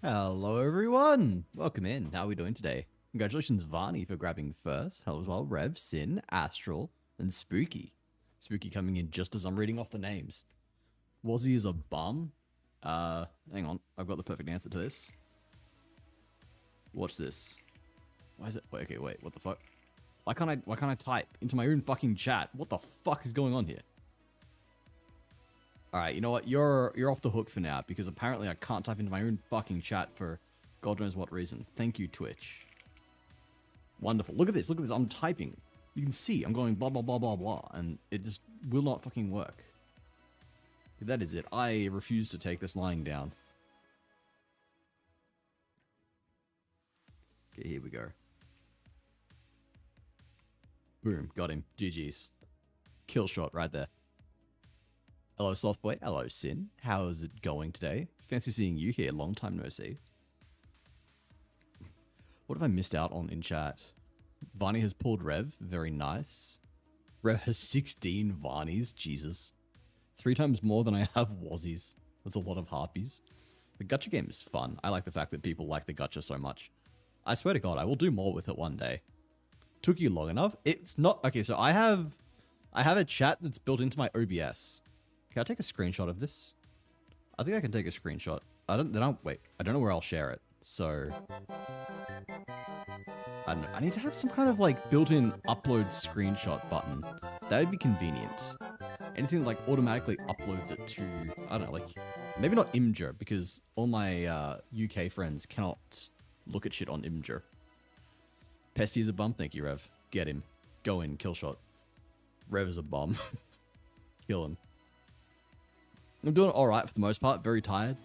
Hello everyone! Welcome in. How are we doing today? Congratulations Varney for grabbing first. Hello as well, Rev, Sin, Astral, and Spooky. Spooky coming in just as I'm reading off the names. Wazzy is a bum. Hang on. I've got the perfect answer to this. Watch this. Why is it? Wait, okay, wait. What the fuck? Why can't I type into my own fucking chat? What the fuck is going on here? Alright, you know what? You're off the hook for now, because apparently I can't type into my own fucking chat for God knows what reason. Thank you, Twitch. Wonderful. Look at this, I'm typing. You can see I'm going blah blah blah blah blah, and it just will not fucking work. That is it. I refuse to take this lying down. Okay, here we go. Boom, got him. GG's. Kill shot right there. Hello, Slothboy. Hello, Sin. How is it going today? Fancy seeing you here. Long time no see. What have I missed out on in chat? Varney has pulled Rev. Very nice. Rev has 16 Varneys. Jesus. 3 times more than I have Wazzies. That's a lot of harpies. The gacha game is fun. I like the fact that people like the gacha so much. I swear to God, I will do more with it one day. Took you long enough? It's not... Okay, so I have a chat that's built into my OBS. Can I take a screenshot of this? I think I can take a screenshot. Wait, I don't know where I'll share it. So, I don't know. I need to have some kind of like built-in upload screenshot button. That would be convenient. Anything that like automatically uploads it to, I don't know, like, maybe not Imgur, because all my UK friends cannot look at shit on Imgur. Pesty is a bum. Thank you, Rev. Get him. Go in. Kill shot. Rev is a bum. Kill him. I'm doing alright for the most part. Very tired.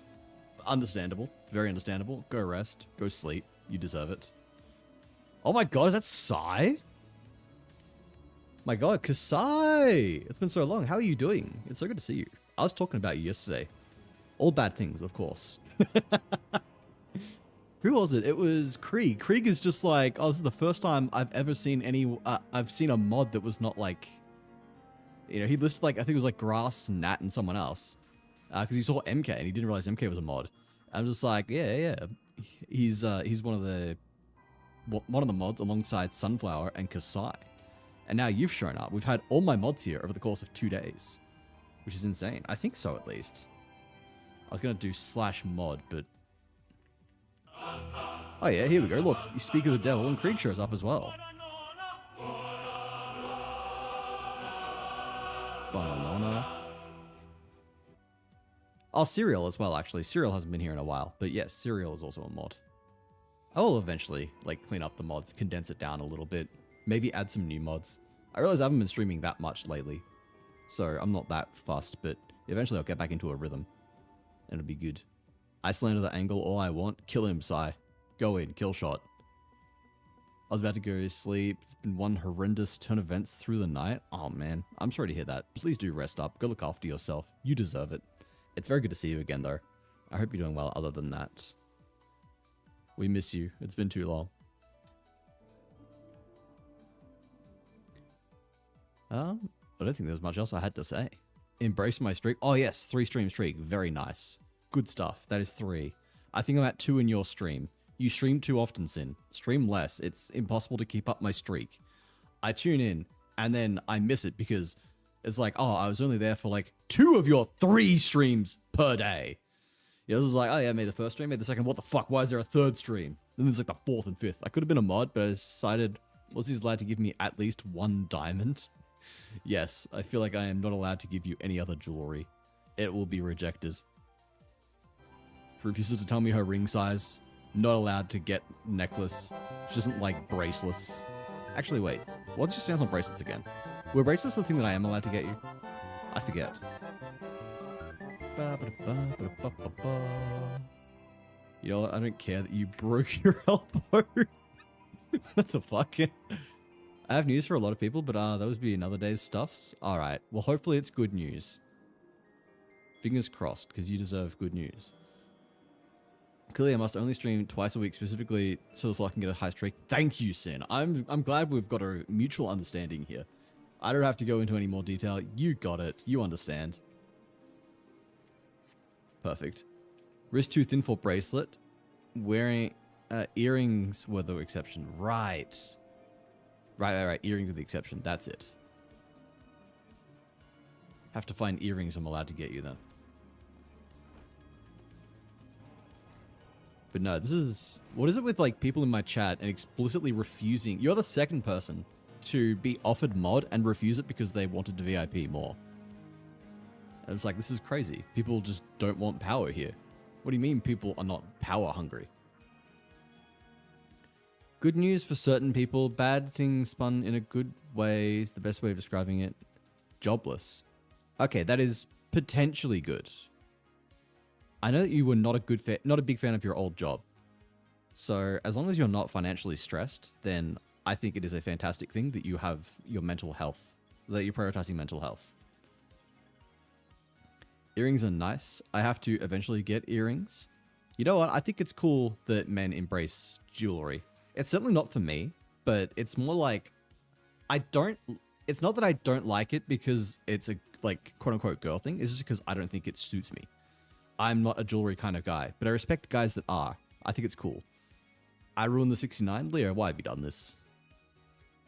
Understandable. Very understandable. Go rest. Go sleep. You deserve it. Oh my god, is that Sai? My god, Kasai! It's been so long. How are you doing? It's so good to see you. I was talking about you yesterday. All bad things, of course. Who was it? It was Krieg. Krieg is just like, oh, this is the first time I've ever seen I've seen a mod that was not like, you know, he listed like, I think it was like Grass, Nat, and someone else. Because he saw MK and he didn't realize MK was a mod. I'm just like, yeah. He's one of the mods alongside Sunflower and Kasai. And now you've shown up. We've had all my mods here over the course of 2 days, which is insane. I think so, at least. I was gonna do /mod, but oh yeah, here we go. Look, you speak of the devil, and Krieg shows up as well. Banana. Oh, Serial as well, actually. Serial hasn't been here in a while. But yes, Serial is also a mod. I will eventually, like, clean up the mods, condense it down a little bit. Maybe add some new mods. I realize I haven't been streaming that much lately. So I'm not that fussed, but eventually I'll get back into a rhythm. And it'll be good. Icelander the angle, all I want. Kill him, Sai. Go in, kill shot. I was about to go to sleep. It's been one horrendous turn of events through the night. Oh man, I'm sorry to hear that. Please do rest up. Go look after yourself. You deserve it. It's very good to see you again, though. I hope you're doing well other than that. We miss you. It's been too long. I don't think there's much else I had to say. Embrace my streak. Oh yes, 3-stream streak. Very nice. Good stuff. That is 3. I think I'm at 2 in your stream. You stream too often, Sin. Stream less. It's impossible to keep up my streak. I tune in, and then I miss it because it's like, oh, I was only there for like 2 of your 3 streams per day. Yeah, this is like, oh yeah, I made the first stream, made the second. What the fuck? Why is there a 3rd stream? Then there's like the 4th and 5th. I could have been a mod, but I decided, was he allowed to give me at least 1 diamond? Yes, I feel like I am not allowed to give you any other jewelry. It will be rejected. She refuses to tell me her ring size. Not allowed to get necklace. She doesn't like bracelets. Actually, wait. What's your stance on bracelets again? Were bracelets the thing that I am allowed to get you? I forget. You know what? I don't care that you broke your elbow. What the fuck? I have news for a lot of people, but those be another day's stuffs. Alright, well hopefully it's good news. Fingers crossed, because you deserve good news. Clearly I must only stream twice a week specifically so I can get a high streak. Thank you, Sin. I'm glad we've got a mutual understanding here. I don't have to go into any more detail. You got it. You understand. Perfect. Wrist too thin for bracelet. Wearing earrings were the exception. Right. Right. Earrings were the exception. That's it. Have to find earrings I'm allowed to get you then. But no, this is... What is it with like people in my chat and explicitly refusing... You're the second person to be offered mod and refuse it because they wanted to VIP more. And it's like, this is crazy. People just don't want power here. What do you mean people are not power hungry? Good news for certain people. Bad things spun in a good way is the best way of describing it. Jobless. Okay, that is potentially good. I know that you were not a big fan of your old job. So as long as you're not financially stressed, then I think it is a fantastic thing that you have your mental health, that you're prioritizing mental health. Earrings are nice. I have to eventually get earrings. You know what? I think it's cool that men embrace jewelry. It's certainly not for me, but it's more like it's not that I don't like it because it's a like quote unquote girl thing. It's just because I don't think it suits me. I'm not a jewelry kind of guy, but I respect guys that are. I think it's cool. I ruined the 69. Leo, why have you done this?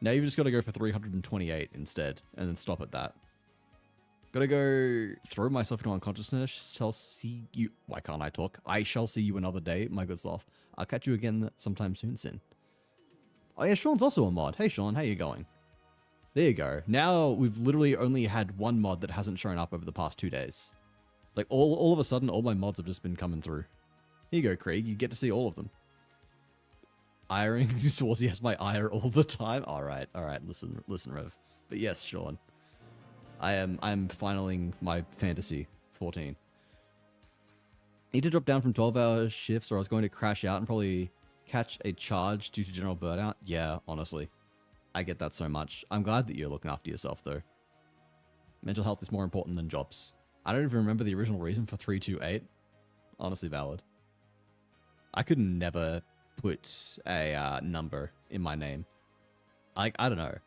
Now you've just got to go for 328 instead, and then stop at that. Gotta go throw myself into unconsciousness. Shall see you. Why can't I talk? I shall see you another day, my good self. I'll catch you again sometime soon, Sin. Oh yeah, Sean's also a mod. Hey Sean, how you going? There you go. Now we've literally only had one mod that hasn't shown up over the past 2 days. Like all of a sudden, all my mods have just been coming through. Here you go, Craig. You get to see all of them. Iring Swarzy has my ire all the time. All right. Listen, Rev. But yes, Sean. I'm finaling my fantasy 14. Need to drop down from 12-hour shifts or I was going to crash out and probably catch a charge due to general burnout. Yeah, honestly. I get that so much. I'm glad that you're looking after yourself though. Mental health is more important than jobs. I don't even remember the original reason for 328. Honestly valid. I could never put a number in my name. I don't know.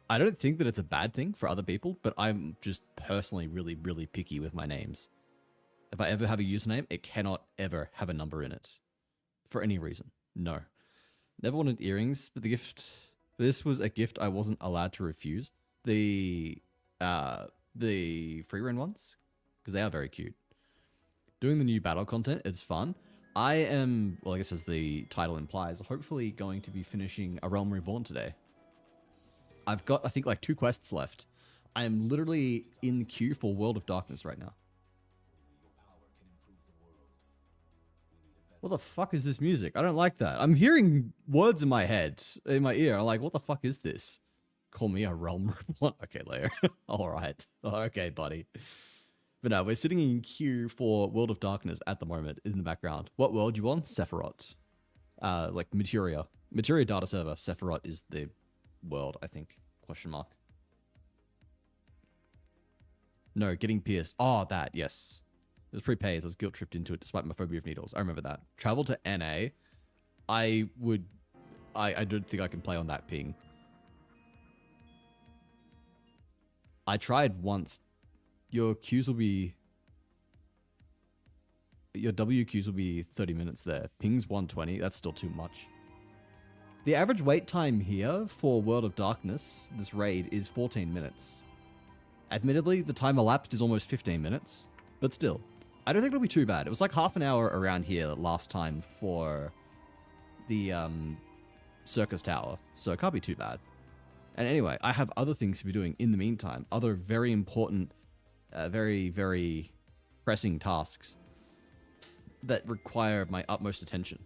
I don't think that it's a bad thing for other people, but I'm just personally really, really picky with my names. If I ever have a username, it cannot ever have a number in it. For any reason. No. Never wanted earrings, but this was a gift I wasn't allowed to refuse. The free run ones, because they are very cute. Doing the new battle content is fun. I am, well, I guess as the title implies, hopefully going to be finishing A Realm Reborn today. I've got, I think, like 2 quests left. I am literally in the queue for World of Darkness right now. What the fuck is this music? I don't like that. I'm hearing words in my head, in my ear. I'm like, what the fuck is this? Call me a Realm Reborn. Okay, Leo. All right. Okay, buddy. But no, we're sitting in queue for World of Darkness at the moment in the background. What world you want? Sephiroth. Like Materia. Materia data server. Sephiroth is the world, I think. Question mark. No, getting pierced. Oh, that, yes. It was prepaid. I was guilt tripped into it despite my phobia of needles. I remember that. Travel to NA. I don't think I can play on that ping. I tried once. Your queues will be... Your W queues will be 30 minutes there. Ping's 120. That's still too much. The average wait time here for World of Darkness, this raid, is 14 minutes. Admittedly, the time elapsed is almost 15 minutes, but still. I don't think it'll be too bad. It was like half an hour around here last time for the Circus Tower, so it can't be too bad. And anyway, I have other things to be doing in the meantime. Other very important, very, very pressing tasks that require my utmost attention.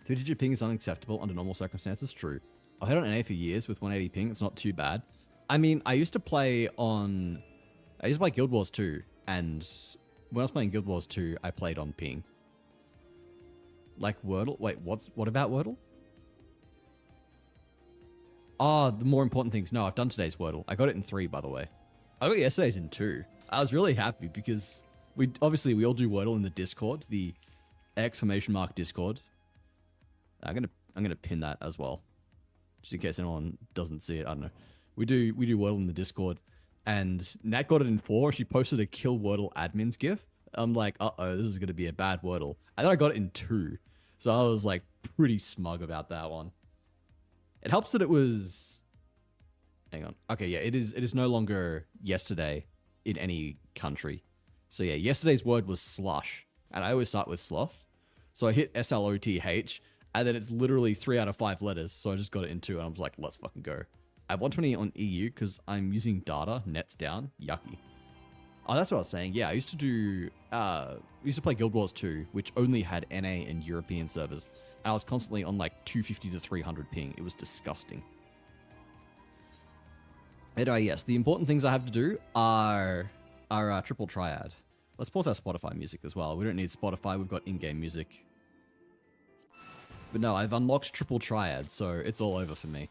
2-digit ping is unacceptable under normal circumstances, true. I've had on NA for years with 180 ping, it's not too bad. I mean, I used to play Guild Wars 2, and when I was playing Guild Wars 2, I played on ping. Like Wordle? Wait, what about Wordle? Oh, the more important things. No, I've done today's Wordle. I got it in 3, by the way. I got yesterday's in 2. I was really happy because we all do Wordle in the Discord, the ! Discord. I'm gonna pin that as well, just in case anyone doesn't see it. I don't know. We do Wordle in the Discord, and Nat got it in 4. She posted a kill Wordle admins gif. I'm like, uh-oh, this is gonna be a bad Wordle. And then I got it in 2. So I was like pretty smug about that one. It helps that it was... Hang on. Okay, yeah, it is no longer yesterday in any country. So yeah, yesterday's word was slush. And I always start with sloth. So I hit SLOTH, and then it's literally 3 out of 5 letters. So I just got it in 2, and I was like, let's fucking go. I have 120 on EU because I'm using data. Net's down. Yucky. Oh, that's what I was saying. Yeah, I used to do... we used to play Guild Wars 2, which only had NA and European servers. And I was constantly on like 250 to 300 ping. It was disgusting. Anyway, yes, the important things I have to do are triple triad. Let's pause our Spotify music as well. We don't need Spotify. We've got in-game music. But no, I've unlocked triple triad, so it's all over for me.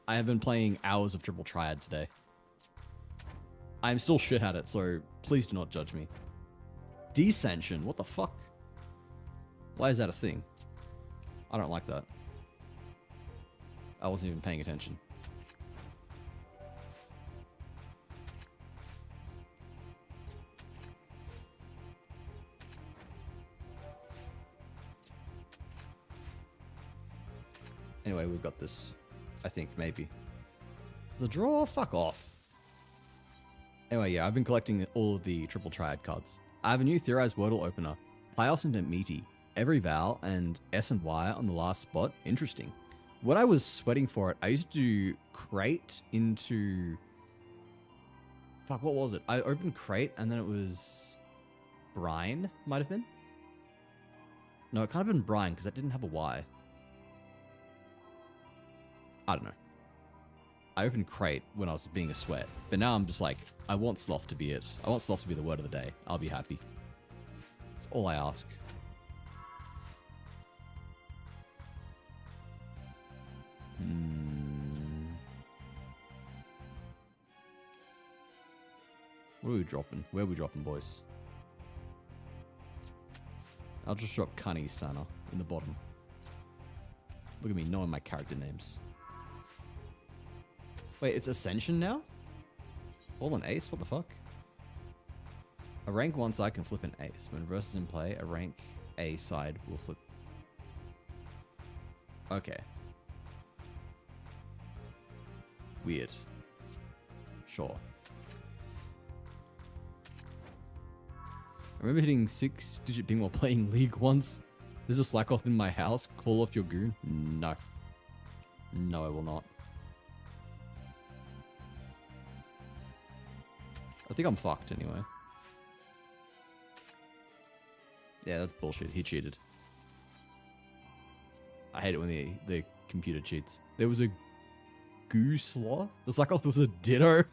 I have been playing hours of triple triad today. I'm still shit at it, so please do not judge me. Descension? What the fuck? Why is that a thing? I don't like that. I wasn't even paying attention. Anyway, we've got this. I think, maybe. The draw? Fuck off. Anyway, yeah, I've been collecting all of the triple triad cards. I have a new Theorized Wordle opener. Pios and Meaty. Every vowel and S and Y on the last spot. Interesting. When I was sweating for it, I used to do crate into... Fuck, what was it? I opened crate and then it was... brine, might have been? No, it can't have been brine because that didn't have a Y. I don't know. I opened crate when I was being a sweat, but now I'm just like, I want sloth to be it. I want sloth to be the word of the day. I'll be happy. That's all I ask. What are we dropping? Where are we dropping, boys? I'll just drop Kani Sana in the bottom. Look at me knowing my character names. Wait, it's Ascension now? All an ace? What the fuck? A rank 1 side can flip an ace. When versus in play, a rank A side will flip. Okay. Weird. Sure. I remember hitting 6-digit ping while playing League once. There's a slack off in my house. Call off your goon? No. No, I will not. I think I'm fucked anyway. Yeah, that's bullshit. He cheated. I hate it when the computer cheats. There was a goo sloth? The slack off was a ditto?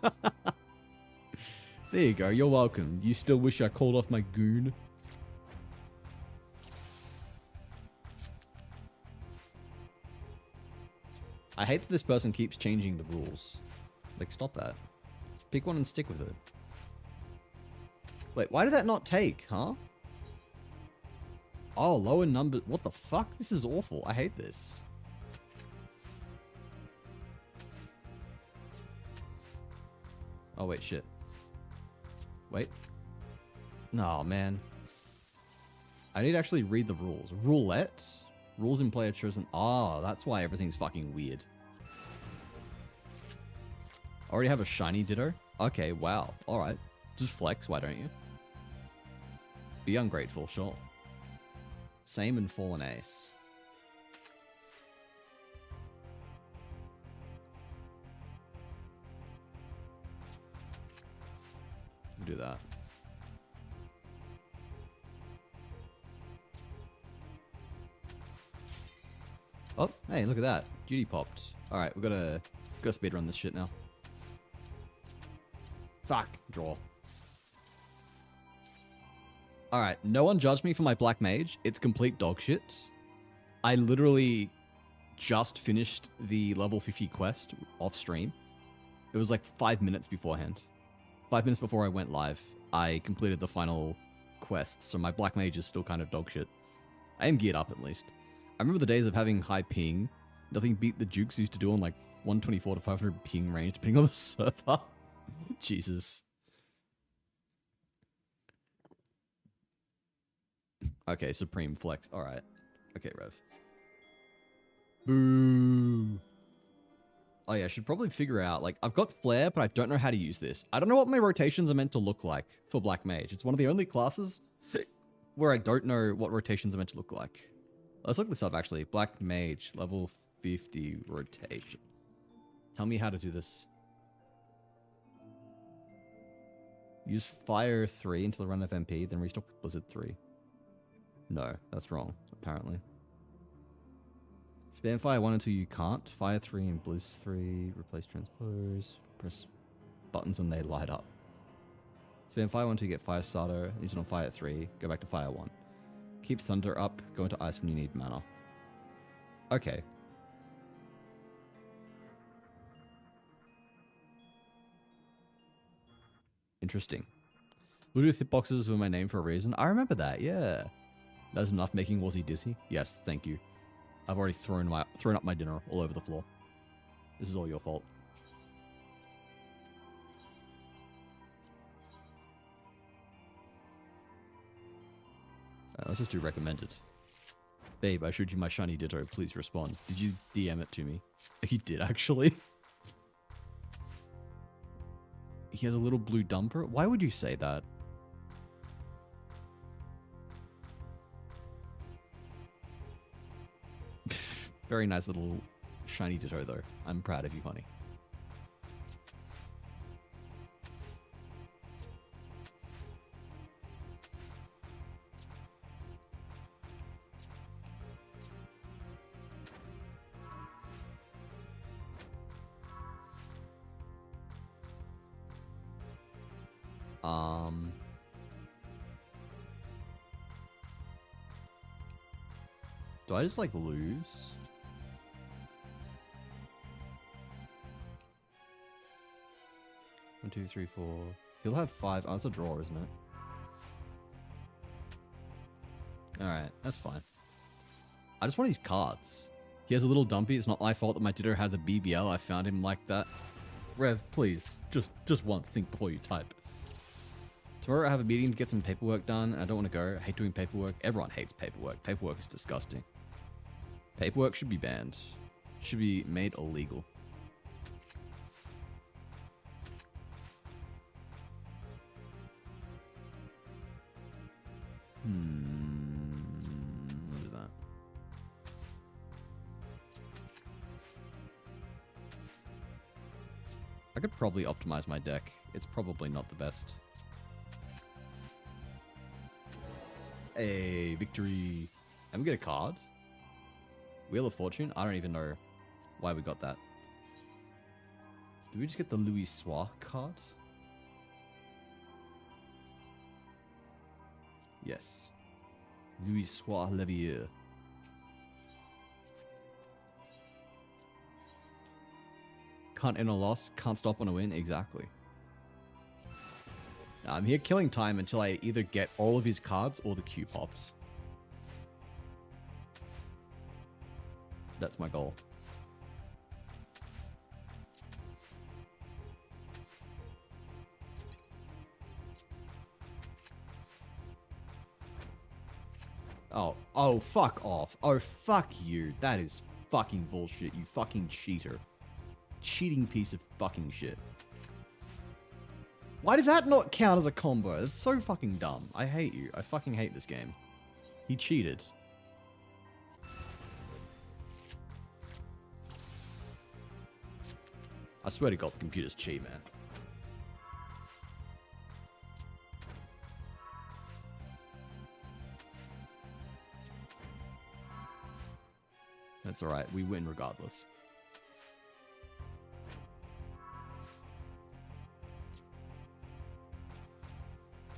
There you go. You're welcome. You still wish I called off my goon? I hate that this person keeps changing the rules. Like, stop that. Pick one and stick with it. Wait, why did that not take, huh? Oh, lower numbers. What the fuck? This is awful. I hate this. Oh, wait, shit. Wait. No, man. I need to actually read the rules. Roulette? Rules in player chosen. Oh, that's why everything's fucking weird. Already have a shiny ditto? Okay, wow. Alright. Just flex, why don't you? Be ungrateful, sure. Same and fallen ace. Do that. Oh, hey, look at that. Duty popped. Alright, we gotta speedrun this shit now. Fuck. Draw. Alright, no one judged me for my black mage. It's complete dog shit. I literally just finished the level 50 quest off stream. It was like 5 minutes beforehand. 5 minutes before I went live, I completed the final quest, so my black mage is still kind of dog shit. I am geared up at least. I remember the days of having high ping. Nothing beat the jukes used to do on like 124 to 500 ping range, depending on the server. Jesus. Okay, Supreme Flex. Alright. Okay, Rev. Boo. Oh yeah, I should probably figure out, like, I've got Flare, but I don't know how to use this. I don't know what my rotations are meant to look like for Black Mage. It's one of the only classes where I don't know what rotations are meant to look like. Let's look this up, actually. Black Mage, level 50 rotation. Tell me how to do this. Use Fire 3 until the run of MP, then restock with Blizzard 3. No, that's wrong, apparently. Spam Fire 1 until you can't. Fire 3 and Blizz 3. Replace Transpose. Press buttons when they light up. Spam Fire 1 until you get Fire Starter. Use it on Fire 3. Go back to Fire 1. Keep Thunder up. Go into Ice when you need mana. Okay. Interesting. Bluetooth hitboxes were my name for a reason. I remember that, yeah. That's enough making Wazzy dizzy? Yes, thank you. I've already thrown up my dinner all over the floor. This is all your fault. Let's just do recommended. Babe, I showed you my shiny Ditto. Please respond. Did you DM it to me? He did, actually. He has a little blue dumper? Why would you say that? Very nice little shiny Ditto, though. I'm proud of you, honey. Do I just, like, lose? One, two, three, four. He'll have 5. Oh, it's a draw, isn't it? Alright, that's fine. I just want his cards. He has a little dumpy. It's not my fault that my Ditto had the BBL. I found him like that. Rev, please. Just once. Think before you type. Tomorrow I have a meeting to get some paperwork done. I don't want to go. I hate doing paperwork. Everyone hates paperwork. Paperwork is disgusting. Paperwork should be banned. Should be made illegal. What is that? I could probably optimize my deck. It's probably not the best. Hey, victory. And we get a card. Wheel of Fortune? I don't even know why we got that. Did we just get the Louis Soir card? Yes. Louis Soir Levier. Can't end a loss, can't stop on a win. Exactly. Now, I'm here killing time until I either get all of his cards or the Q pops. That's my goal. Oh, fuck off. Oh, fuck you. That is fucking bullshit, you fucking cheater. Cheating piece of fucking shit. Why does that not count as a combo? That's so fucking dumb. I hate you. I fucking hate this game. He cheated. I swear to God, the computer's cheat, man. That's alright, we win regardless.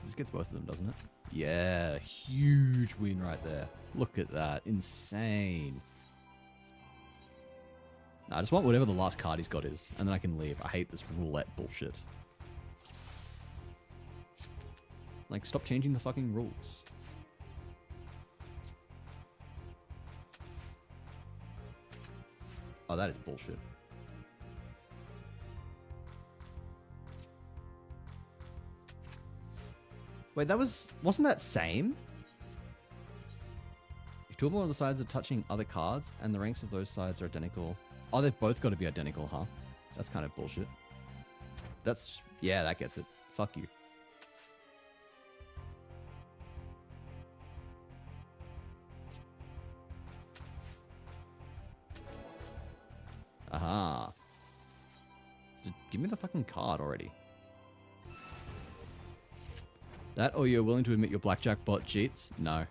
This gets both of them, doesn't it? Yeah, huge win right there. Look at that, insane. I just want whatever the last card he's got is, and then I can leave. I hate this roulette bullshit. Like, stop changing the fucking rules. Oh, that is bullshit. Wait, wasn't that same? Two or more of the sides are touching other cards, and the ranks of those sides are identical. Oh, they've both got to be identical, huh? That's kind of bullshit. That's... yeah, that gets it. Fuck you. Aha. Just give me the fucking card already. That or you're willing to admit your blackjack bot cheats? No.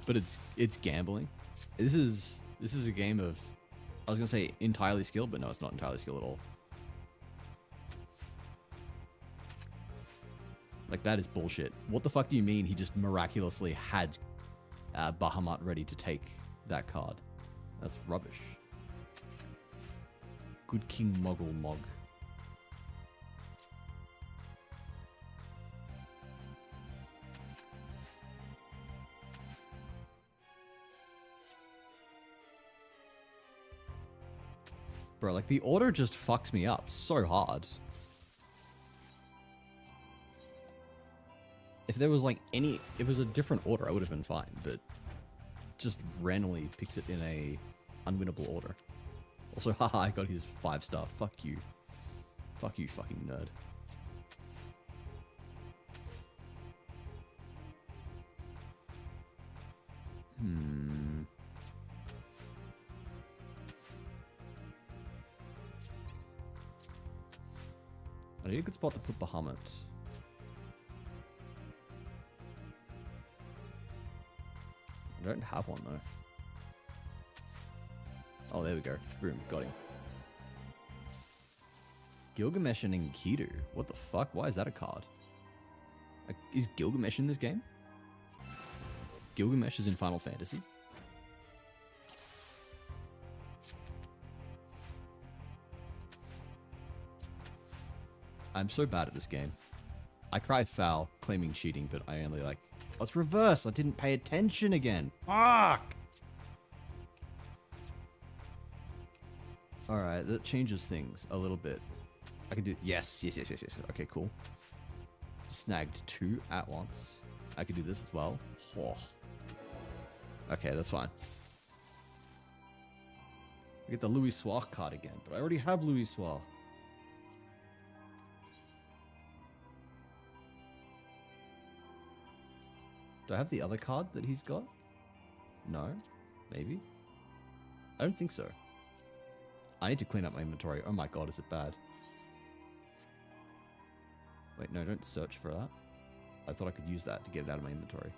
But it's gambling. This is a game of, I was gonna say entirely skill, but no, it's not entirely skill at all. Like, that is bullshit. What the fuck do you mean he just miraculously had Bahamut ready to take that card? That's rubbish. Good King Moggle Mog. Bro, like, the order just fucks me up so hard. If there was, like, if it was a different order, I would have been fine, but just randomly picks it in a unwinnable order. Also, haha, I got his 5-star. Fuck you. Fuck you, fucking nerd. I need a good spot to put Bahamut. I don't have one, though. Oh, there we go. Boom, got him. Gilgamesh and Enkidu. What the fuck? Why is that a card? Like, is Gilgamesh in this game? Gilgamesh is in Final Fantasy? I'm so bad at this game. I cry foul, claiming cheating, but I only like... oh, it's reverse! I didn't pay attention again! Fuck! Alright, that changes things a little bit. I can do... yes. Okay, cool. Snagged 2 at once. I could do this as well. Oh. Okay, that's fine. I get the Louis Soir card again, but I already have Louis Soir. Do I have the other card that he's got? No? Maybe? I don't think so. I need to clean up my inventory. Oh my god, is it bad? Wait, no, don't search for that. I thought I could use that to get it out of my inventory.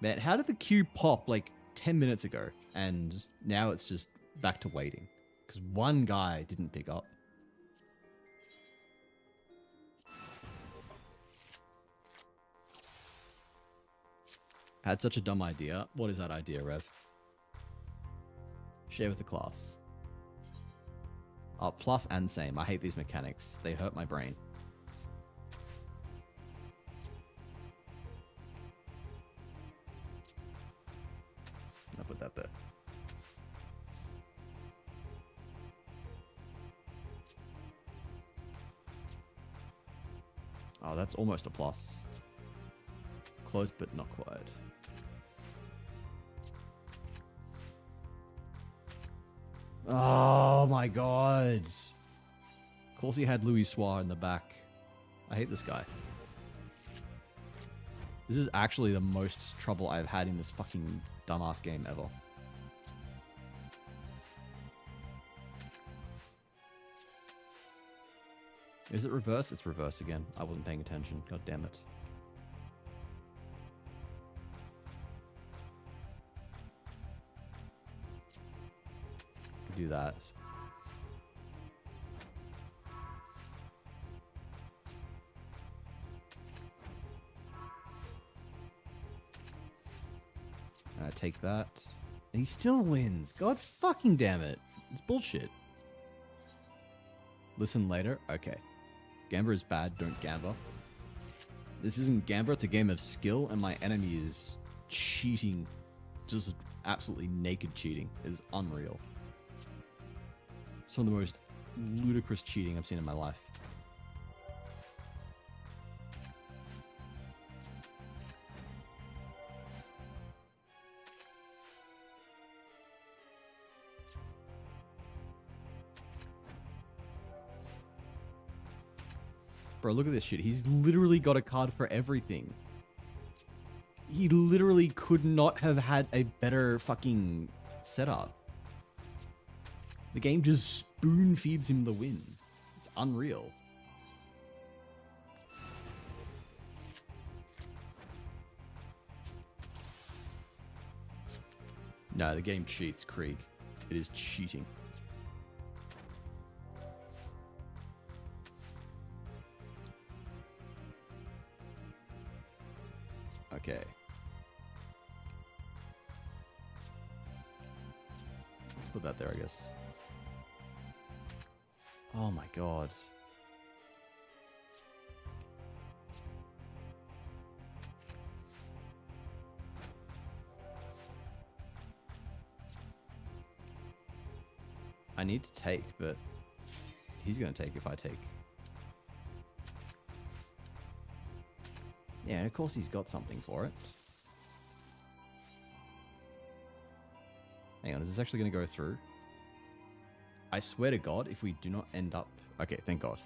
Man, how did the queue pop like 10 minutes ago? And now it's just back to waiting. Because one guy didn't pick up. I had such a dumb idea. What is that idea, Rev? Share with the class. Oh, plus and same. I hate these mechanics. They hurt my brain. I'll put that there. Oh, that's almost a plus. Close, but not quite. Oh my god. Of course he had Louis Soir in the back. I hate this guy. This is actually the most trouble I've had in this fucking dumbass game ever. Is it reverse? It's reverse again. I wasn't paying attention. God damn it. Do that. I take that. And he still wins. God fucking damn it. It's bullshit. Listen later? Okay. Gambler is bad, don't gamble. This isn't gambler, it's a game of skill, and my enemy is cheating. Just absolutely naked cheating. It is unreal. Some of the most ludicrous cheating I've seen in my life. Bro, look at this shit. He's literally got a card for everything. He literally could not have had a better fucking setup. The game just spoon feeds him the win. It's unreal. No, the game cheats, Krieg. It is cheating. Okay. Let's put that there, I guess. Oh my god. I need to take, but he's gonna take if I take. Yeah, and of course he's got something for it. Hang on, is this actually gonna go through? I swear to God, if we do not end up... Okay, thank God.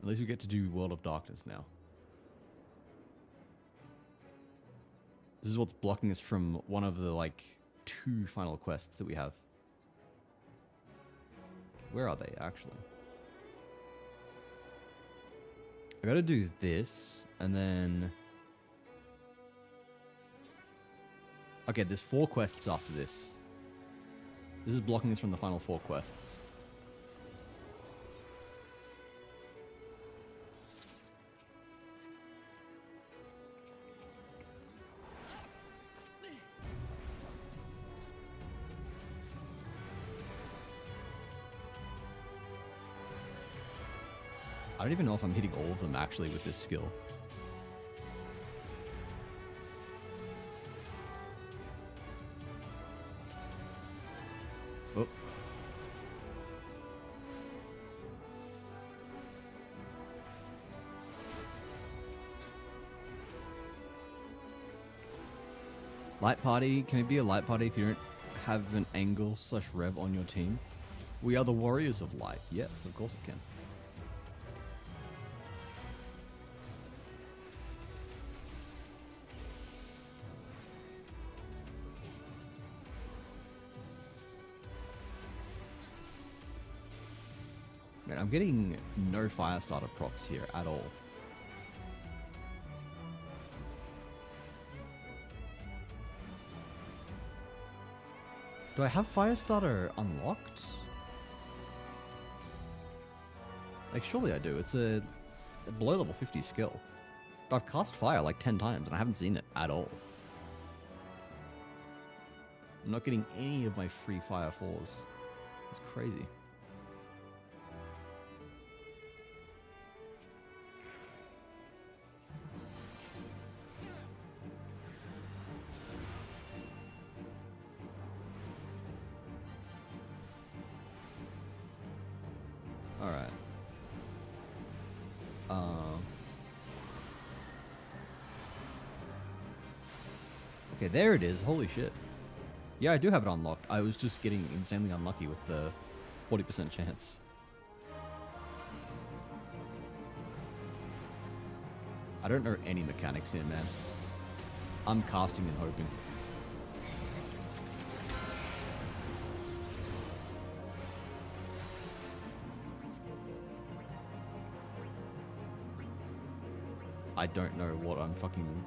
At least we get to do World of Darkness now. This is what's blocking us from one of the, like, 2 final quests that we have. Where are they, actually? I gotta do this, and then... Okay, there's 4 quests after this. This is blocking us from the final 4 quests. I don't even know if I'm hitting all of them actually with this skill. Oh. Light party. Can it be a light party if you don't have an angle / rev on your team? We are the warriors of light. Yes, of course it can. Man, I'm getting no Firestarter procs here at all. Do I have Firestarter unlocked? Like, surely I do. It's a below level 50 skill. But I've cast fire like 10 times and I haven't seen it at all. I'm not getting any of my free fire 4s. It's crazy. Alright. Okay, there it is. Holy shit. Yeah, I do have it unlocked. I was just getting insanely unlucky with the 40% chance. I don't know any mechanics here, man. I'm casting and hoping. I don't know what I'm fucking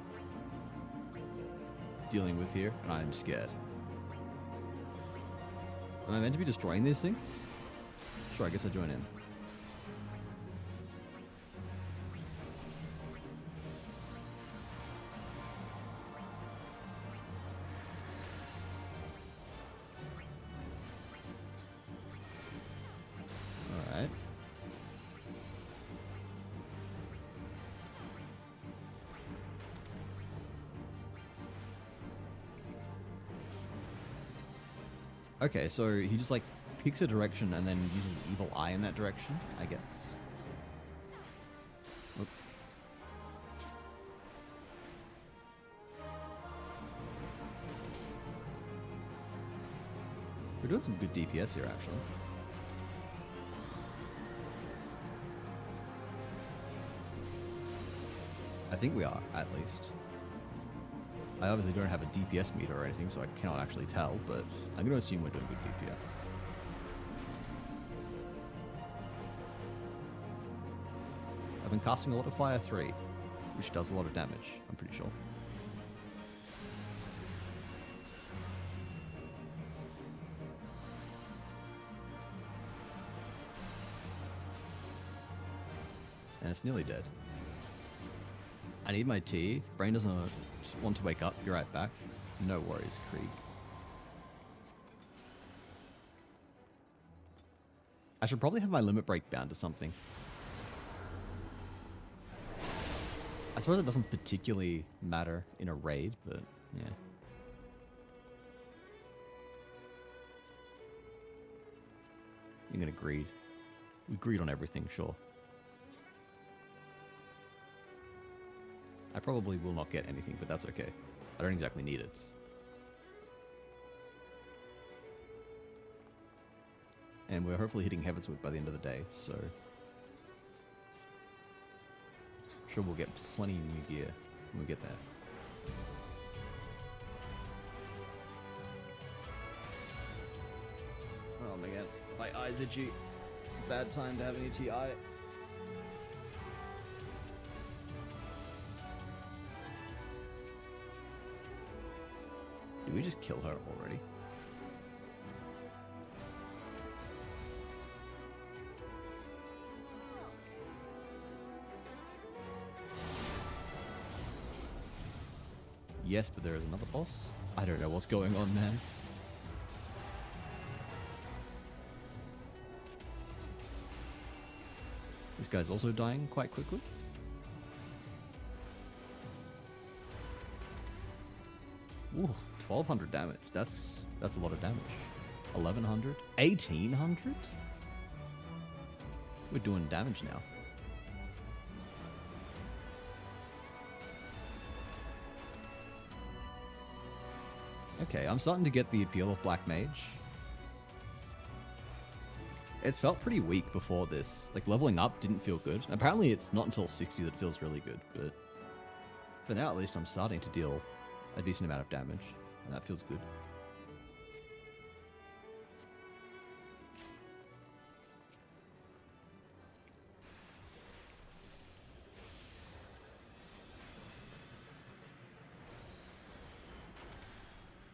dealing with here, and I'm scared. Am I meant to be destroying these things? Sure, I guess I join in. Alright. Okay, so he just like picks a direction and then uses Evil Eye in that direction, I guess. Oop. We're doing some good DPS here, actually. I think we are, at least. I obviously don't have a DPS meter or anything, so I cannot actually tell, but I'm going to assume we're doing good DPS. I've been casting a lot of Fire 3, which does a lot of damage, I'm pretty sure. And it's nearly dead. I need my tea. Brain doesn't want to wake up. Be right back. No worries, Krieg. I should probably have my limit break bound to something. I suppose it doesn't particularly matter in a raid, but yeah. I'm gonna greed. We greed on everything, sure. I probably will not get anything, but that's okay. I don't exactly need it. And we're hopefully hitting Heavenswood by the end of the day, so... I'm sure we'll get plenty of new gear when we get there. Oh my god, my eyes itchy. Bad time to have any TI. Did we just kill her already? Yes, but there is another boss. I don't know what's going on, man. This guy's also dying quite quickly. Ooh, 1200 damage. That's a lot of damage. 1100? 1800? We're doing damage now. Okay, I'm starting to get the appeal of Black Mage. It's felt pretty weak before this. Like, leveling up didn't feel good. Apparently it's not until 60 that it feels really good, but for now at least I'm starting to deal a decent amount of damage, and that feels good.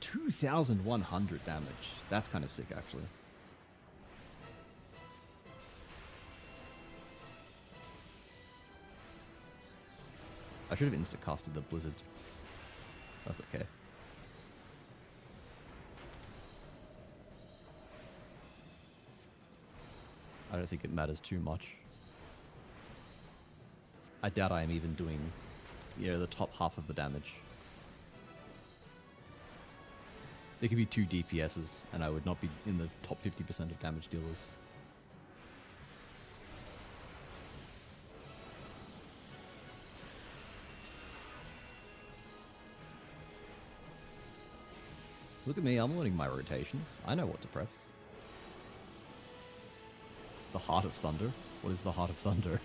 $2,100 damage. That's kind of sick, actually. I should have insta-casted the blizzard. That's okay. I don't think it matters too much. I doubt I am even doing, you know, the top half of the damage. There could be 2 DPSs, and I would not be in the top 50% of damage dealers. Look at me, I'm learning my rotations. I know what to press. The Heart of Thunder? What is the Heart of Thunder?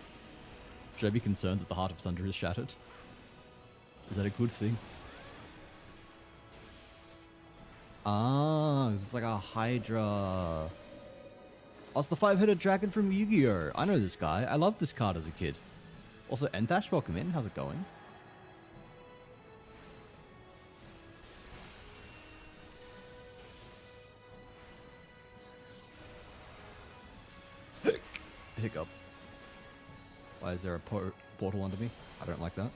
Should I be concerned that the Heart of Thunder is shattered? Is that a good thing? Ah, it's like a Hydra. Oh, it's the 5-headed dragon from Yu-Gi-Oh! I know this guy. I loved this card as a kid. Also, Enthash, welcome in. How's it going? Hiccup. Why is there a portal under me? I don't like that.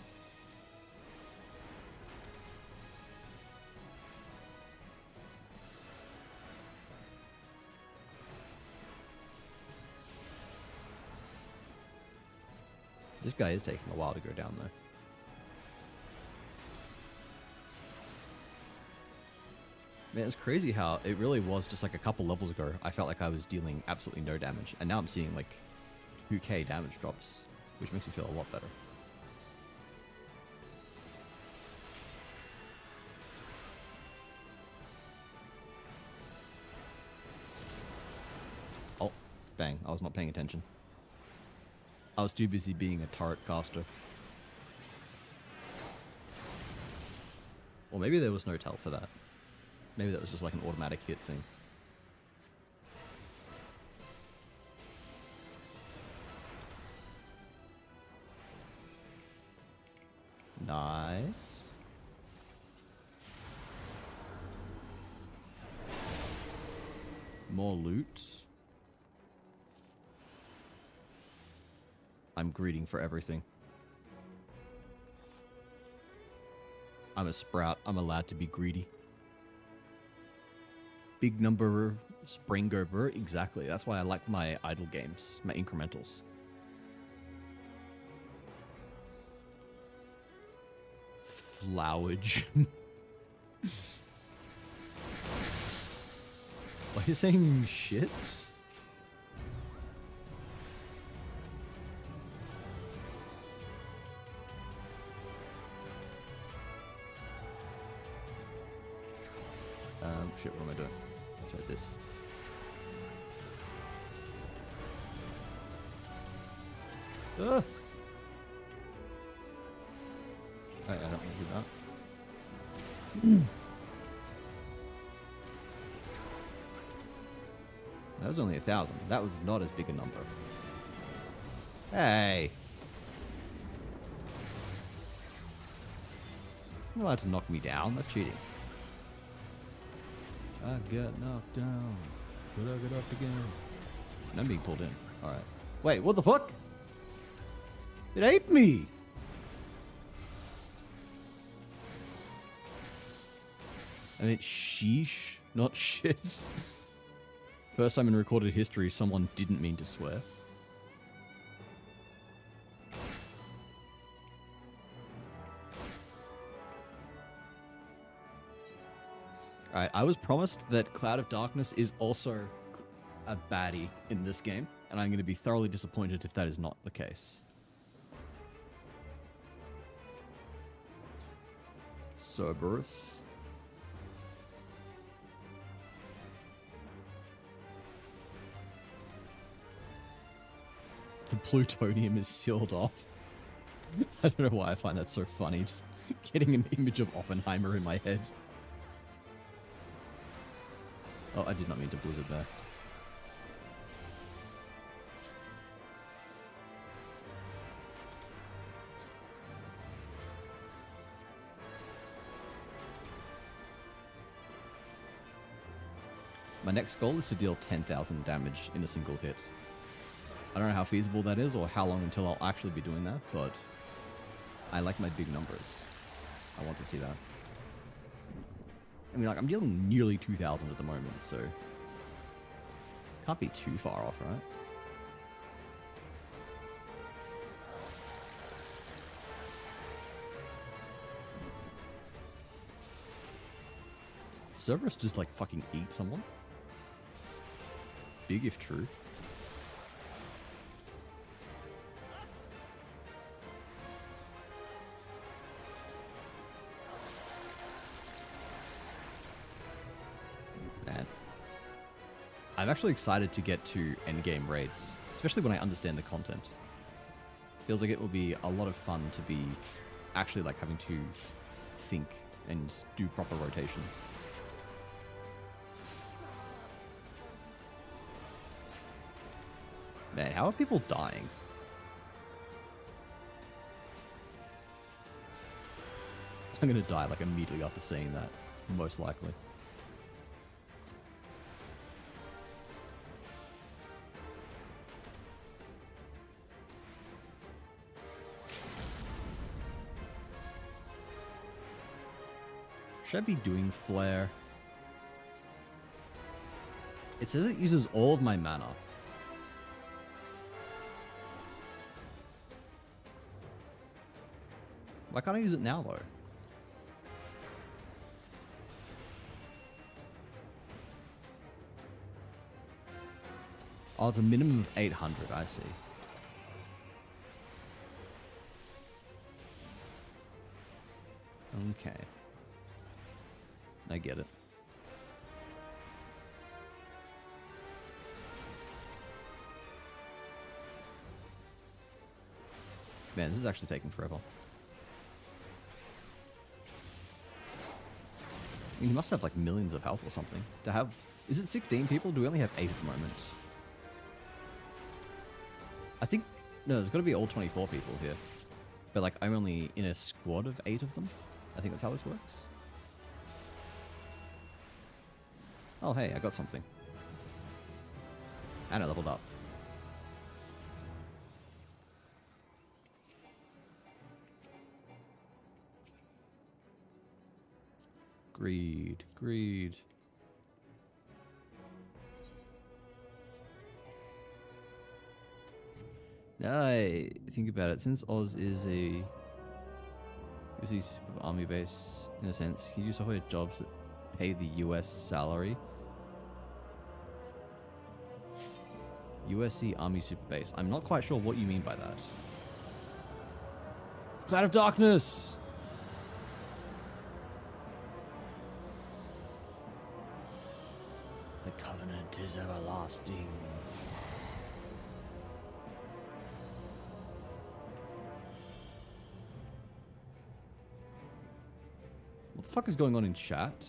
This guy is taking a while to go down though. Man, it's crazy how it really was just like a couple levels ago. I felt like I was dealing absolutely no damage, and now I'm seeing like 2k damage drops, which makes me feel a lot better. Bang, I was not paying attention. I was too busy being a turret caster. Or maybe there was no tell for that. Maybe that was just like an automatic hit thing. Nice. More loot. I'm greeting for everything. I'm a sprout. I'm allowed to be greedy. Big number Springover. Exactly. That's why I like my idle games, my incrementals. Flowage. Why are you saying shit? Shit, what am I doing? Let's try this. Ah! I don't want to do that. That was only 1,000. That was not as big a number. Hey! You're allowed to knock me down. That's cheating. I got knocked down, but I got up again. And I'm being pulled in. Alright. Wait, what the fuck? It ate me! I mean, sheesh, not shit. First time in recorded history, someone didn't mean to swear. Alright, I was promised that Cloud of Darkness is also a baddie in this game, and I'm going to be thoroughly disappointed if that is not the case. Cerberus. The plutonium is sealed off. I don't know why I find that so funny, just getting an image of Oppenheimer in my head. Oh, I did not mean to blizzard there. My next goal is to deal 10,000 damage in a single hit. I don't know how feasible that is or how long until I'll actually be doing that, but I like my big numbers. I want to see that. I mean, like, I'm dealing nearly 2,000 at the moment, so can't be too far off, right? Cerberus just, like, fucking eat someone? Big if true. I'm actually excited to get to endgame raids, especially when I understand the content. Feels like it will be a lot of fun to be actually like having to think and do proper rotations. Man, how are people dying? I'm gonna die like immediately after seeing that, most likely. Should I be doing flare? It says it uses all of my mana. Why can't I use it now though? Oh, it's a minimum of 800, I see. Okay. I get it. Man, this is actually taking forever. I mean, he must have like millions of health or something. To have... Is it 16 people? Do we only have 8 at the moment? I think... No, there's got to be all 24 people here. But like, I'm only in a squad of 8 of them. I think that's how this works. Oh, hey, I got something. And I leveled up. Greed, greed. Now I think about it, since Oz is a army base, in a sense, can you do software jobs that pay the US salary? USC Army Super Base. I'm not quite sure what you mean by that. Cloud of Darkness! The covenant is everlasting. What the fuck is going on in chat?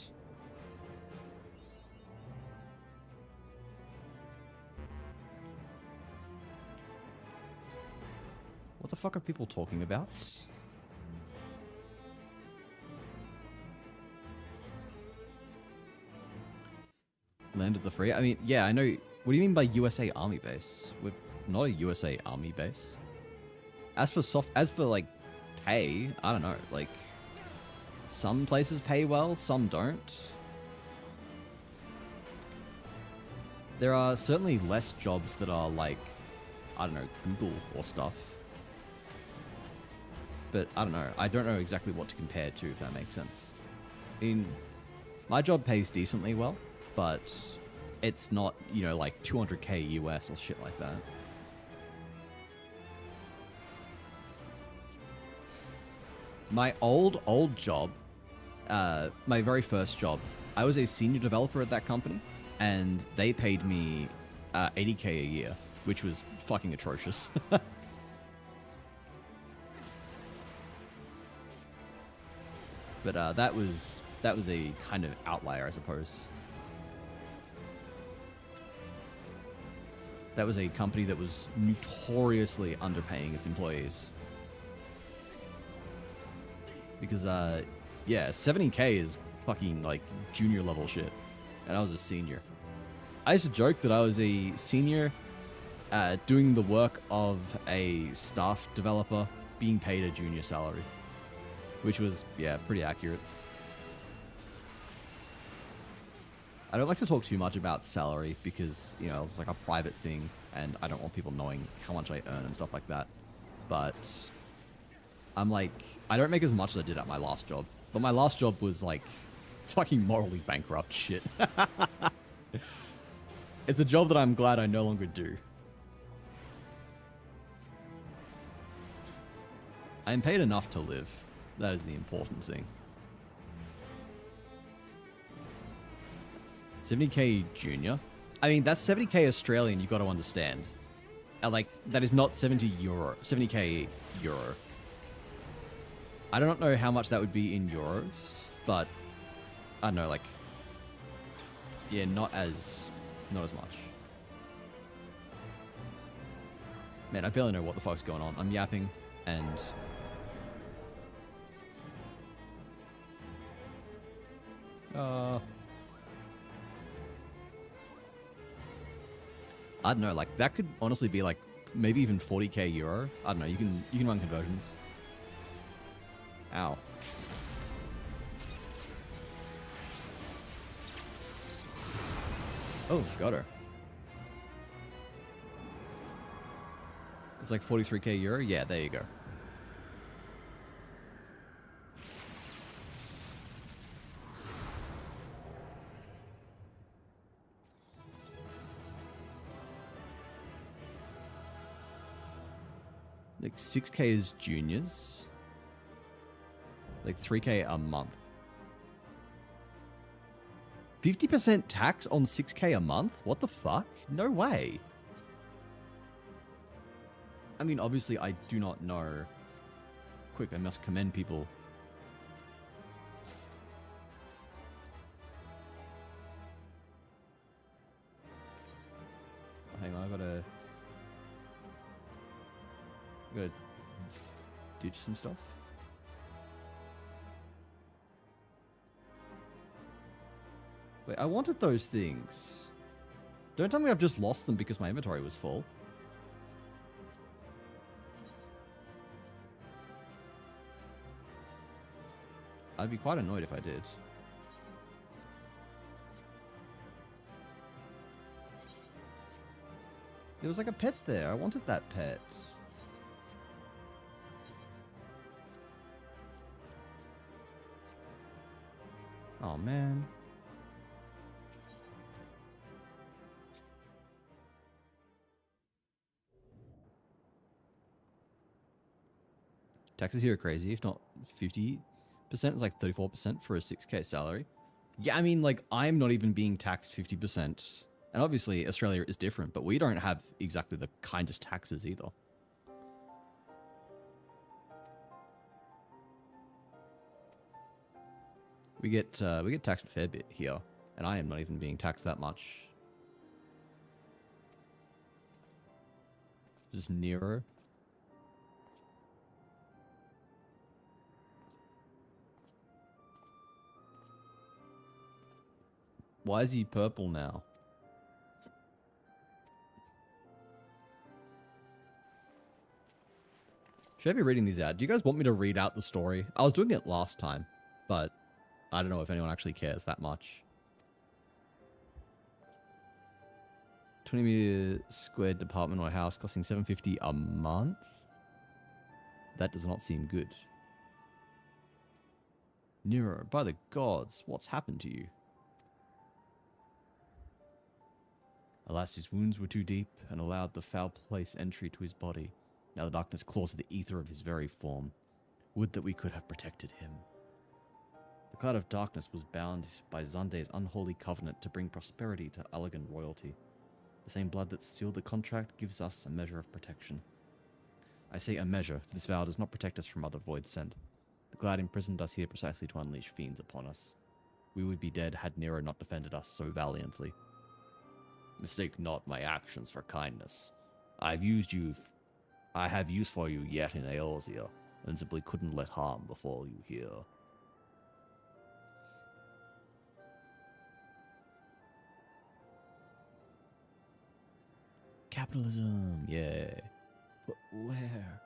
What the fuck are people talking about? Land of the free? I mean, yeah, I know. What do you mean by USA Army base? We're not a USA Army base. As for like pay, I don't know. Like, some places pay well, some don't. There are certainly less jobs that are like, I don't know, Google or stuff. But I don't know. I don't know exactly what to compare to, if that makes sense. I mean, my job pays decently well, but it's not, you know, like 200k US or shit like that. My old job, my very first job, I was a senior developer at that company, and they paid me 80k a year, which was fucking atrocious. But that was a kind of outlier, I suppose. That was a company that was notoriously underpaying its employees. Because, yeah, 70k is fucking, like, junior level shit. And I was a senior. I used to joke that I was a senior doing the work of a staff developer being paid a junior salary. Which was, yeah, pretty accurate. I don't like to talk too much about salary because, you know, it's like a private thing and I don't want people knowing how much I earn and stuff like that. But I'm like, I don't make as much as I did at my last job. But my last job was like fucking morally bankrupt shit. It's a job that I'm glad I no longer do. I'm paid enough to live. That is the important thing. 70k junior? I mean, that's 70k Australian, you got to understand. Like, that is not 70k euro. I don't know how much that would be in euros, but I don't know, like, yeah, not as much. Man, I barely know what the fuck's going on. I'm yapping and I don't know, like, that could honestly be, like, maybe even 40k euro. I don't know, you can run conversions. Ow. Oh, got her. It's like 43k euro? Yeah, there you go. Like 6k is juniors. Like 3k a month. 50% tax on 6k a month? What the fuck? No way. I mean, obviously, I do not know. Quick, I must commend people. Hang on, I gotta ditch some stuff. Wait, I wanted those things. Don't tell me I've just lost them because my inventory was full. I'd be quite annoyed if I did. There was like a pet there. I wanted that pet. Oh, man. Taxes here are crazy. If not 50%, it's like 34% for a 6K salary. Yeah, I mean, like, I'm not even being taxed 50%. And obviously, Australia is different, but we don't have exactly the kindest taxes either. We get taxed a fair bit here, and I am not even being taxed that much. Just Nero. Why is he purple now? Should I be reading these out? Do you guys want me to read out the story? I was doing it last time, but I don't know if anyone actually cares that much. 20-meter squared apartment or house costing $750 a month? That does not seem good. Nero, by the gods, what's happened to you? Alas, his wounds were too deep and allowed the foul place entry to his body. Now the darkness claws at the ether of his very form. Would that we could have protected him. The cloud of darkness was bound by Zanday's unholy covenant to bring prosperity to Allegan royalty. The same blood that sealed the contract gives us a measure of protection. I say a measure, for this vow does not protect us from other voids sent. The cloud imprisoned us here precisely to unleash fiends upon us. We would be dead had Nero not defended us so valiantly. Mistake not my actions for kindness. I have use for you yet in Eorzea, and simply couldn't let harm befall you here. Capitalism, yeah. But where?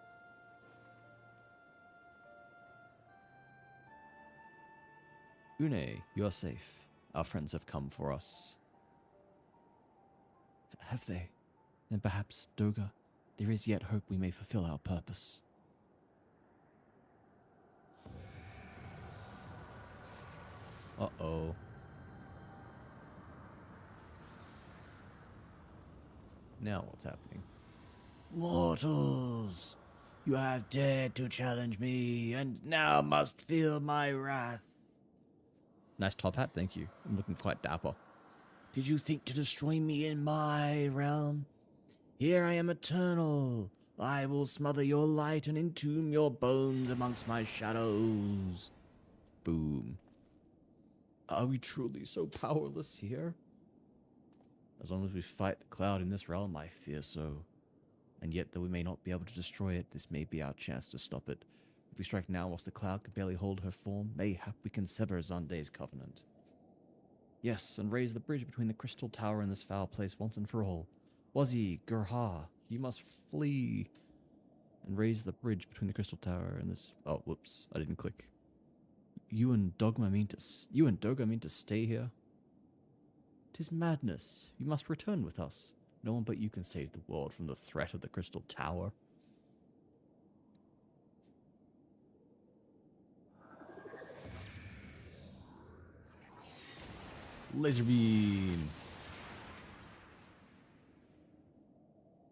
Une, you're safe. Our friends have come for us. Have they? Then perhaps, Doga, there is yet hope we may fulfill our purpose. Uh-oh. Now what's happening? Mortals! You have dared to challenge me, and now must feel my wrath. Nice top hat, thank you. I'm looking quite dapper. Did you think to destroy me in my realm? Here I am eternal. I will smother your light and entomb your bones amongst my shadows. Boom. Are we truly so powerless here? As long as we fight the cloud in this realm, I fear so. And yet, though we may not be able to destroy it, this may be our chance to stop it. If we strike now whilst the cloud can barely hold her form, mayhap we can sever Zanday's covenant. Yes, and raise the bridge between the crystal tower and this foul place once and for all. Wazi, Gurha, you must flee. And raise the bridge between the crystal tower and this... Oh, whoops, I didn't click. You and Doga mean to stay here? 'Tis madness. You must return with us. No one but you can save the world from the threat of the crystal tower. Laser beam.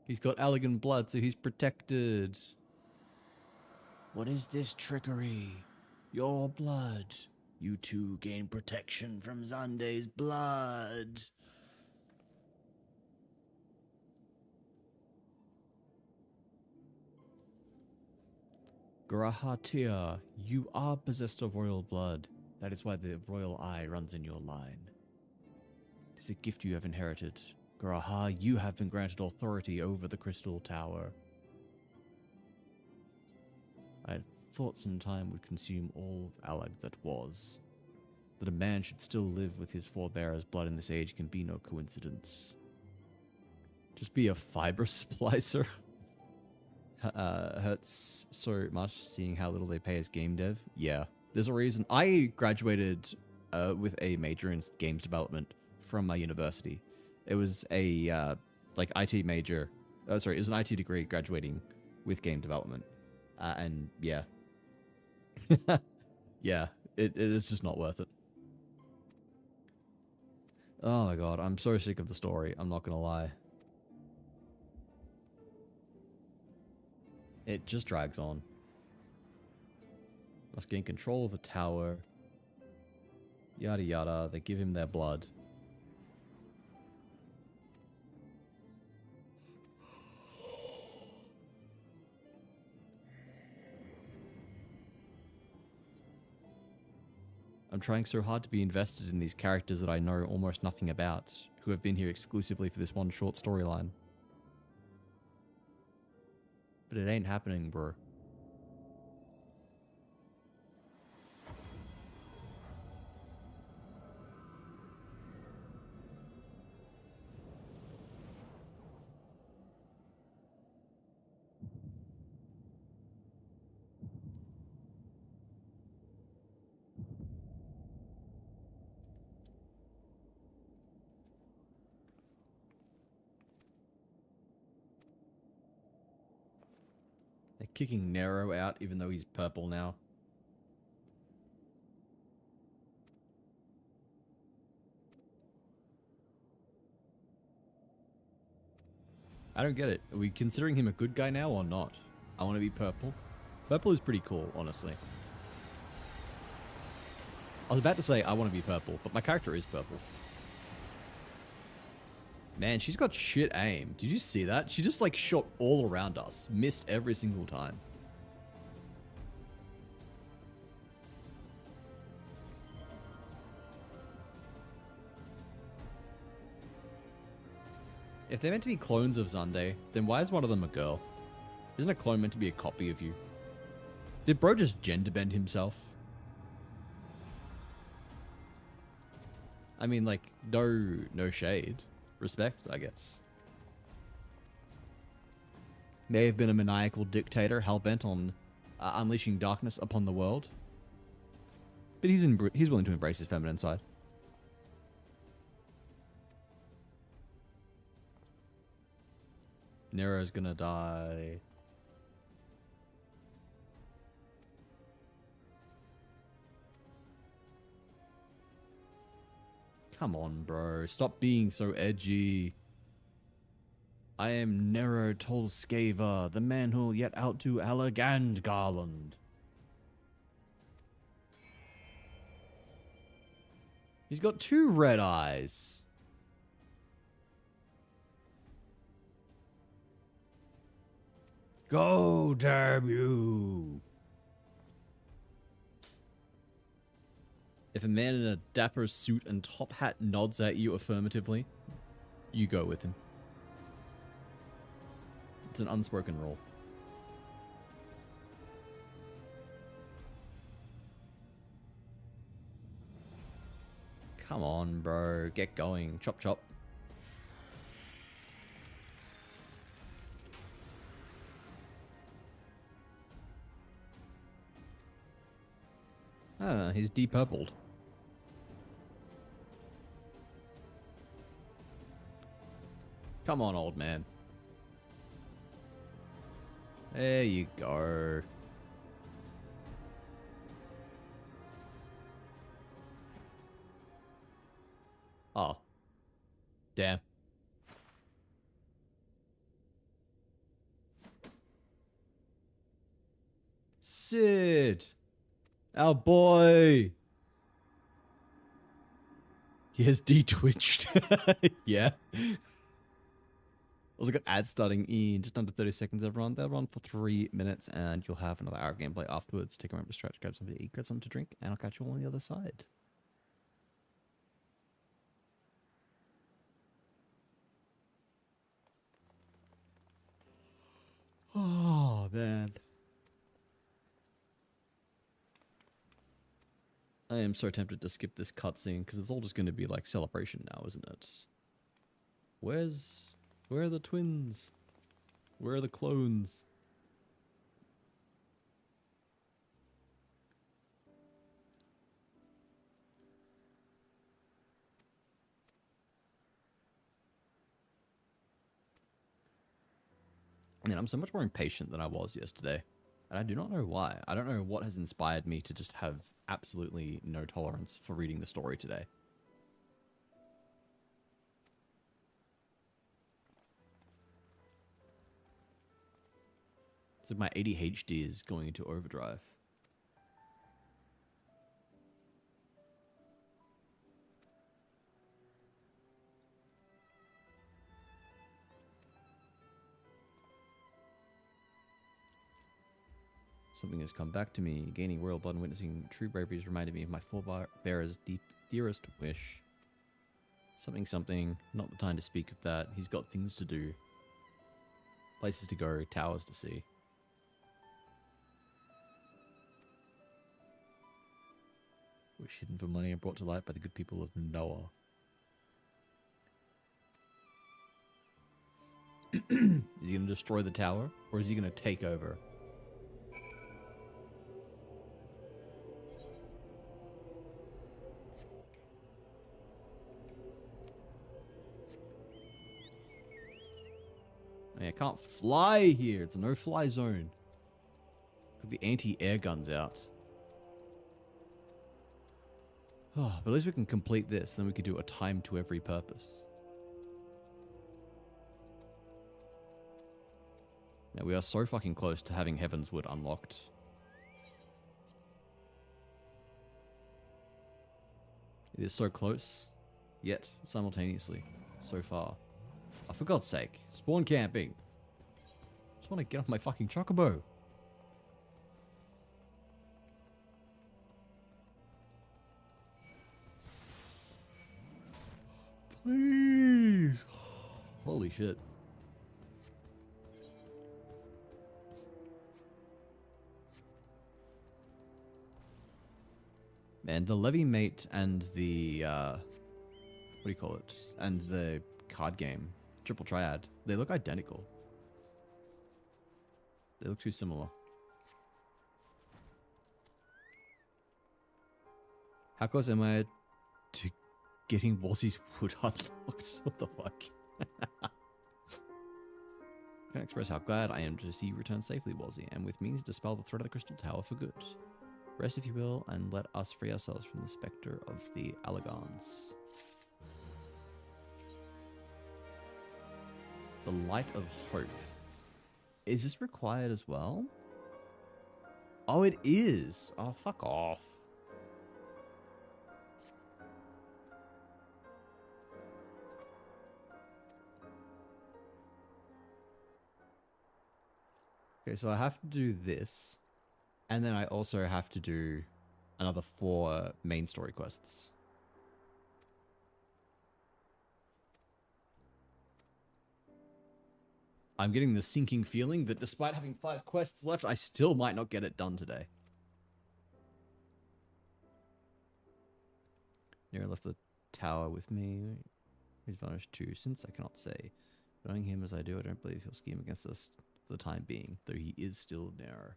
He's got Allegan blood, so he's protected. What is this trickery? Your blood. You too gain protection from Zanday's blood. Grahatia, you are possessed of royal blood. That is why the royal eye runs in your line. It is a gift you have inherited. Graha, you have been granted authority over the Crystal Tower. I had thought some time would consume all of Alag that was. That a man should still live with his forebearers' blood in this age can be no coincidence. Just be a fiber splicer. Hurts so much seeing how little they pay as game dev. Yeah, there's a reason. I graduated with a major in games development from my university. It was a like IT major. Sorry, it was an IT degree graduating with game development. And yeah, yeah, it's just not worth it. Oh my god, I'm so sick of the story. I'm not gonna lie. It just drags on. Must gain control of the tower. Yada yada. They give him their blood. I'm trying so hard to be invested in these characters that I know almost nothing about, who have been here exclusively for this one short storyline. But it ain't happening, bro. They're kicking Nero out even though he's purple now. I don't get it. Are we considering him a good guy now or not? I want to be purple. Purple is pretty cool, honestly. I was about to say I want to be purple, but my character is purple. Man, she's got shit aim. Did you see that? She just like shot all around us. Missed every single time. If they're meant to be clones of Zunde, then why is one of them a girl? Isn't a clone meant to be a copy of you? Did bro just gender bend himself? I mean, like, no shade. Respect, I guess. May have been a maniacal dictator hell-bent on unleashing darkness upon the world. But he's willing to embrace his feminine side. Nero's gonna die. Come on, bro. Stop being so edgy. I am Nero Tolskava, the man who'll yet outdo Alec and Garland. He's got 2 red eyes. Go, damn you. If a man in a dapper suit and top hat nods at you affirmatively, you go with him. It's an unspoken rule. Come on, bro. Get going. Chop, chop. Ah, he's depurpled. Come on, old man. There you go. Oh. Damn. Sid. Our boy. He has de-twitched. Yeah. Also got ads starting in just under 30 seconds, everyone. They'll run for 3 minutes and you'll have another hour of gameplay afterwards. Take a moment to stretch, grab something to eat, grab something to drink, and I'll catch you all on the other side. Oh, man. I am so tempted to skip this cutscene because it's all just going to be like celebration now, isn't it? Where are the twins? Where are the clones? I mean, I'm so much more impatient than I was yesterday. And I do not know why. I don't know what has inspired me to just have absolutely no tolerance for reading the story today. It's like my ADHD is going into overdrive. Something has come back to me. Gaining royal blood and witnessing true bravery has reminded me of my forebearer's dearest wish. Something, not the time to speak of that. He's got things to do. Places to go, towers to see. Wish hidden for millennia brought to light by the good people of Noah. Is he going to destroy the tower? Or is he going to take over? I can't fly here. It's a no-fly zone. Got the anti-air guns out. Oh, but at least we can complete this. Then we could do a time to every purpose. Now we are so fucking close to having Heavenswood unlocked. It is so close, yet simultaneously so far. Oh, for God's sake, spawn camping. Just want to get off my fucking chocobo. Please. Holy shit. Man, the Levy Mate and the, what do you call it? And the card game, Triple Triad, they look identical. They look too similar. How close am I to getting Wazzy's wood unlocked? What the fuck? Can I express how glad I am to see you return safely, Wazzy, and with means to dispel the threat of the Crystal Tower for good. Rest, if you will, and let us free ourselves from the spectre of the Allagans. The Light of Hope. Is this required as well? Oh, it is. Oh, fuck off. Okay, so I have to do this. And then I also have to do another 4 main story quests. I'm getting the sinking feeling that despite having 5 quests left, I still might not get it done today. Nero left the tower with me. He's vanished too, since I cannot say. Knowing him as I do, I don't believe he'll scheme against us for the time being, though he is still Nero.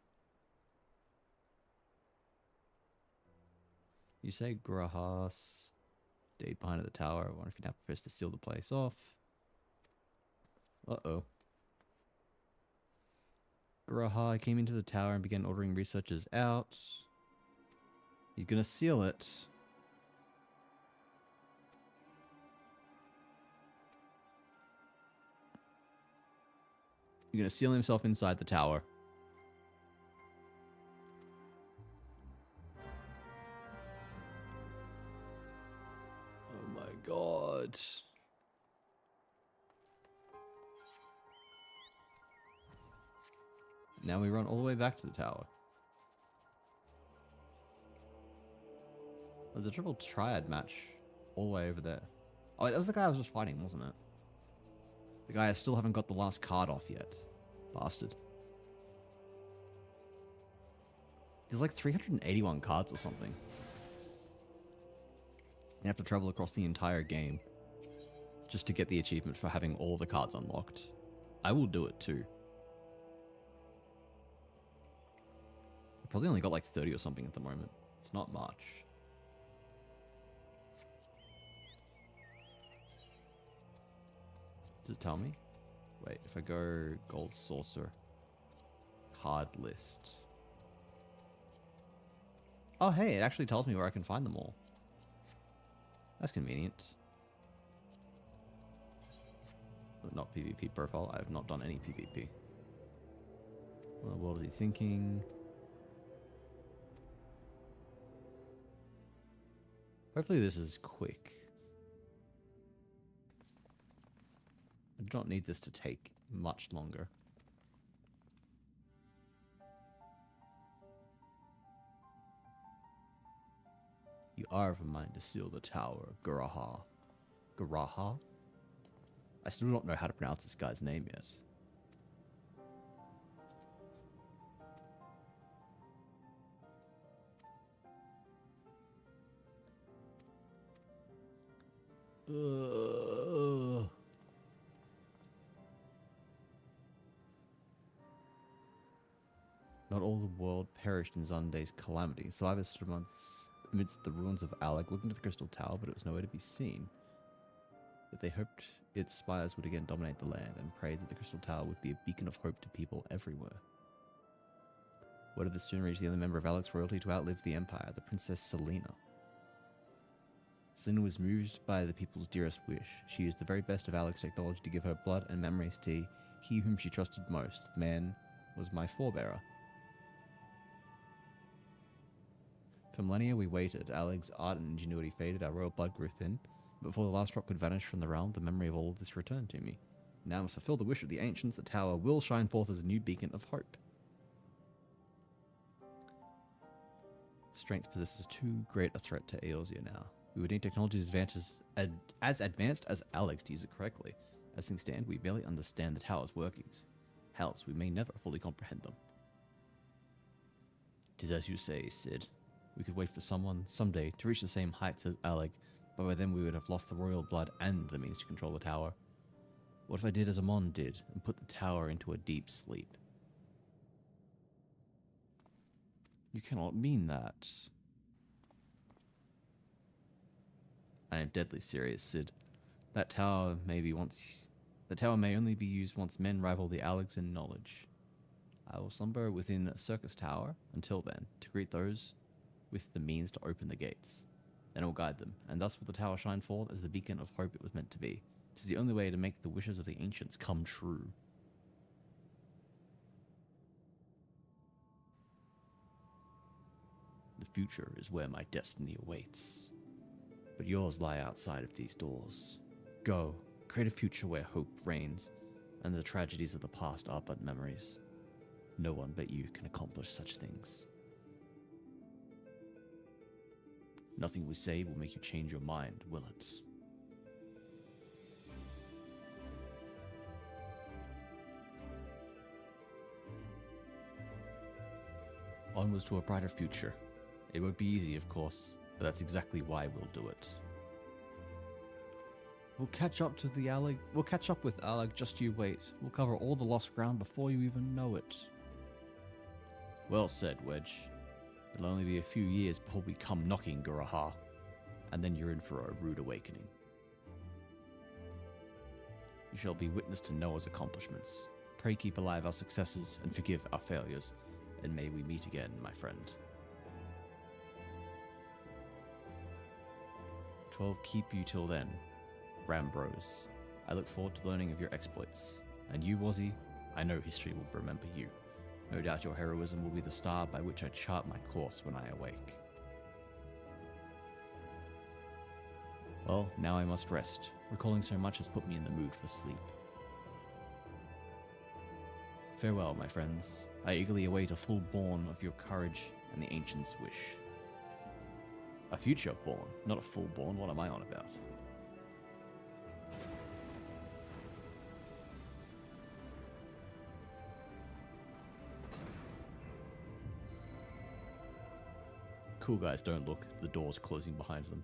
You say Graha stayed behind at the tower. I wonder if he now prefers to seal the place off. Uh-oh. Graha came into the tower and began ordering researchers out. He's gonna seal it. He's gonna seal himself inside the tower. Oh my god. Now we run all the way back to the tower. There's a triple triad match all the way over there. Oh, wait, that was the guy I was just fighting, wasn't it? The guy I still haven't got the last card off yet. Bastard. There's like 381 cards or something. You have to travel across the entire game just to get the achievement for having all the cards unlocked. I will do it too. I probably only got like 30 or something at the moment. It's not much. Does it tell me? Wait, if I go Gold Saucer, card list. Oh hey, it actually tells me where I can find them all. That's convenient. Not PvP profile, I have not done any PvP. What is he thinking? Hopefully this is quick. I do not need this to take much longer. You are of a mind to seal the tower, Garaha. Garaha? I still don't know how to pronounce this guy's name yet. Not all the world perished in Zunde's calamity. Survivors stood amidst the ruins of Alec, looking to the Crystal Tower, but it was nowhere to be seen. Yet they hoped its spires would again dominate the land, and prayed that the Crystal Tower would be a beacon of hope to people everywhere. Word of this soon reached the only member of Alec's royalty to outlive the Empire, the Princess Selena. Selena was moved by the people's dearest wish. She used the very best of Alec's technology to give her blood and memories to he whom she trusted most. The man was my forebearer. For millennia we waited. Alec's art and ingenuity faded, our royal blood grew thin. But before the last drop could vanish from the realm, the memory of all of this returned to me. Now I must fulfill the wish of the ancients. The tower will shine forth as a new beacon of hope. Strength possesses too great a threat to Eorzea now. We would need technology as advanced as Alec's to use it correctly. As things stand, we barely understand the tower's workings. Hells, we may never fully comprehend them. 'Tis as you say, Cid. We could wait for someone, someday, to reach the same heights as Alec, but by then we would have lost the royal blood and the means to control the tower. What if I did as Amon did, and put the tower into a deep sleep? You cannot mean that. I am deadly serious, Cid. That tower may only be used once men rival the Alex in knowledge. I will slumber within a circus tower until then, to greet those with the means to open the gates. Then I will guide them, and thus will the tower shine forth as the beacon of hope it was meant to be. It is the only way to make the wishes of the ancients come true. The future is where my destiny awaits. But yours lie outside of these doors. Go, create a future where hope reigns, and the tragedies of the past are but memories. No one but you can accomplish such things. Nothing we say will make you change your mind, will it? Onwards to a brighter future. It won't be easy, of course, but that's exactly why we'll do it. We'll catch up with Alec, just you wait. We'll cover all the lost ground before you even know it. Well said, Wedge. It'll only be a few years before we come knocking, Guraha, and then you're in for a rude awakening. You shall be witness to Noah's accomplishments. Pray keep alive our successes and forgive our failures, and may we meet again, my friend. 12 keep you till then, Rambros. I look forward to learning of your exploits. And you, Wazzy, I know history will remember you. No doubt your heroism will be the star by which I chart my course when I awake. Well, now I must rest. Recalling so much has put me in the mood for sleep. Farewell, my friends. I eagerly await a full born of your courage and the ancient's wish. A future born, not a full born. What am I on about? Cool guys don't look. The door's closing behind them.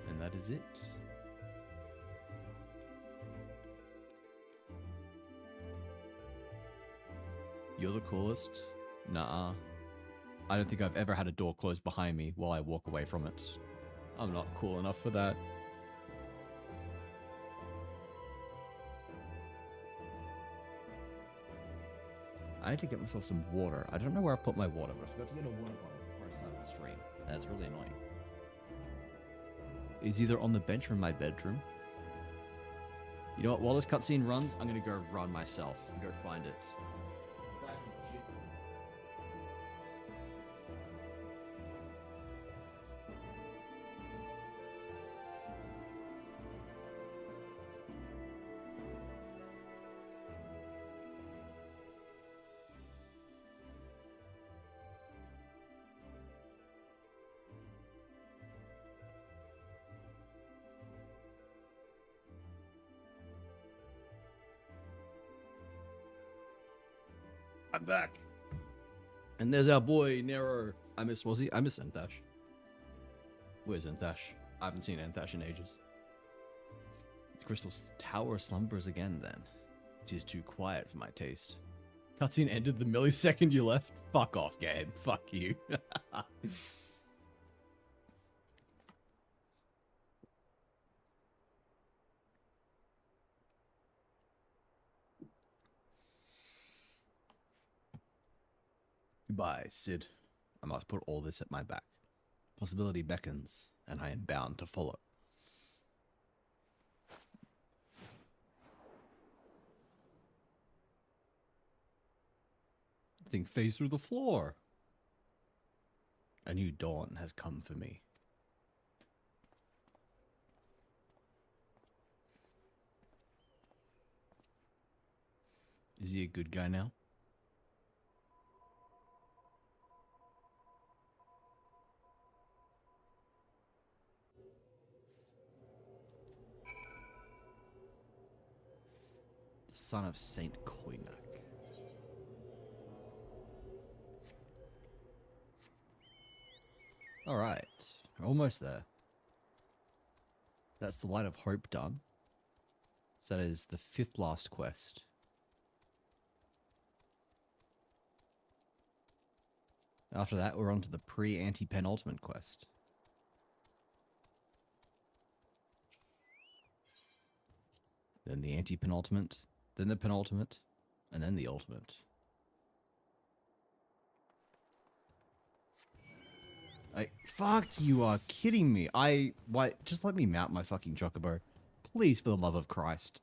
And that is it. You're the coolest? Nah. I don't think I've ever had a door close behind me while I walk away from it. I'm not cool enough for that. I need to get myself some water. I don't know where I put my water, but I forgot to get a water bottle before I started the stream. That's really annoying. It's either on the bench or in my bedroom. You know what? While this cutscene runs, I'm gonna go run myself and go find it. I'm back. And there's our boy, Nero. I miss Enthash. Where's Enthash? I haven't seen Enthash in ages. The Crystal Tower slumbers again then. It is too quiet for my taste. Cutscene ended the millisecond you left? Fuck off, game. Fuck you. Goodbye, Sid. I must put all this at my back. Possibility beckons, and I am bound to follow. The thing phased through the floor. A new dawn has come for me. Is he a good guy now? Son of Saint Koinak. Alright, we're almost there. That's the Light of Hope done. So that is the 5th last quest. After that, we're on to the pre-anti-penultimate quest. Then the anti-penultimate. Then the penultimate, and then the ultimate. Fuck, you are kidding me. Just let me mount my fucking chocobo. Please, for the love of Christ.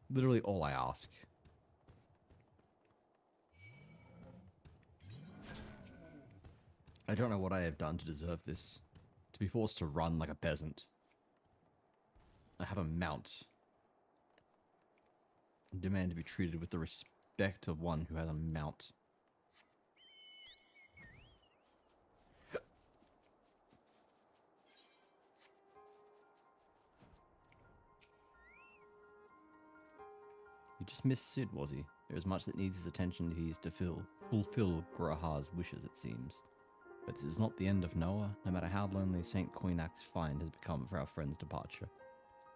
Literally all I ask. I don't know what I have done to deserve this. To be forced to run like a peasant. I have a mount. Demand to be treated with the respect of one who has a mount. He just missed Sid, was he? There is much that needs his attention he is to fulfill Gurahar's wishes, it seems. But this is not the end of Noah, no matter how lonely St. Koinak's find has become for our friend's departure.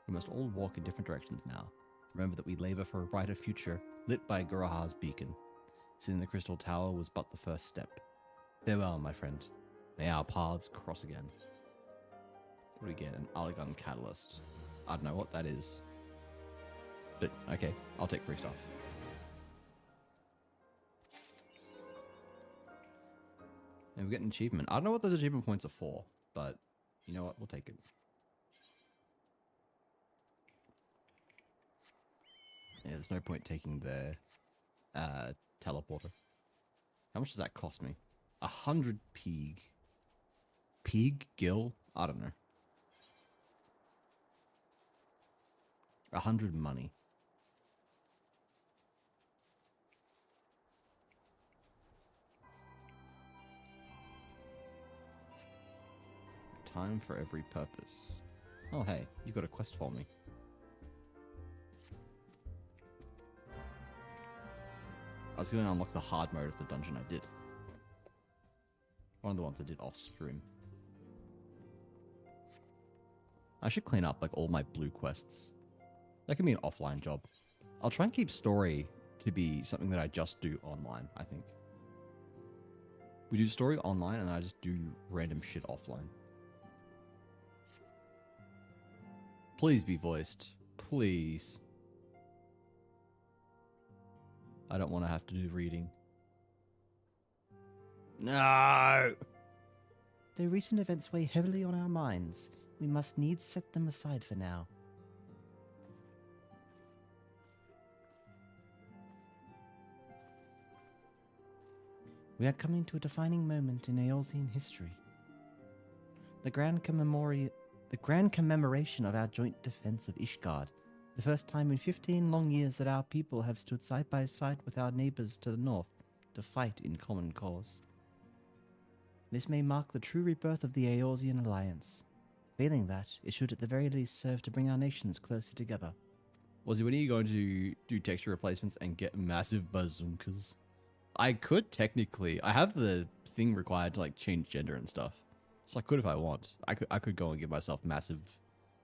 We must all walk in different directions now. Remember that we labor for a brighter future, lit by Gurahar's beacon. Seeing the Crystal Tower was but the first step. Farewell, my friend. May our paths cross again. What do we get? An Argon Catalyst. I don't know what that is. But, okay, I'll take free stuff. And we get an achievement. I don't know what those achievement points are for, but you know what? We'll take it. Yeah, there's no point taking the teleporter. How much does that cost me? 100 pig. Pig? Gil? I don't know. 100 money. Time for every purpose. Oh, hey, you got a quest for me. I was going to unlock the hard mode of the dungeon I did. One of the ones I did off stream. I should clean up like all my blue quests. That can be an offline job. I'll try and keep story to be something that I just do online, I think. We do story online and I just do random shit offline. Please be voiced. Please. I don't want to have to do reading. No! Though recent events weigh heavily on our minds, we must needs set them aside for now. We are coming to a defining moment in Eolzian history. The grand commemoration of our joint defense of Ishgard, the first time in 15 long years that our people have stood side by side with our neighbors to the north to fight in common cause. This may mark the true rebirth of the Eorzean alliance. Failing that, it should at the very least serve to bring our nations closer together. Wazzy, when are you going to do texture replacements and get massive bazookas? I could technically. I have the thing required to like change gender and stuff. So I could if I want. I could go and give myself massive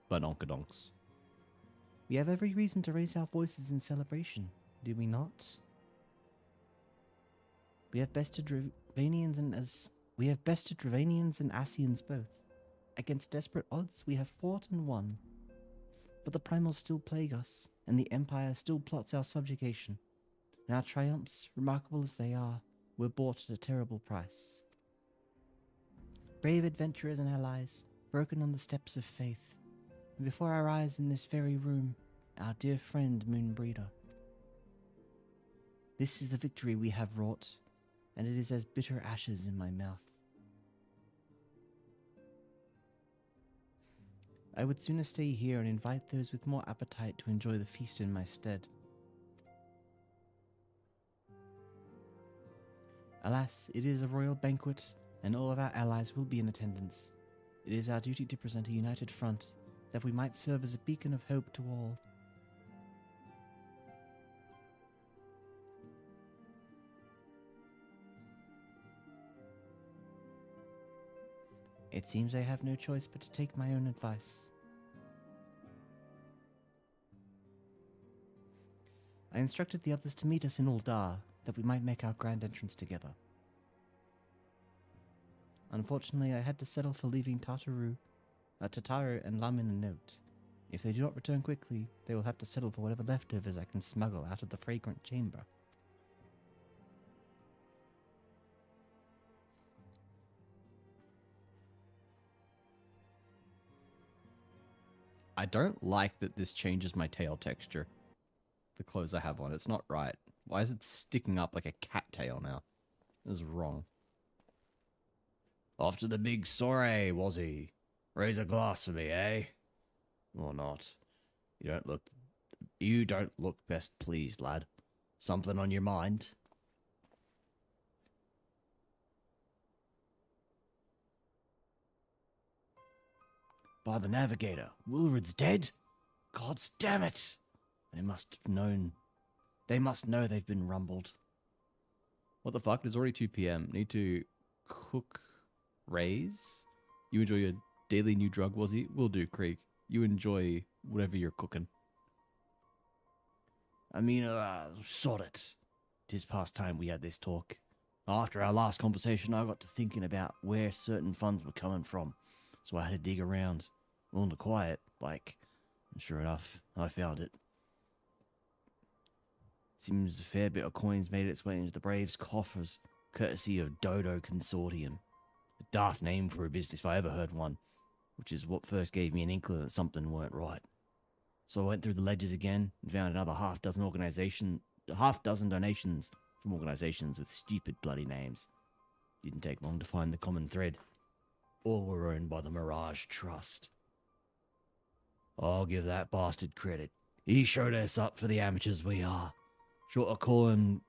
banonkadonks. We have every reason to raise our voices in celebration, do we not? We have bested Dravanians and Asians both. Against desperate odds, we have fought and won. But the primals still plague us, and the Empire still plots our subjugation. And our triumphs, remarkable as they are, were bought at a terrible price. Brave adventurers and allies, broken on the steps of faith, and before our eyes in this very room, our dear friend Moonbreeder. This is the victory we have wrought, and it is as bitter ashes in my mouth. I would sooner stay here and invite those with more appetite to enjoy the feast in my stead. Alas, it is a royal banquet, and all of our allies will be in attendance. It is our duty to present a united front, that we might serve as a beacon of hope to all. It seems I have no choice but to take my own advice. I instructed the others to meet us in Uldar, that we might make our grand entrance together. Unfortunately, I had to settle for leaving Tataru and Lamin a note. If they do not return quickly, they will have to settle for whatever leftovers I can smuggle out of the fragrant chamber. I don't like that this changes my tail texture. The clothes I have on, it's not right. Why is it sticking up like a cat tail now? This is wrong. Off to the big soiree, was he? Raise a glass for me, eh? Or not. You don't look best pleased, lad. Something on your mind? By the Navigator, Wilred's dead? Gods damn it! They must know they've been rumbled. What the fuck? It's already 2 p.m. Need to cook Raise? You enjoy your daily new drug, was he? Will do, Krieg. You enjoy whatever you're cooking. I mean, sod it. 'Tis past time we had this talk. After our last conversation, I got to thinking about where certain funds were coming from. So I had to dig around, all in the quiet, like, and sure enough, I found it. Seems a fair bit of coins made its way into the Braves' coffers, courtesy of Dodo Consortium. A daft name for a business if I ever heard one, which is what first gave me an inkling that something weren't right. So I went through the ledgers again and found another half dozen donations from organizations with stupid bloody names. Didn't take long to find the common thread. All were owned by the Mirage Trust. I'll give that bastard credit. He showed us up for the amateurs we are. Short of calling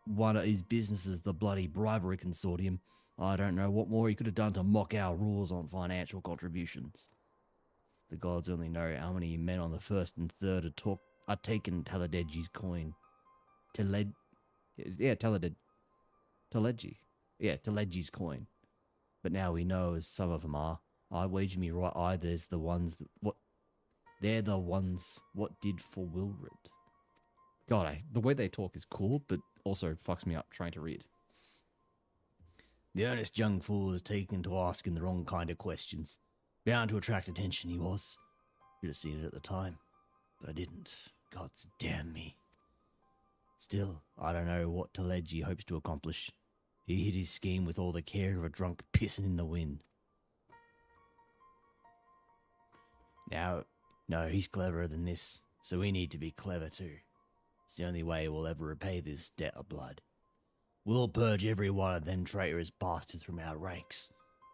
one of his businesses the bloody bribery consortium, I don't know what more he could have done to mock our rules on financial contributions. The gods only know how many men on the first and third are taking Taladeji's coin. Taladeji's coin. But now we know as some of them are. I wager me right eye they're the ones what did for Wilred. God, the way they talk is cool, but also fucks me up trying to read. The earnest young fool is taken to asking the wrong kind of questions. Bound to attract attention he was. Should have seen it at the time. But I didn't. Gods damn me. Still, I don't know what Teleji hopes to accomplish. He hid his scheme with all the care of a drunk pissing in the wind. Now, no, he's cleverer than this, so we need to be clever too. It's the only way we'll ever repay this debt of blood. We'll purge every one of them traitorous bastards from our ranks.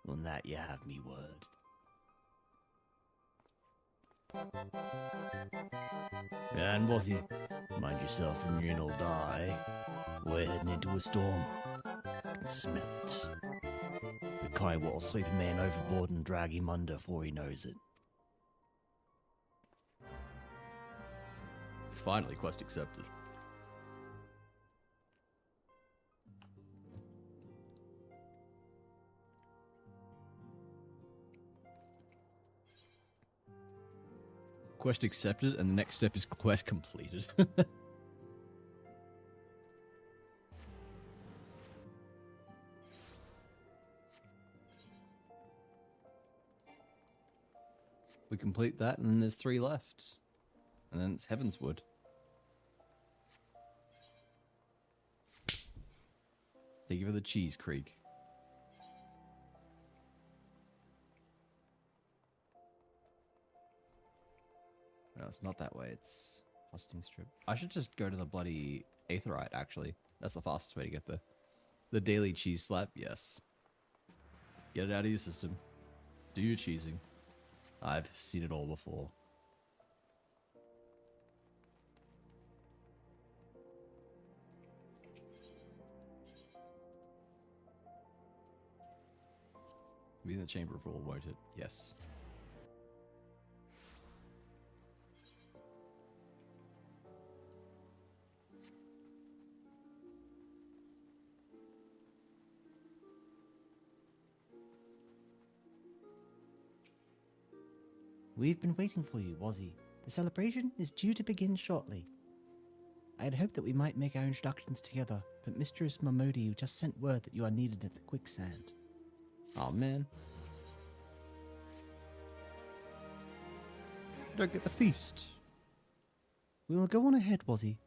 On that you have me word. And Wazzy, mind yourself and you'll die. We're heading into a storm. I can smell it. The kind what'll sweep a man overboard and drag him under before he knows it. Finally, quest accepted. Quest accepted, and the next step is quest completed. We complete that, and then there's 3 left. And then it's Heavenswood. Thank you for the cheese, Krieg. No, it's not that way. It's Fasting Strip. I should just go to the bloody Aetherite, actually. That's the fastest way to get there. The daily cheese slap, yes. Get it out of your system. Do your cheesing. I've seen it all before. Be in the Chamber of Rule, won't it? Yes. We've been waiting for you, Wazzy. The celebration is due to begin shortly. I had hoped that we might make our introductions together, but Mistress Momodi just sent word that you are needed at the quicksand. Oh man. Don't get the feast. We will go on ahead, Wazzy.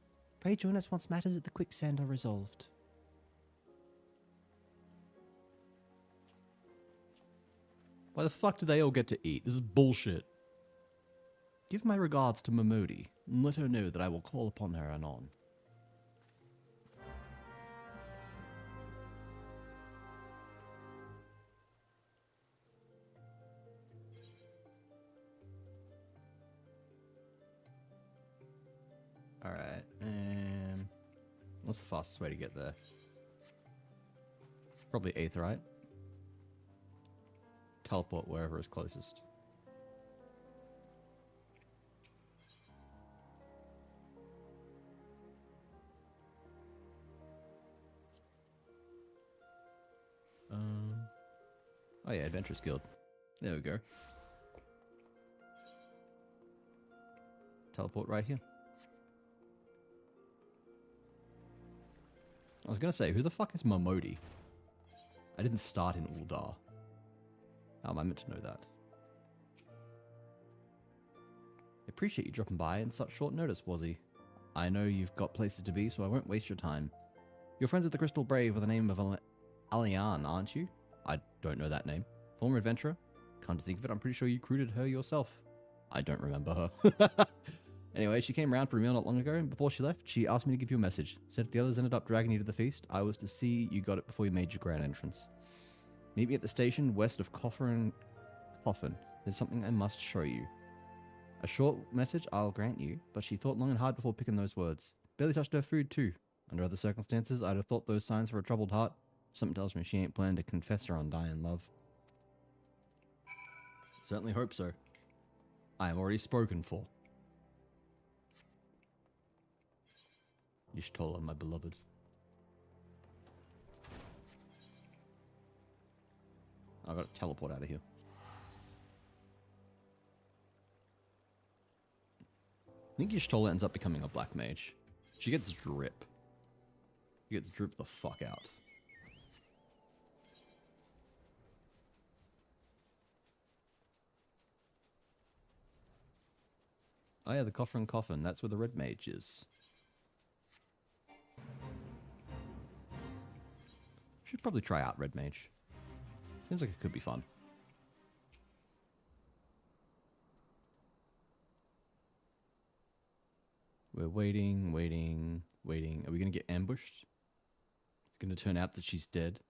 Pray join us once matters at the quicksand are resolved. Why the fuck do they all get to eat? This is bullshit. Give my regards to Momodi, and let her know that I will call upon her anon. Alright, what's the fastest way to get there? Probably Aetherite. Teleport wherever is closest. Oh yeah, Adventurers Guild. There we go. Teleport right here. I was gonna say, who the fuck is Momodi? I didn't start in Uldar. I meant to know that. I appreciate you dropping by in such short notice, Wazzy. I know you've got places to be, so I won't waste your time. You're friends with the Crystal Brave with the name of Alian, aren't you? I don't know that name. Former adventurer? Come to think of it, I'm pretty sure you recruited her yourself. I don't remember her. Anyway, she came round for a meal not long ago, and before she left, she asked me to give you a message. Said if the others ended up dragging you to the feast, I was to see you got it before you made your grand entrance. Meet me at the station west of Coffin. There's something I must show you. A short message, I'll grant you, but she thought long and hard before picking those words. Barely touched her food, too. Under other circumstances, I'd have thought those signs for a troubled heart. Something tells me she ain't planning to confess her undying love. Certainly hope so. I am already spoken for. Y'shtola, my beloved. I gotta teleport out of here. I think Y'shtola ends up becoming a black mage. She gets drip. She gets drip the fuck out. Oh yeah, the Coffin. That's where the red mage is. Should probably try out red mage. Seems like it could be fun. We're waiting. Are we going to get ambushed? It's going to turn out that she's dead.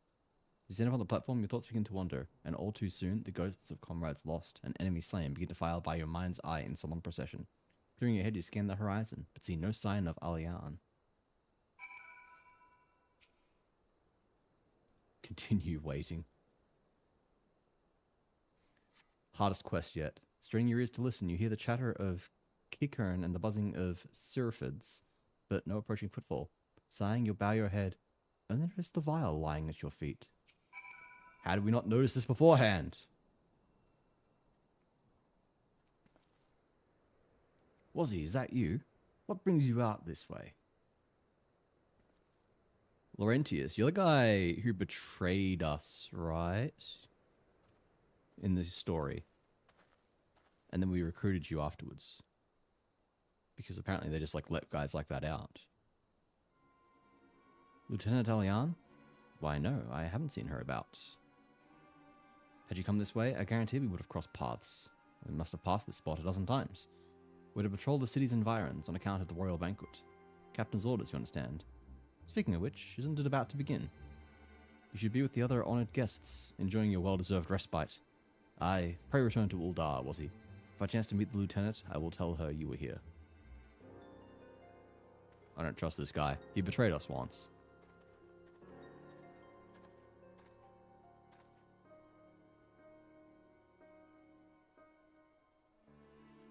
You stand up on the platform, your thoughts begin to wander, and all too soon, the ghosts of comrades lost and enemies slain begin to file by your mind's eye in solemn procession. Clearing your head, you scan the horizon, but see no sign of Alian. Continue waiting. Hardest quest yet. Strain your ears to listen, you hear the chatter of Kickern and the buzzing of syrphids, but no approaching footfall. Sighing, you'll bow your head, and there is the vial lying at your feet. How did we not notice this beforehand? Wazzy, is that you? What brings you out this way? Laurentius, you're the guy who betrayed us, right? In this story. And then we recruited you afterwards. Because apparently they just like let guys like that out. Lieutenant Alian? Why no, I haven't seen her about. Had you come this way, I guarantee we would have crossed paths. We must have passed this spot a dozen times. We're to patrol the city's environs on account of the royal banquet. Captain's orders, you understand. Speaking of which, isn't it about to begin? You should be with the other honoured guests, enjoying your well-deserved respite. Aye, pray return to Uldar, Wazzy. If I chance to meet the lieutenant, I will tell her you were here. I don't trust this guy. He betrayed us once.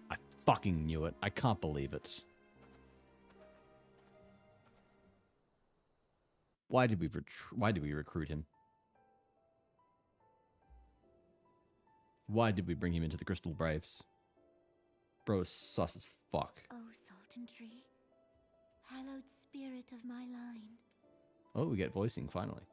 I fucking knew it. I can't believe it. Why did we recruit him? Why did we bring him into the Crystal Braves? Bro is sus as fuck. Oh, Saltantry, hallowed spirit of my line. Oh, we get voicing finally.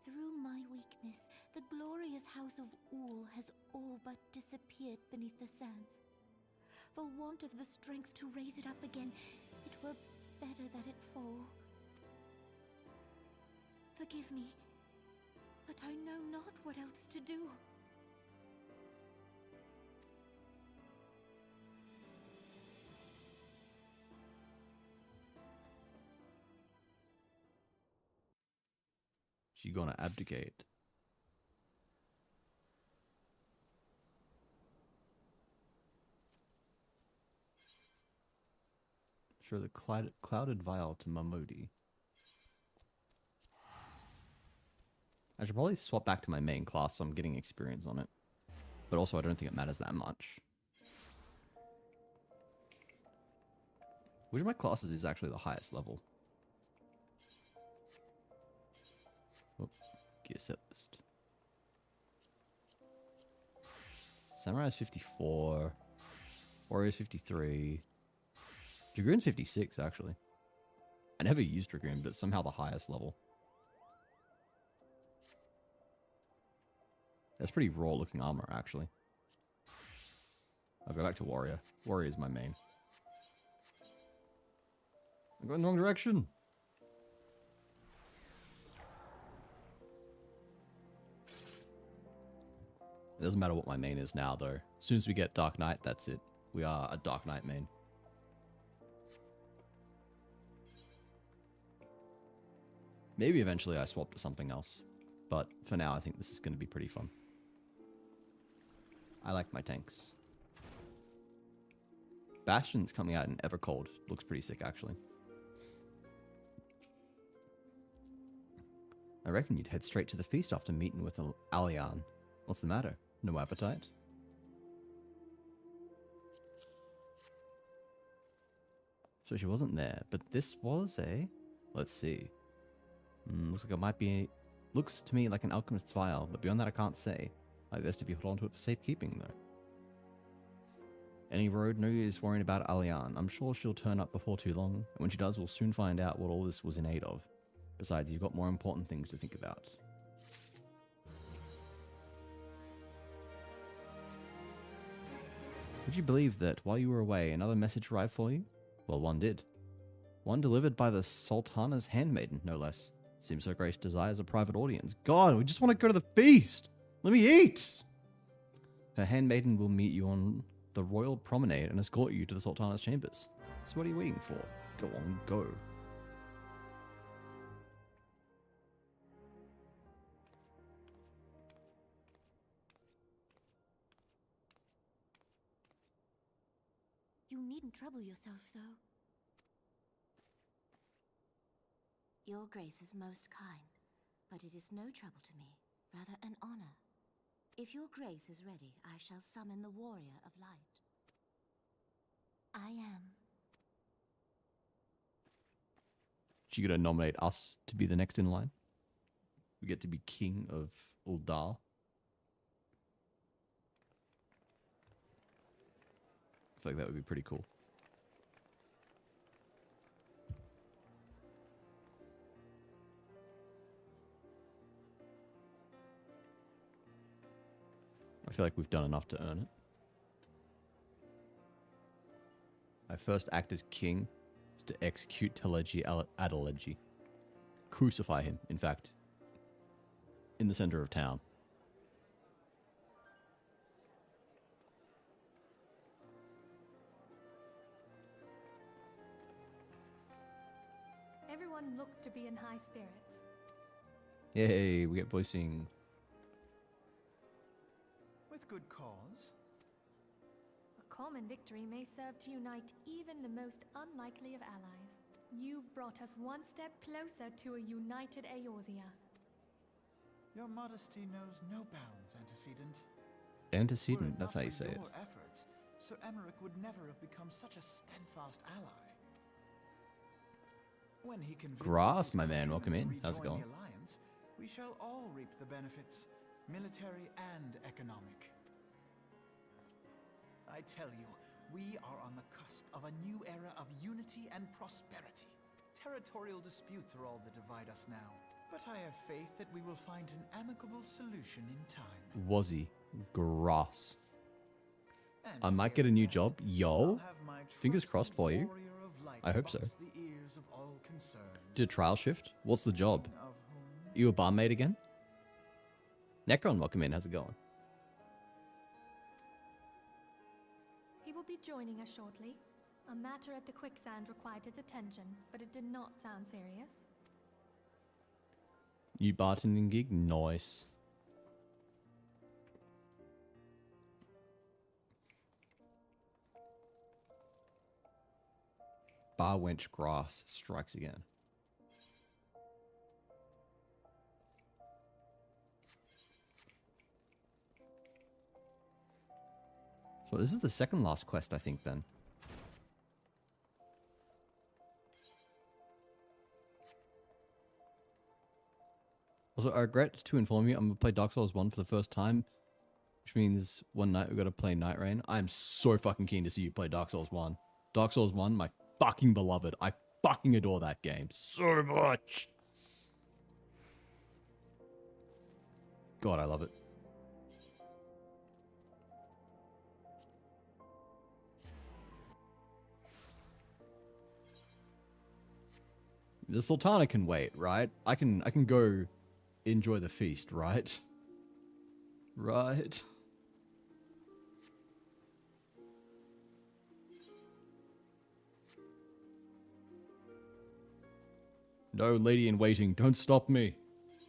Through my weakness, the glorious house of Ul has all but disappeared beneath the sands. For want of the strength to raise it up again, it were better that it fall. Forgive me, but I know not what else to do. She gonna abdicate. Show the clouded vial to Mamodi. I should probably swap back to my main class so I'm getting experience on it. But also I don't think it matters that much. Which of my classes is actually the highest level? Oh, gear set list. Samurai is 54. Warrior is 53. Dragoon's 56, actually. I never used Dragoon, but it's somehow the highest level. That's pretty raw looking armor, actually. I'll go back to Warrior. Warrior is my main. I'm going the wrong direction. It doesn't matter what my main is now, though. As soon as we get Dark Knight, that's it. We are a Dark Knight main. Maybe eventually I swap to something else. But for now, I think this is going to be pretty fun. I like my tanks. Bastion's coming out in Evercold. Looks pretty sick, actually. I reckon you'd head straight to the feast after meeting with Alian. What's the matter? No appetite? So she wasn't there, but this was a... Let's see. Looks like it might be... Looks to me like an alchemist's vial, but beyond that I can't say. I best if you hold on to it for safekeeping, though. Any road, no use worrying about Alian. I'm sure she'll turn up before too long, and when she does, we'll soon find out what all this was in aid of. Besides, you've got more important things to think about. Would you believe that while you were away, another message arrived for you? Well, one did. One delivered by the Sultana's handmaiden, no less. Seems her grace desires a private audience. God, we just want to go to the feast! Let me eat! Her handmaiden will meet you on the royal promenade and escort you to the Sultana's chambers. So what are you waiting for? Go on, go. You needn't trouble yourself so. Your grace is most kind, but it is no trouble to me, rather an honor. If your grace is ready, I shall summon the warrior of light. I am. She gonna nominate us to be the next in line? We get to be king of Uldar. I feel like that would be pretty cool. I feel like we've done enough to earn it. My first act as king is to execute Teleji Adeleji. Crucify him, in fact, in the center of town. Everyone looks to be in high spirits. Yay, we get voicing. With good cause. A common victory may serve to unite even the most unlikely of allies. You've brought us one step closer to a united Eorzea. Your modesty knows no bounds, Antecedent. Antecedent, Were it that's not how you for say it. your efforts, Sir Emmerich would never have become such a steadfast ally. When he convinces Grass, his my man, welcome countrymen in. to How's it rejoin going? the alliance, we shall all reap the benefits, military and economic. I tell you, we are on the cusp of a new era of unity and prosperity. Territorial disputes are all that divide us now, but I have faith that we will find an amicable solution in time. Wazzy. Grass. And I might get a fearing new that, job. I'll Yo. have my Fingers trusted crossed for you. warrior of light I hope so. box the ears of all concerned, Did a trial shift? What's the job? of whom You a barmaid again? Necron, welcome in. How's it going? He will be joining us shortly. A matter at the quicksand required his attention, but it did not sound serious. New bartending gig? Nice. Bar wench grass strikes again. So this is the second last quest, I think, then. Also, I regret to inform you, I'm going to play Dark Souls 1 for the first time, which means one night we've got to play Night Rain. I am so fucking keen to see you play Dark Souls 1. Dark Souls 1, my fucking beloved. I fucking adore that game so much. God, I love it. The Sultana can wait, right? I can go enjoy the feast, right? Right. No, lady in waiting, don't stop me.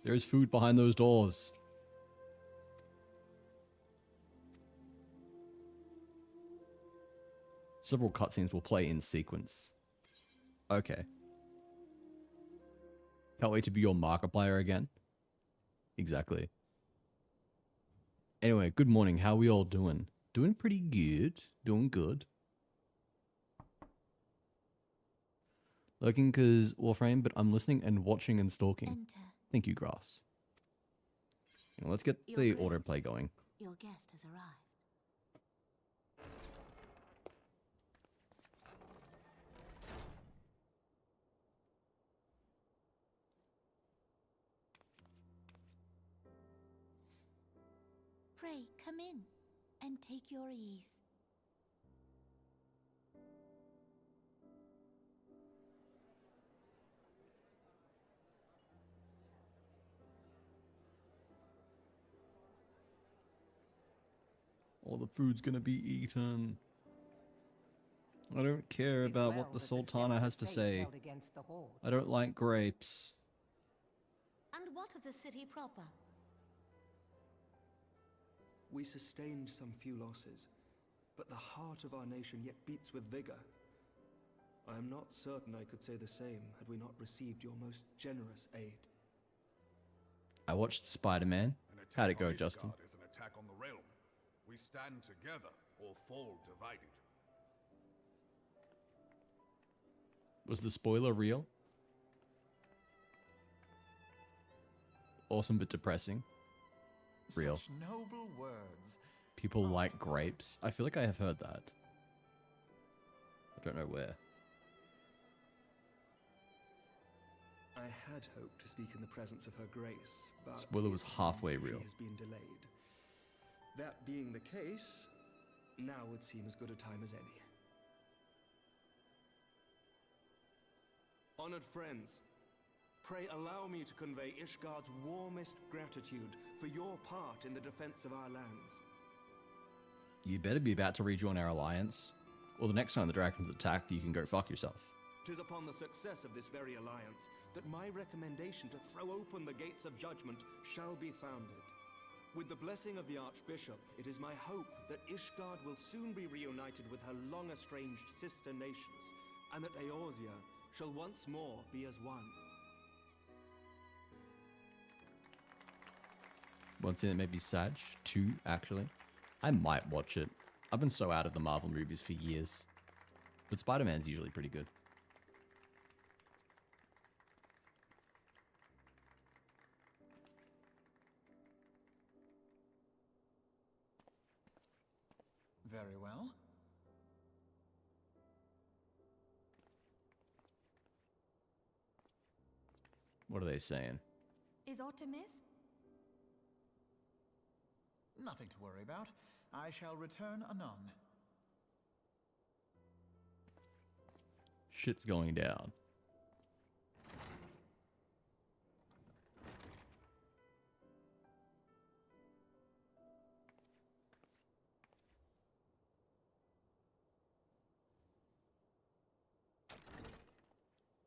There is food behind those doors. Several cutscenes will play in sequence. Okay. Can't wait to be your Markiplier again. Exactly. Anyway, good morning. How we all doing? Doing pretty good. Doing good. Lurking cause Warframe, but I'm listening and watching and stalking. Enter. Thank you, Grass. Let's get Your the Grace. autoplay going. Your guest has arrived. Pray, come in and take your ease. All the food's gonna be eaten. I don't care about what the Sultana has to say. I don't like grapes. And what of the city proper? We sustained some few losses, but the heart of our nation yet beats with vigor. I am not certain I could say the same had we not received your most generous aid. I watched Spider-Man. How'd it go, Justin? Is an attack on the realm. We stand together or fall divided. Was the spoiler real? Awesome but depressing. Real. Such noble words. People like grapes. I feel like I have heard that. I don't know where. I had hoped to speak in the presence of her grace, but Spoiler was it seems halfway real. She has been delayed. That being the case, now would seem as good a time as any. Honored friends, pray allow me to convey Ishgard's warmest gratitude for your part in the defense of our lands. You better be about to rejoin our alliance, or the next time the dragons attack, you can go fuck yourself. 'Tis upon the success of this very alliance that my recommendation to throw open the gates of judgment shall be founded. With the blessing of the Archbishop, it is my hope that Ishgard will soon be reunited with her long-estranged sister nations, and that Eorzea shall once more be as one. One scene that made me sad. 2, actually. I might watch it. I've been so out of the Marvel movies for years. But Spider-Man's usually pretty good. Very well. What are they saying? Is aught amiss? Nothing to worry about. I shall return anon. Shit's going down.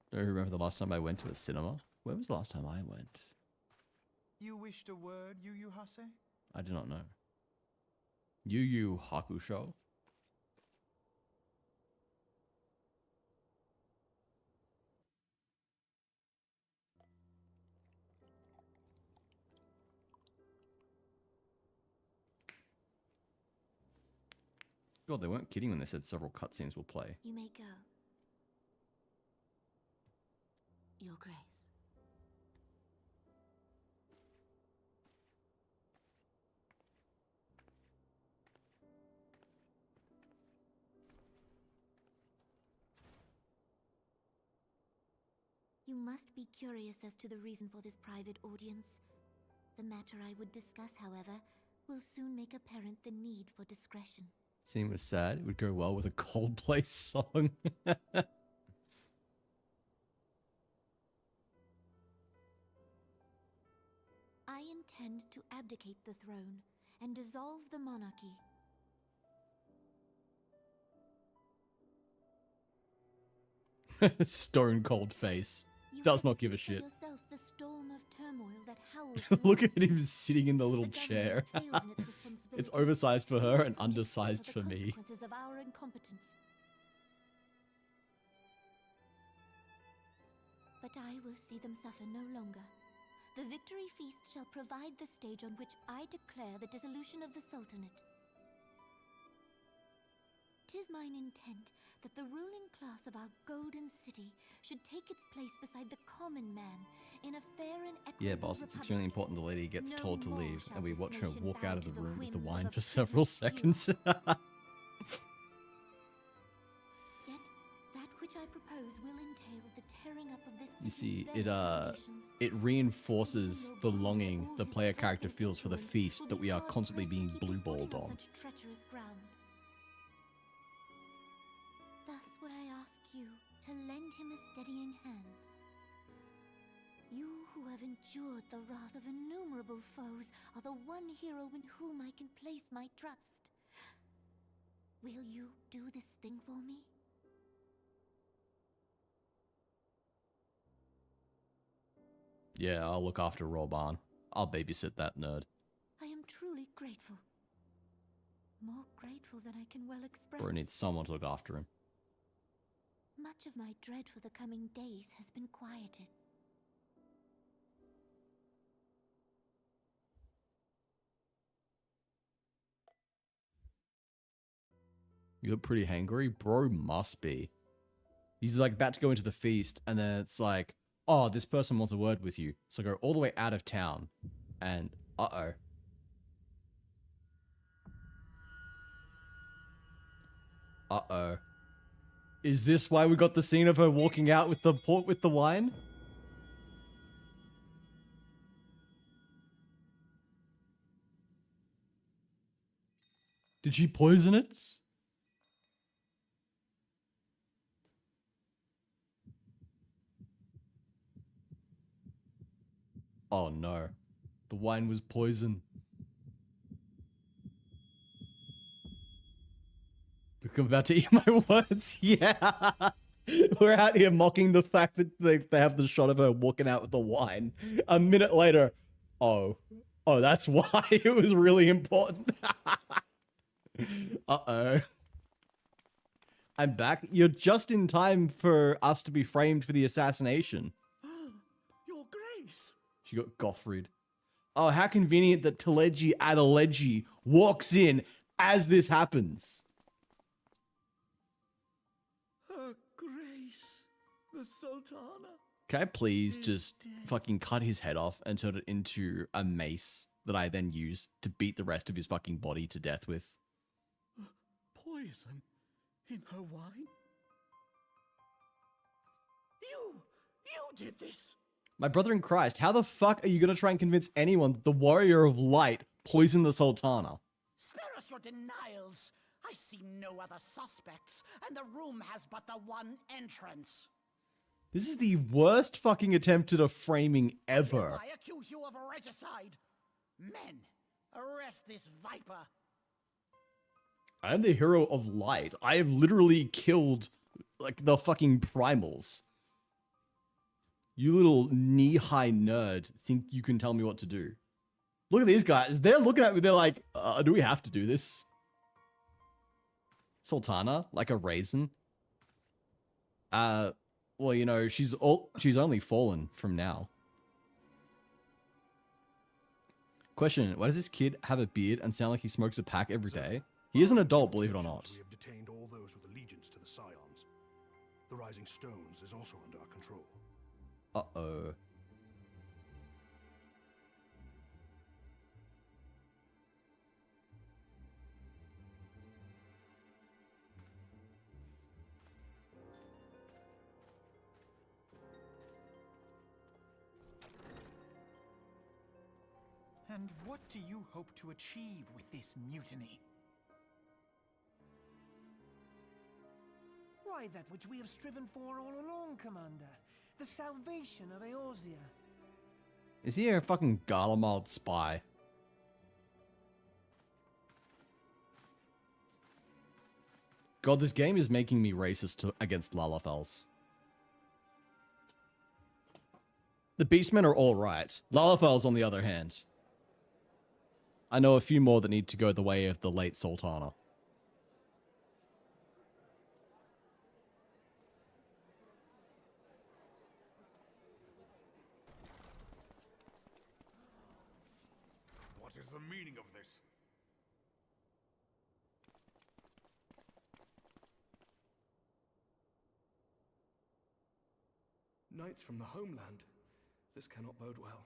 Don't you remember the last time I went to the cinema? When was the last time I went? You wished a word, Yu Yu Hase? I do not know. Yu Yu Hakusho? God, they weren't kidding when they said several cutscenes will play. You may go. Your Grace. You must be curious as to the reason for this private audience. The matter I would discuss, however, will soon make apparent the need for discretion. Scene was sad. It would go well with a Coldplay song. I intend to abdicate the throne and dissolve the monarchy. Stone cold face. You does not give a shit. Yourself the storm of turmoil that howls Look around at him us. sitting in the little The chair. government fails in its responsibility. It's oversized for her and We are subject undersized to for the me. consequences of our incompetence. But I will see them suffer no longer. The victory feast shall provide the stage on which I declare the dissolution of the Sultanate. 'Tis mine intent that the ruling class of our golden city should take its place beside the common man in a fair and equitable Yeah, boss, it's extremely republic. important the lady gets No told to more leave, shall and we this watch her nation walk bow out of to the the room with the whims of wine a for several privileged few. seconds. Yet that which I propose will entail the tearing up of this You city's see, very foundations. it reinforces the longing the player character feels for the feast that we are constantly being blue-balled on. Such treacherous ground. Thus would I ask you to lend him a steadying hand. You who have endured the wrath of innumerable foes are the one hero in whom I can place my trust. Will you do this thing for me? Yeah, I'll look after Roban. I'll babysit that nerd. I am truly grateful. More grateful than I can well express. Bro needs someone to look after him. Much of my dread for the coming days has been quieted. You look pretty hangry? Bro must be. He's like about to go into the feast, and then it's like, oh, this person wants a word with you. So go all the way out of town. And, uh-oh. Uh-oh. Is this why we got the scene of her walking out with the port with the wine? Did she poison it? Oh no. The wine was poison. Look, I'm about to eat my words. Yeah. We're out here mocking the fact that they have the shot of her walking out with the wine. A minute later, oh, that's why it was really important. Uh-oh. I'm back. You're just in time for us to be framed for the assassination. Your Grace! She got Goffred. Oh, how convenient that Teleji Adeleji walks in as this happens. Her Grace, the Sultana. Can I please just fucking cut his head off and turn it into a mace that I then use to beat the rest of his fucking body to death with? Poison in her wine? You did this! My brother in Christ, how the fuck are you gonna try and convince anyone that the Warrior of Light poisoned the Sultana? Spare us your denials. I see no other suspects, and the room has but the one entrance. This is the worst fucking attempt at a framing ever. I accuse you of regicide. Men, arrest this viper. I am the hero of light. I have literally killed, like, the fucking primals. You little knee-high nerd think you can tell me what to do. Look at these guys. They're looking at me. They're like, do we have to do this? Sultana, like a raisin. Well, you know, she's only fallen from now. Question, why does this kid have a beard and sound like he smokes a pack every day? He is an adult, believe it or not. We have detained all those with allegiance to the Scions. The Rising Stones is also under our control. Uh-oh. And what do you hope to achieve with this mutiny? Why, that which we have striven for all along, Commander. The salvation of Eorzea. Is he a fucking Garlemald spy? God, this game is making me racist against Lalafels. The Beastmen are all right. Lalafels, on the other hand, I know a few more that need to go the way of the late Sultana. What is the meaning of this? Knights from the homeland. This cannot bode well.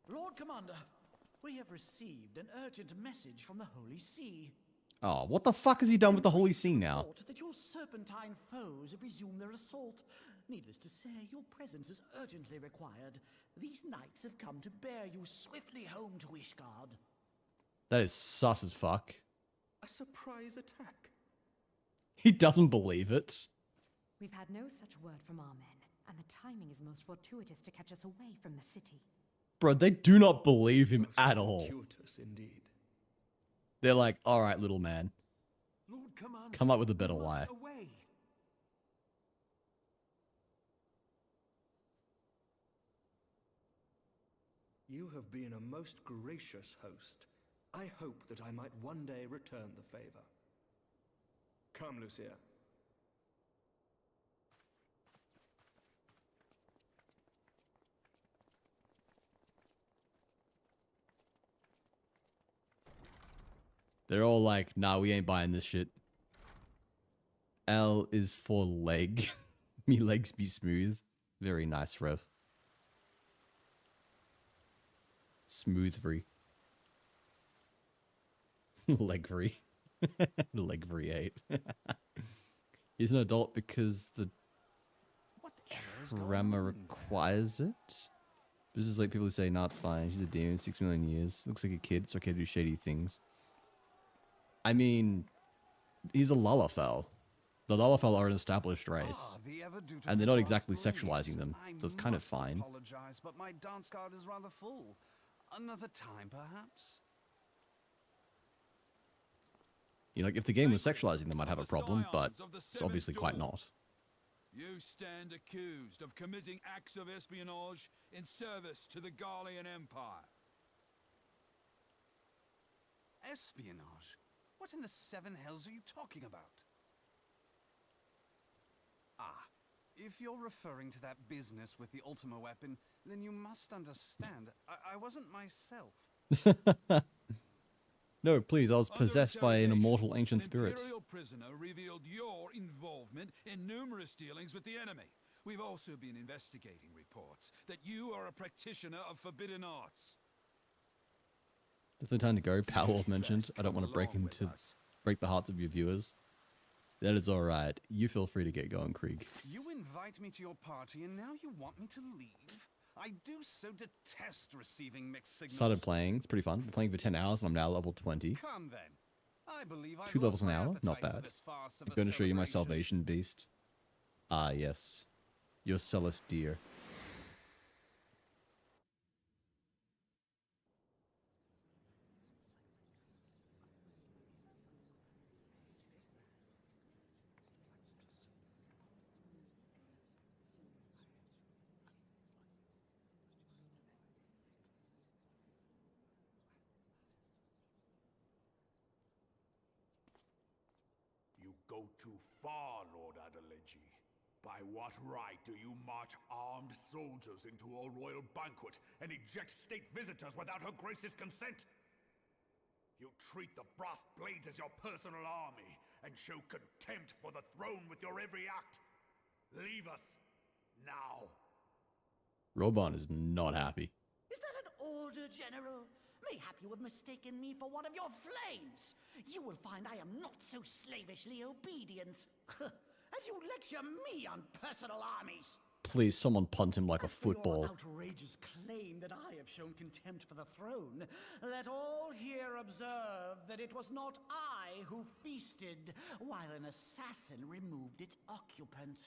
Lord Commander, we have received an urgent message from the Holy See. Oh, what the fuck has he done with the Holy See now? Report that your serpentine foes have resumed their assault. Needless to say, your presence is urgently required. These knights have come to bear you swiftly home to Ishgard. That is sus as fuck. A surprise attack. He doesn't believe it. We've had no such word from our men, and the timing is most fortuitous to catch us away from the city. Bro, they do not believe him at all. Fortuitous indeed. They're like, all right, little man, Lord Commander, come up with a better we must lie. away. You have been a most gracious host. I hope that I might one day return the favor. Come, Lucia. They're all like, nah, we ain't buying this shit. L is for leg. Me legs be smooth. Very nice, Rev. Smoothvery. Legvery. Legvery 8. He's an adult because the trauma requires it. This is like people who say, nah, it's fine. She's a demon, 6 million years. Looks like a kid. It's okay to do shady things. I mean, he's a Lalafell. The Lalafell are an established race. And they're not exactly sexualizing them, so it's kind of fine. Apologize, but my dance card is rather full. Another time, perhaps? You know, like, if the game was sexualizing them, I'd have a problem, but it's obviously quite not. You stand accused of committing acts of espionage in service to the Garlean Empire. Espionage? What in the seven hells are you talking about? Ah, if you're referring to that business with the Ultima weapon, then you must understand, I wasn't myself. No, please, I was possessed by an immortal ancient spirit. An Imperial prisoner revealed your involvement in numerous dealings with the enemy. We've also been investigating reports that you are a practitioner of forbidden arts. Definitely time to go. Powerwolf mentioned. I don't want to break the hearts of your viewers. That is alright. You feel free to get going, Krieg. You invite me to your party and now you want me to leave? I do so detest receiving mixed signals. Started playing. It's pretty fun. Been playing for 10 hours and I'm now level 20. Come then. I believe 2 levels an hour. Not bad. I'm going to show you my salvation beast. Ah, yes. Your Celestier. You go too far, Lord Adeleji. By what right do you march armed soldiers into a royal banquet and eject state visitors without her grace's consent? You treat the brass blades as your personal army and show contempt for the throne with your every act. Leave us now. Roban is not happy. Is that an order, General? Mayhap you have mistaken me for one of your flames. You will find I am not so slavishly obedient. As you lecture me on personal armies. Please, someone punt him like a football. Your outrageous claim that I have shown contempt for the throne. Let all here observe that it was not I who feasted, while an assassin removed its occupant.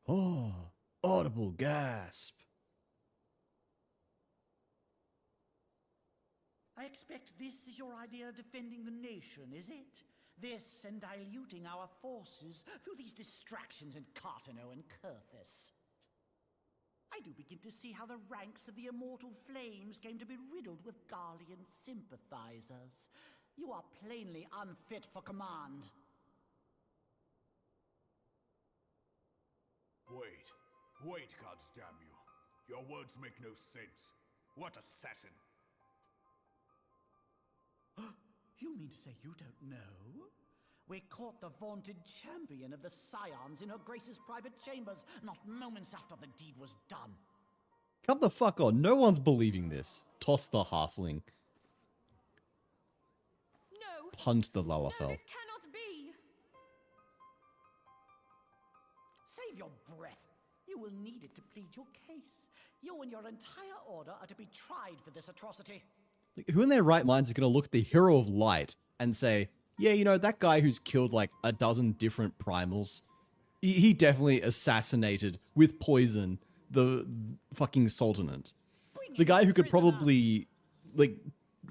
Oh, audible gasp. I expect this is your idea of defending the nation, is it? This and diluting our forces through these distractions in Cartano and Kurthis. I do begin to see how the ranks of the Immortal Flames came to be riddled with Garlean sympathizers. You are plainly unfit for command. Wait, goddamn you. Your words make no sense. What assassin? You mean to say you don't know? We caught the vaunted champion of the Scions in her Grace's private chambers, not moments after the deed was done. Come the fuck on. No one's believing this. Toss the halfling. No. Punch the No, Lalafell. this cannot be. Save your breath. You will need it to plead your case. You and your entire order are to be tried for this atrocity. Like, who in their right minds is going to look at the Hero of Light and say, yeah, you know, that guy who's killed like a dozen different primals, he definitely assassinated with poison the fucking Sultanate. The guy who could probably, like,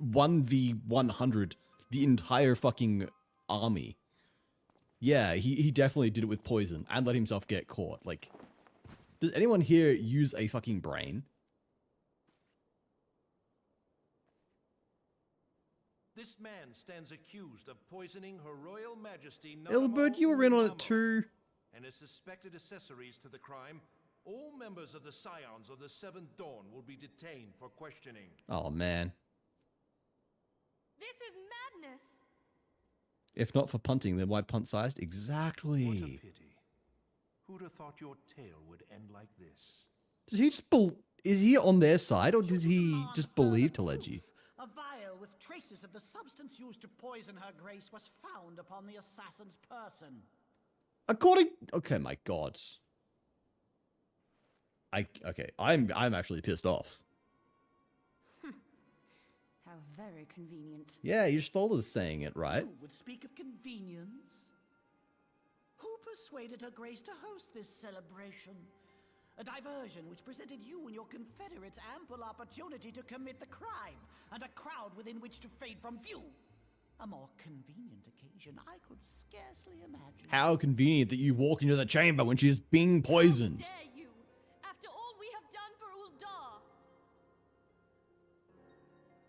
1v100 the entire fucking army. Yeah, he definitely did it with poison and let himself get caught. Like, does anyone here use a fucking brain? This man stands accused of poisoning Her Royal Majesty Ilbert, you were in on it too. And as suspected accessories to the crime, all members of the Scions of the Seventh Dawn will be detained for questioning. Oh, man. This is madness. If not for punting, then why punt-sized? Exactly. What a pity. Who'd have thought your tale would end like this? Does he just is he on their side, or does he just believe Teleji? A vial with traces of the substance used to poison her grace was found upon the assassin's person. Okay, my god. I'm actually pissed off. How very convenient. Yeah, you stole us saying it, right? Who would speak of convenience? Who persuaded her grace to host this celebration? A diversion which presented you and your confederates ample opportunity to commit the crime, and a crowd within which to fade from view. A more convenient occasion I could scarcely imagine. How convenient that you walk into the chamber when she's being poisoned. How dare you? After all we have done for Uldar.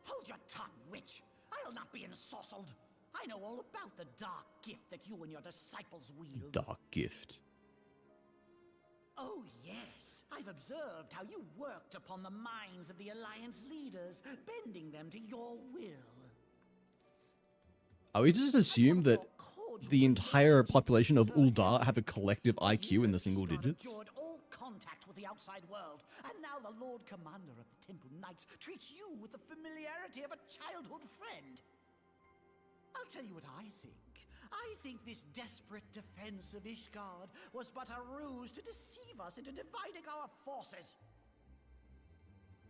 Hold your tongue, witch! I'll not be ensorcelled. I know all about the dark gift that you and your disciples wield. Dark gift. Oh, yes. I've observed how you worked upon the minds of the Alliance leaders, bending them to your will. Are we just assume that the entire population of Uldar have a collective IQ in the single digits? Endured all contact with the outside world, and now the Lord Commander of the Temple Knights treats you with the familiarity of a childhood friend. I'll tell you what I think. I think this desperate defense of Ishgard was but a ruse to deceive us into dividing our forces.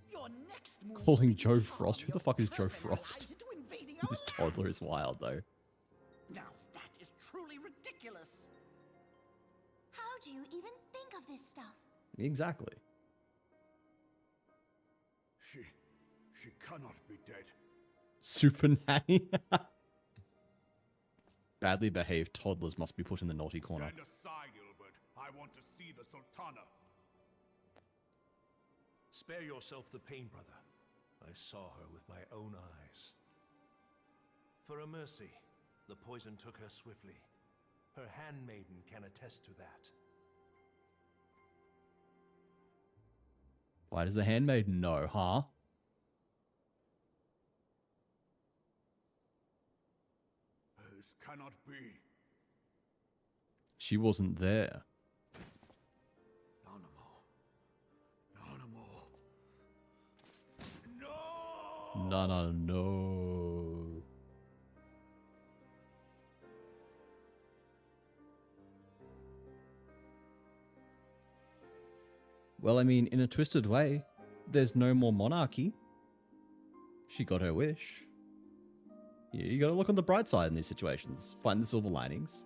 Your next move Calling Joe Frost? Who the fuck is Joe Frost? This toddler is wild, though. Now that is truly ridiculous. How do you even think of this stuff? Exactly. She cannot be dead. Super nanny. Badly behaved toddlers must be put in the naughty corner. Stand aside, Ilbert. I want to see the Sultana. Spare yourself the pain, brother. I saw her with my own eyes. For a mercy, the poison took her swiftly. Her handmaiden can attest to that. Why does the handmaiden know, huh? This cannot be. She wasn't there. No. Well, I mean, in a twisted way, there's no more monarchy. She got her wish. You gotta look on the bright side in these situations. Find the silver linings.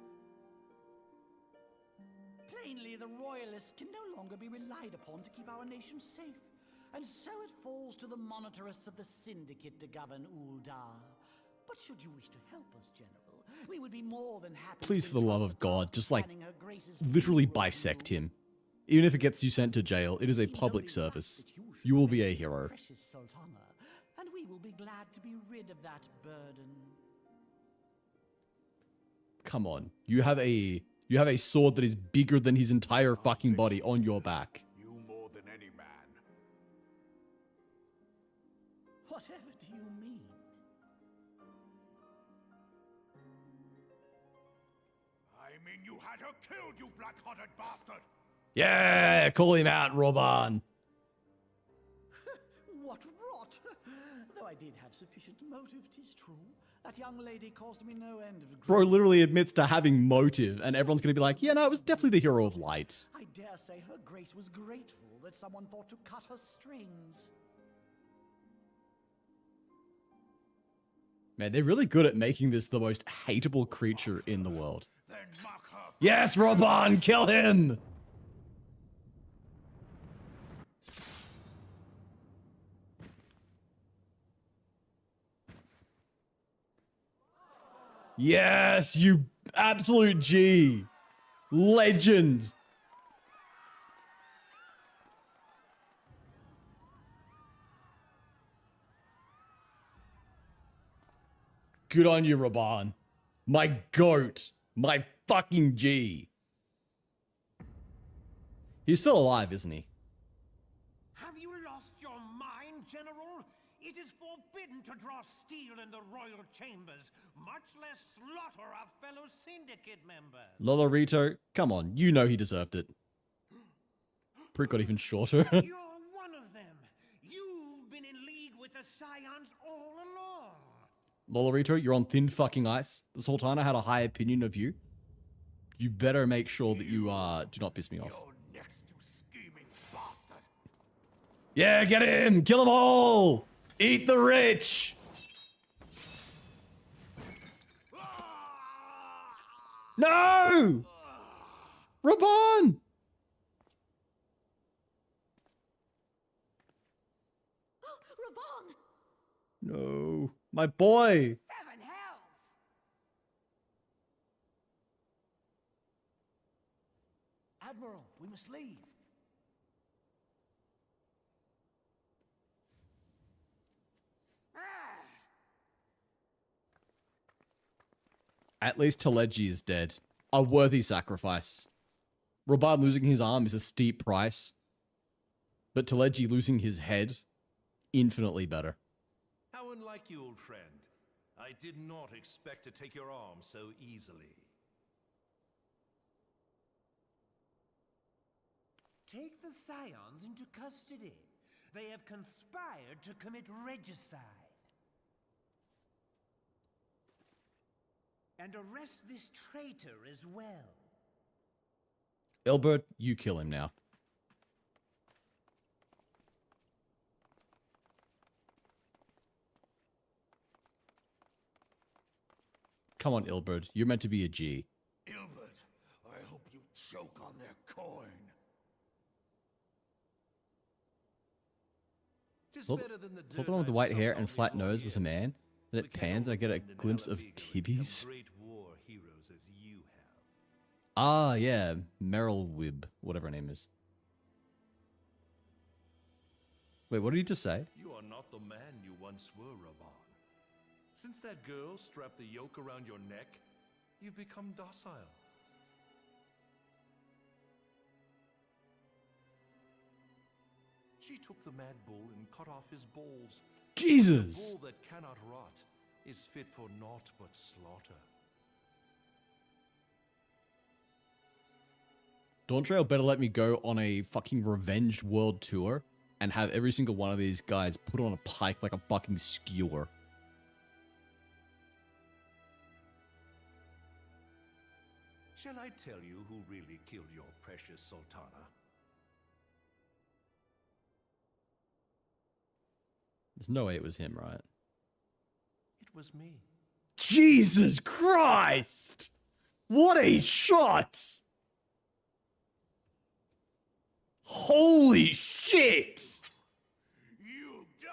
Plainly, the royalists can no longer be relied upon to keep our nation safe. And so it falls to the monitorists of the Syndicate to govern Uldar. But should you wish to help us, General, We would be more than happy. Please, to for the love entrust of God, just like planning Her Grace's literally funeral to bisect you. him. Even if it gets you sent to jail, it is a Seems public only service. right that should You will be a mention hero. Precious Sultana, and we will be glad to be rid of that burden. Come on. You have a sword that is bigger than his entire fucking body on your back. You more than any man. Whatever do you mean? I mean you had her killed, you black-hearted bastard! Yeah, call him out, Roban. What rot! Though I did have sufficient motive, 'tis true. That young lady caused me no end of grief. Bro literally admits to having motive, and everyone's gonna be like, yeah, no, it was definitely the hero of light. I dare say Her Grace was grateful that someone thought to cut her strings. Man, they're really good at making this the most hateable creature in the world. Yes, Roban, kill him! Yes, you absolute G. Legend. Good on you, Raban. My goat. My fucking G. He's still alive, isn't he? Have you lost your mind, General? It is forbidden to draw steel in the royal chambers, much less slaughter our fellow syndicate members. Lolorito, come on, you know he deserved it. Prick got even shorter. You're one of them. You've been in league with the Scions all along. Lolorito, you're on thin fucking ice. The Sultana had a high opinion of you. You better make sure that you do not piss me off. Yeah, get him! Kill them all! Eat the rich! No! Raban! Raban! No. My boy! Seven hells! Admiral, we must leave. At least Teleji is dead. A worthy sacrifice. Raban losing his arm is a steep price. But Teleji losing his head, infinitely better. How unlike you, old friend. I did not expect to take your arm so easily. Take the Scions into custody. They have conspired to commit regicide. And arrest this traitor as well. Ilbert, you kill him now. Come on, Ilbert. You're meant to be a G. Ilbert, I hope you choke on their coin. Thought the one with the white hair and flat nose was a man. Then it pans and I get a glimpse of tibbies. Ah, yeah. Meryl Wibb, whatever her name is. Wait, what did you just say? You are not the man you once were, Raban. Since that girl strapped the yoke around your neck, you've become docile. She took the mad bull and cut off his balls. Jesus! The bull that cannot rot is fit for naught but slaughter. Dawntrail better let me go on a fucking revenge world tour and have every single one of these guys put on a pike like a fucking skewer. Shall I tell you who really killed your precious Sultana? There's no way it was him, right? It was me. Jesus Christ! What a shot! Holy shit! You die!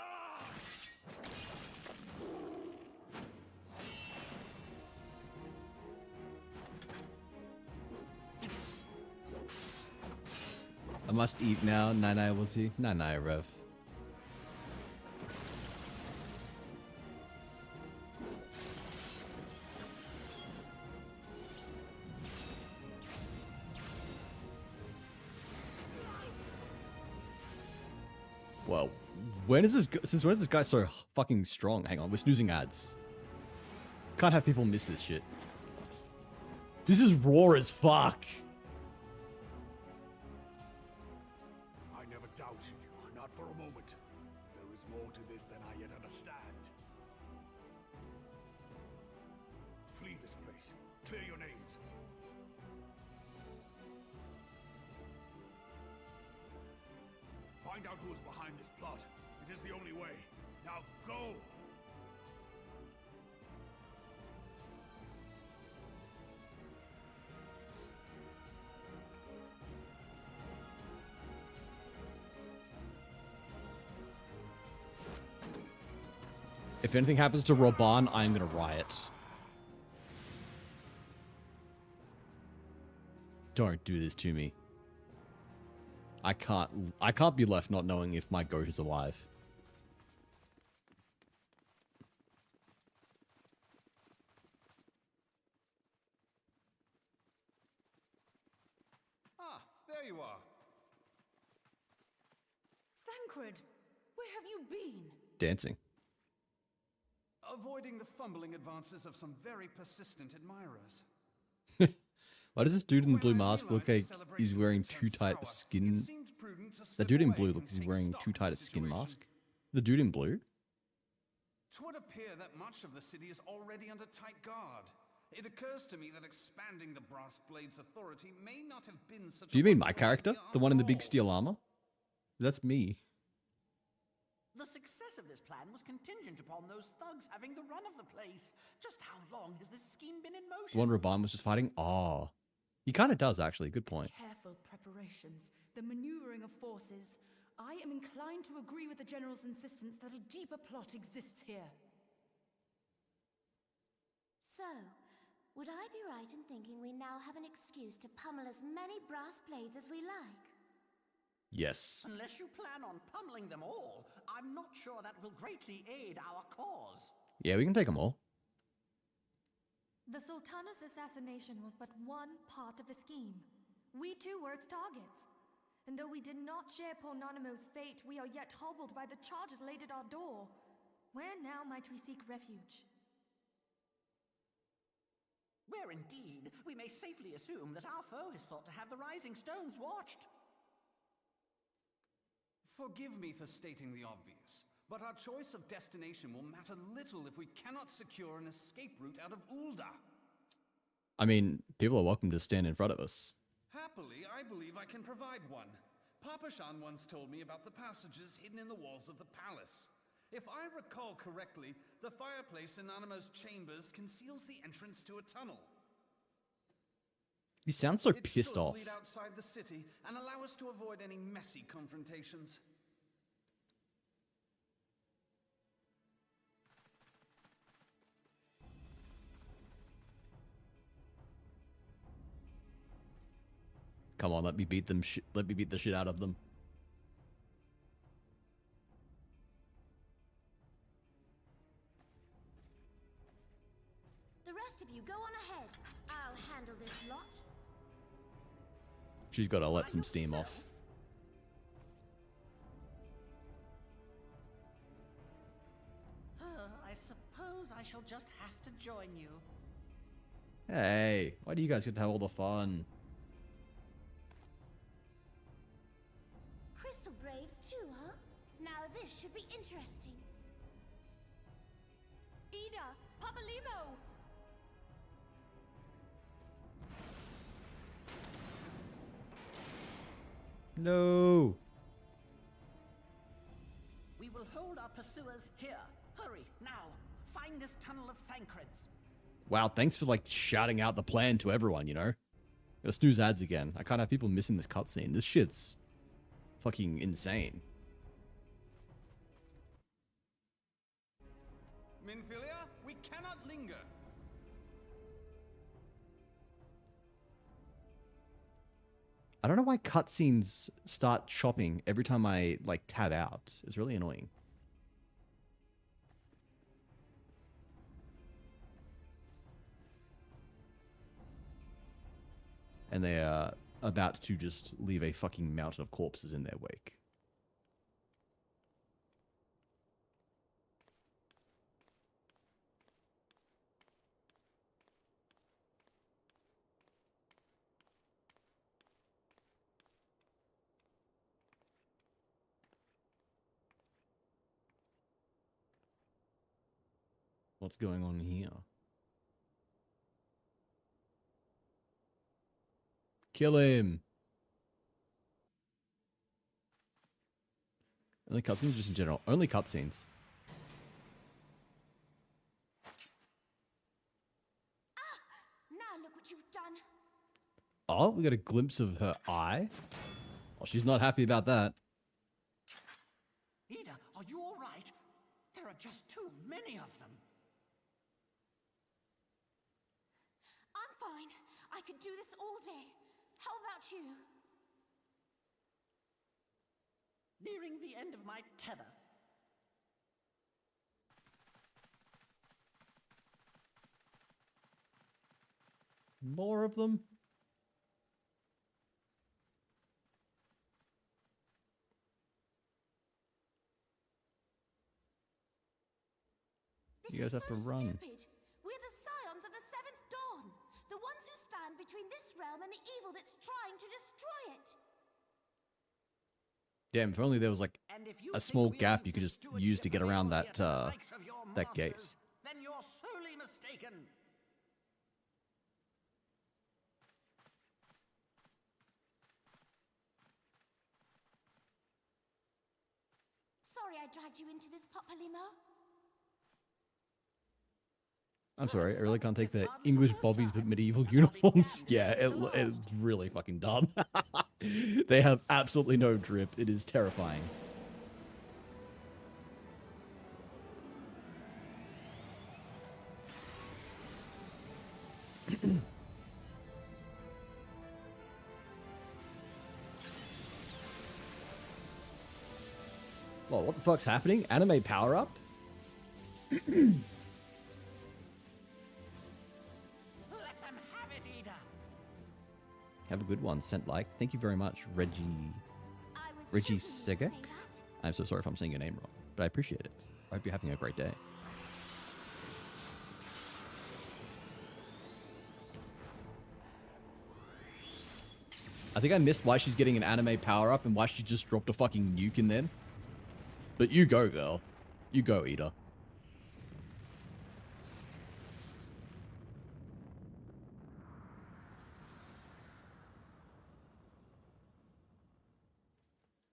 I must eat now. Nai was he? Nai Rev. Well, since when is this guy so fucking strong? Hang on, we're snoozing ads. Can't have people miss this shit. This is raw as fuck. I never doubted you, not for a moment. There is more to this than I yet understand. Flee this place. Clear your names. Find out who is behind this plot. It is the only way. Now go! If anything happens to Roban, I'm gonna riot. Don't do this to me. I can't be left not knowing if my goat is alive. Ah, there you are. Thancred, where have you been? Dancing. Avoiding the fumbling advances of some very persistent admirers. Why does this dude in the blue mask look like he's wearing too tight a skin? That dude in blue looks like he's wearing too tight a skin mask. The dude in blue? It would appear that much of the city is already under tight guard. It occurs to me that expanding the Brass Blade's authority may not have been such. Do you mean my character? The one in the big steel armor? That's me. The success of this plan was contingent upon those thugs having the run of the place. Just how long has this scheme been in motion? The one Raban was just fighting? Oh. He kind of does, actually. Good point. Careful preparations, the maneuvering of forces. I am inclined to agree with the General's insistence that a deeper plot exists here. So, would I be right in thinking we now have an excuse to pummel as many brass blades as we like? Yes. Unless you plan on pummeling them all, I'm not sure that will greatly aid our cause. Yeah, we can take them all. The Sultana's assassination was but one part of the scheme. We too were its targets. And though we did not share Ponanimo's fate, we are yet hobbled by the charges laid at our door. Where now might we seek refuge? Where indeed, we may safely assume that our foe has thought to have the Rising Stones watched. Forgive me for stating the obvious, but our choice of destination will matter little if we cannot secure an escape route out of Ul'dah. I mean, people are welcome to stand in front of us. Happily, I believe I can provide one. Papashan once told me about the passages hidden in the walls of the palace. If I recall correctly, the fireplace in Animo's chambers conceals the entrance to a tunnel. He sounds so pissed off. It should lead outside the city and allow us to avoid any messy confrontations. Come on, let me beat them. Let me beat the shit out of them. The rest of you go on ahead. I'll handle this lot. She's got to let some steam off. I suppose I shall just have to join you. Hey, why do you guys get to have all the fun? Crystal Braves too, huh? Now this should be interesting. Ida! Papalimo! No. We will hold our pursuers here. Hurry, now. Find this tunnel of Thancred's. Wow, thanks for like shouting out the plan to everyone, you know? Gotta snooze ads again. I can't have people missing this cutscene. This shit's fucking insane. Minfilia, we cannot linger. I don't know why cutscenes start chopping every time I like tab out. It's really annoying. And they are about to just leave a fucking mountain of corpses in their wake. What's going on here? Kill him! Only cutscenes, just in general. Only cutscenes. Now look what you've done. Oh, we got a glimpse of her eye. Oh, she's not happy about that. Ida, are you all right? There are just too many of them. I'm fine. I could do this all day. How about you? Nearing the end of my tether. More of them? You guys have to run. Stupid. We're the scions of the Seventh Dawn. The ones who stand between this realm and the evil that's trying to destroy it. Damn, if only there was like a small gap you could just use to get around that that gate. Then you're sorely mistaken. Sorry I dragged you into this, Papalymo. I'm sorry, I really can't take the English bobbies but medieval uniforms. Yeah, it's really fucking dumb. They have absolutely no drip. It is terrifying. Well, what the fuck's happening? Anime power up? Have a good one, sent like. Thank you very much, Reggie Segek. I'm so sorry if I'm saying your name wrong, but I appreciate it. I hope you're having a great day. I think I missed why she's getting an anime power up and why she just dropped a fucking nuke in then. But you go, girl. You go, Ida.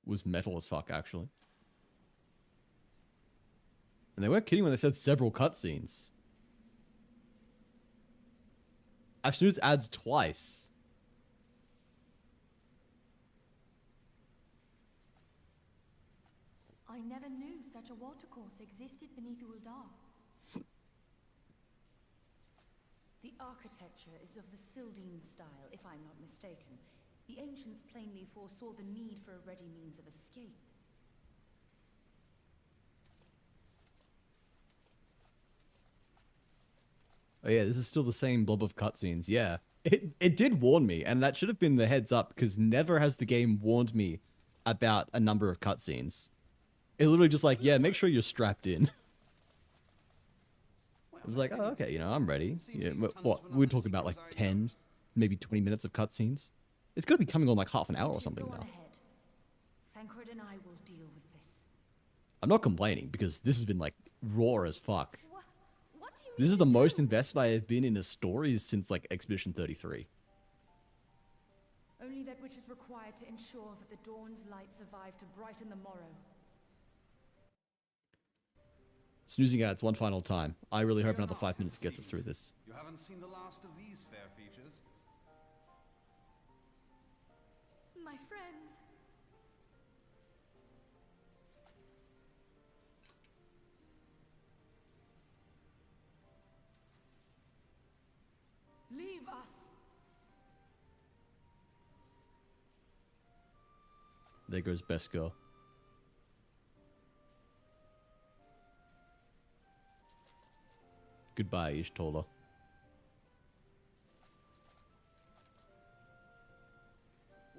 Was metal as fuck, actually. And they weren't kidding when they said several cutscenes. As soon as adds twice. I never knew such a watercourse existed beneath Uldar. The architecture is of the Sildine style, if I'm not mistaken. The ancients plainly foresaw the need for a ready means of escape. Oh yeah, this is still the same blob of cutscenes. Yeah, it did warn me, and that should have been the heads up, because never has the game warned me about a number of cutscenes. It literally just like, yeah, make sure you're strapped in. It was like, oh, okay, you know, I'm ready. Yeah, what, we're talking about like 10, maybe 20 minutes of cutscenes. It's going to be coming on like half an hour or something now. Thancred and I will deal with this. I'm not complaining, because this has been like raw as fuck. This is the most invested I have been in a story since like Expedition 33. Only that which is required to ensure that the dawn's light survive to brighten the morrow. Snoozing ads one final time. I really hope another 5 minutes gets us through this. You haven't seen the last of these fair features. My friends. Leave us. There goes Besko. Goodbye, Ishtola.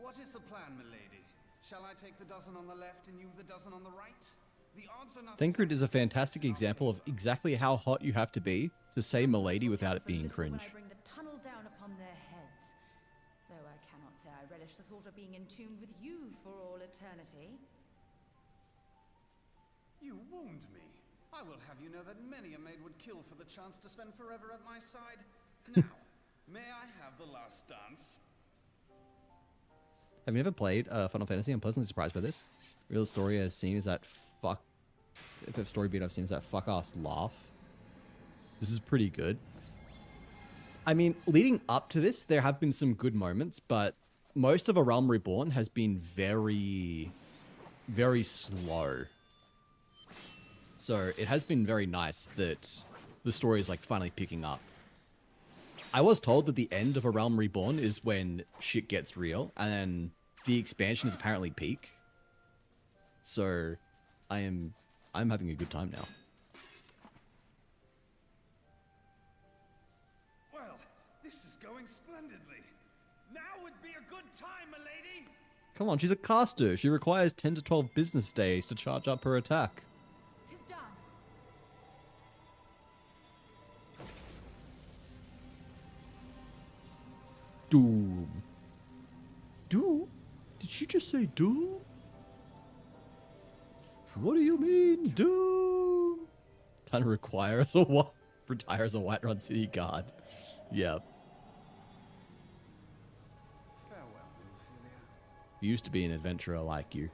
What is the plan, milady? Shall I take the dozen on the left and you the dozen on the right? The odds are not Thancred is a fantastic example of exactly how hot you have to be to say milady without it being cringe. When I bring the tunnel down upon their heads. Though I cannot say I relish the thought of being entombed with you for all eternity. You wound me. I will have you know that many a maid would kill for the chance to spend forever at my side. Now, may I have the last dance? Have you ever played Final Fantasy? I'm pleasantly surprised by this. Real story I've seen is that FF story beat I've seen is that fuck ass laugh. This is pretty good. I mean, leading up to this, there have been some good moments, but most of A Realm Reborn has been very, very slow. So it has been very nice that the story is like finally picking up. I was told that the end of A Realm Reborn is when shit gets real, and then the expansion is apparently peak. So I'm having a good time now. Well, this is going splendidly. Now would be a good time, milady. Come on, she's a caster. She requires 10 to 12 business days to charge up her attack. Tis done. Doom. Doom? Did she just say doom? What do you mean, doom? Kind of requires a retires a Whiterun City guard. Yep. Farewell, Ophelia. Used to be an adventurer like you.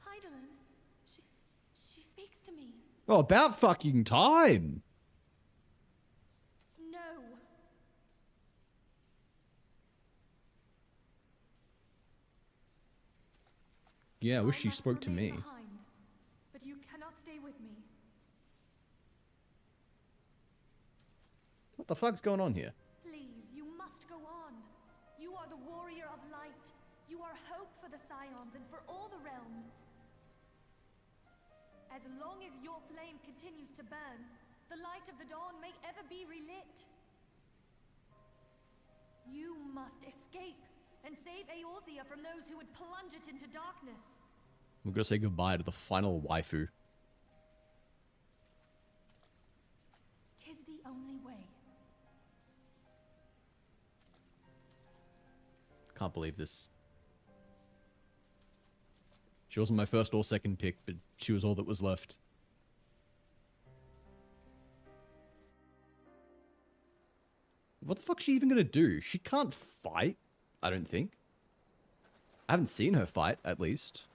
Heidelin, she speaks to me. Oh, about fucking time. No. Yeah, I wish she must spoke to remain me. behind, but you cannot stay with me. What the fuck's going on here? Please, you must go on. You are the warrior of light. You are hope for the Scions and for all the realm. As long as your flame continues to burn, the light of the dawn may ever be relit. You must escape and save Eorzea from those who would plunge it into darkness. We're gonna say goodbye to the final waifu. Tis the only way. Can't believe this. She wasn't my first or second pick, but she was all that was left. What the fuck's she even gonna do? She can't fight, I don't think. I haven't seen her fight, at least.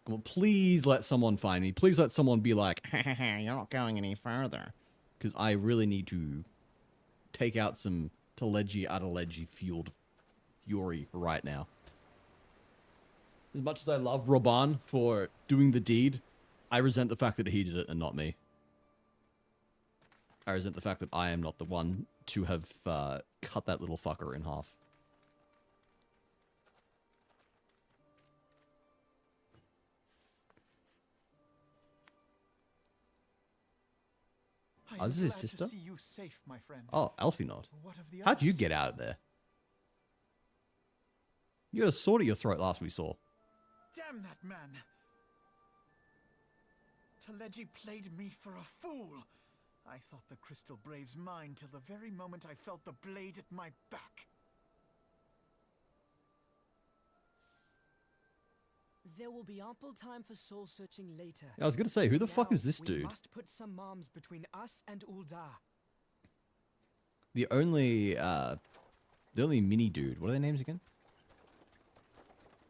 Well, please let someone find me. Please let someone be like, you're not going any further. Because I really need to take out some Teleji Adeleji fueled fury right now. As much as I love Roban for doing the deed, I resent the fact that he did it and not me. I resent the fact that I am not the one to have cut that little fucker in half. Oh, this is his sister? To see you safe, my friend. Oh, Alfinod. What of the How'd you others? get out of there? You had a sword at your throat last we saw. Damn that man! Teleji played me for a fool. I thought the Crystal Brave's mine till the very moment I felt the blade at my back. There will be ample time for soul searching later. I was gonna say, who the fuck Now, is this we dude? must put some arms between us and Uldar. The only mini dude. What are their names again?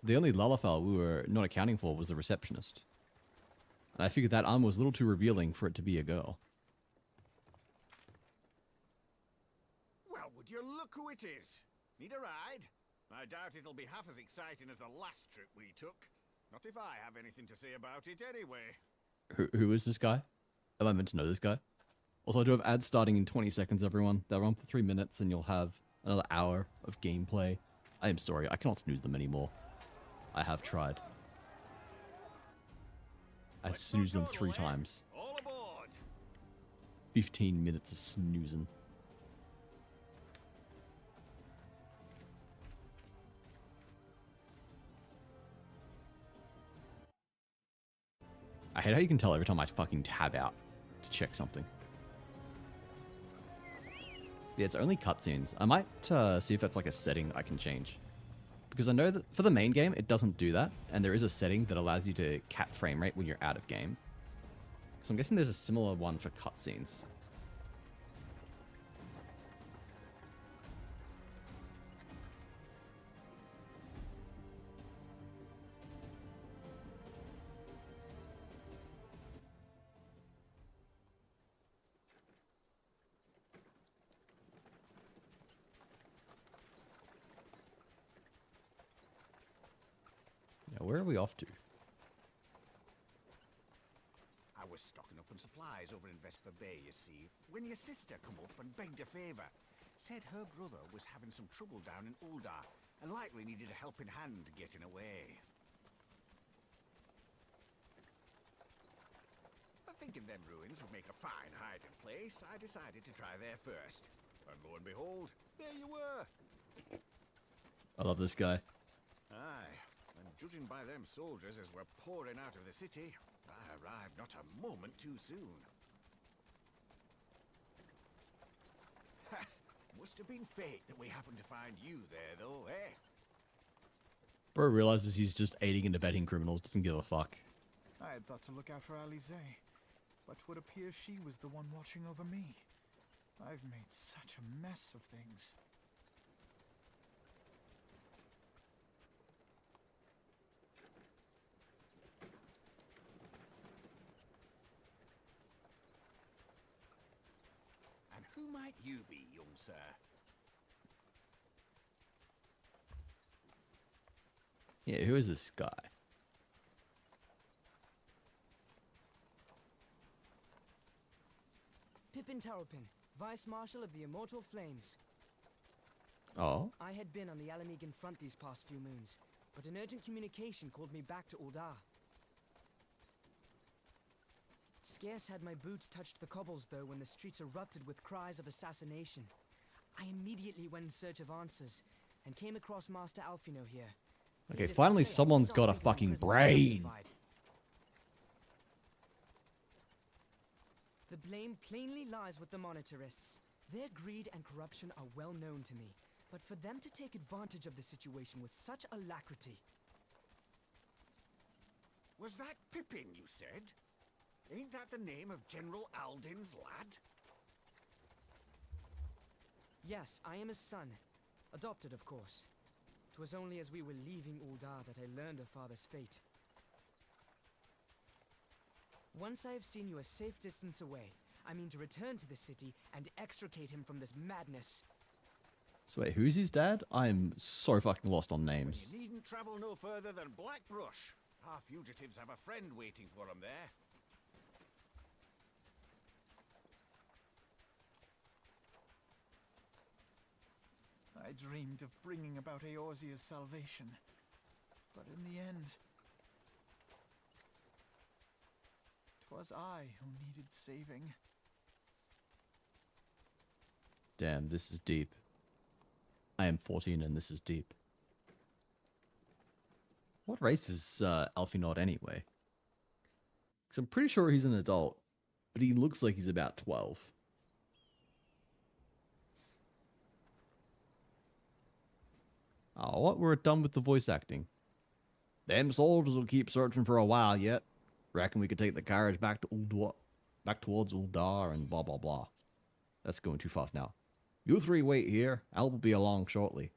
The only Lalafell we were not accounting for was the receptionist. And I figured that arm was a little too revealing for it to be a girl. Well, would you look who it is? Need a ride? I doubt it'll be half as exciting as the last trip we took. Not if I have anything to say about it anyway. Who is this guy? Am I meant to know this guy? Also, I do have ads starting in 20 seconds, everyone. They're on for 3 minutes, and you'll have another hour of gameplay. I am sorry, I cannot snooze them anymore. I have tried. I've snoozed them 3 times. All aboard. 15 minutes of snoozing. I hate how you can tell every time I fucking tab out to check something. Yeah, it's only cutscenes. I might see if that's like a setting I can change. Because I know that for the main game, it doesn't do that. And there is a setting that allows you to cap frame rate when you're out of game. So I'm guessing there's a similar one for cutscenes. Yeah, where are we off to? I was stocking up on supplies over in Vesper Bay, you see, when your sister come up and begged a favour. Said her brother was having some trouble down in Uldar and likely needed a helping hand getting away. But thinking them ruins would make a fine hiding place, I decided to try there first. And lo and behold, there you were. I love this guy. Aye, and judging by them soldiers as we're pouring out of the city, I arrived not a moment too soon. Ha! Must have been fate that we happened to find you there, though, eh? Bro realizes he's just aiding and abetting criminals, doesn't give a fuck. I had thought to look out for Alize, but would appear she was the one watching over me. I've made such a mess of things. And who might you be, young sir? Yeah, who is this guy? Pippin Taropin, Vice Marshal of the Immortal Flames. Oh? I had been on the Alamegan front these past few moons, but an urgent communication called me back to Uldar. Scarce had my boots touched the cobbles, though, when the streets erupted with cries of assassination. I immediately went in search of answers, and came across Master Alfino here. Okay, Needless to finally say, I someone's did got not a think his fucking imprisonment brain. justified. The blame plainly lies with the Monetarists. Their greed and corruption are well known to me, but for them to take advantage of the situation with such alacrity... Was that Pippin, you said? Ain't that the name of General Aldin's lad? Yes, I am his son. Adopted, of course. 'Twas only as we were leaving Uldar that I learned of father's fate. Once I have seen you a safe distance away, I mean to return to the city and extricate him from this madness. So wait, who's his dad? I'm so fucking lost on names. You needn't travel no further than Blackbrush. Our fugitives have a friend waiting for them there. I dreamed of bringing about Eorzea's salvation, but in the end, 'twas I who needed saving. Damn, this is deep. I am 14 and this is deep. What race is Alfinod anyway? Because I'm pretty sure he's an adult, but he looks like he's about 12. Oh, what? We're done with the voice acting. Them soldiers will keep searching for a while yet. Reckon we could take the carriage back to back towards Uldar and blah blah blah. That's going too fast now. You three wait here. Al will be along shortly.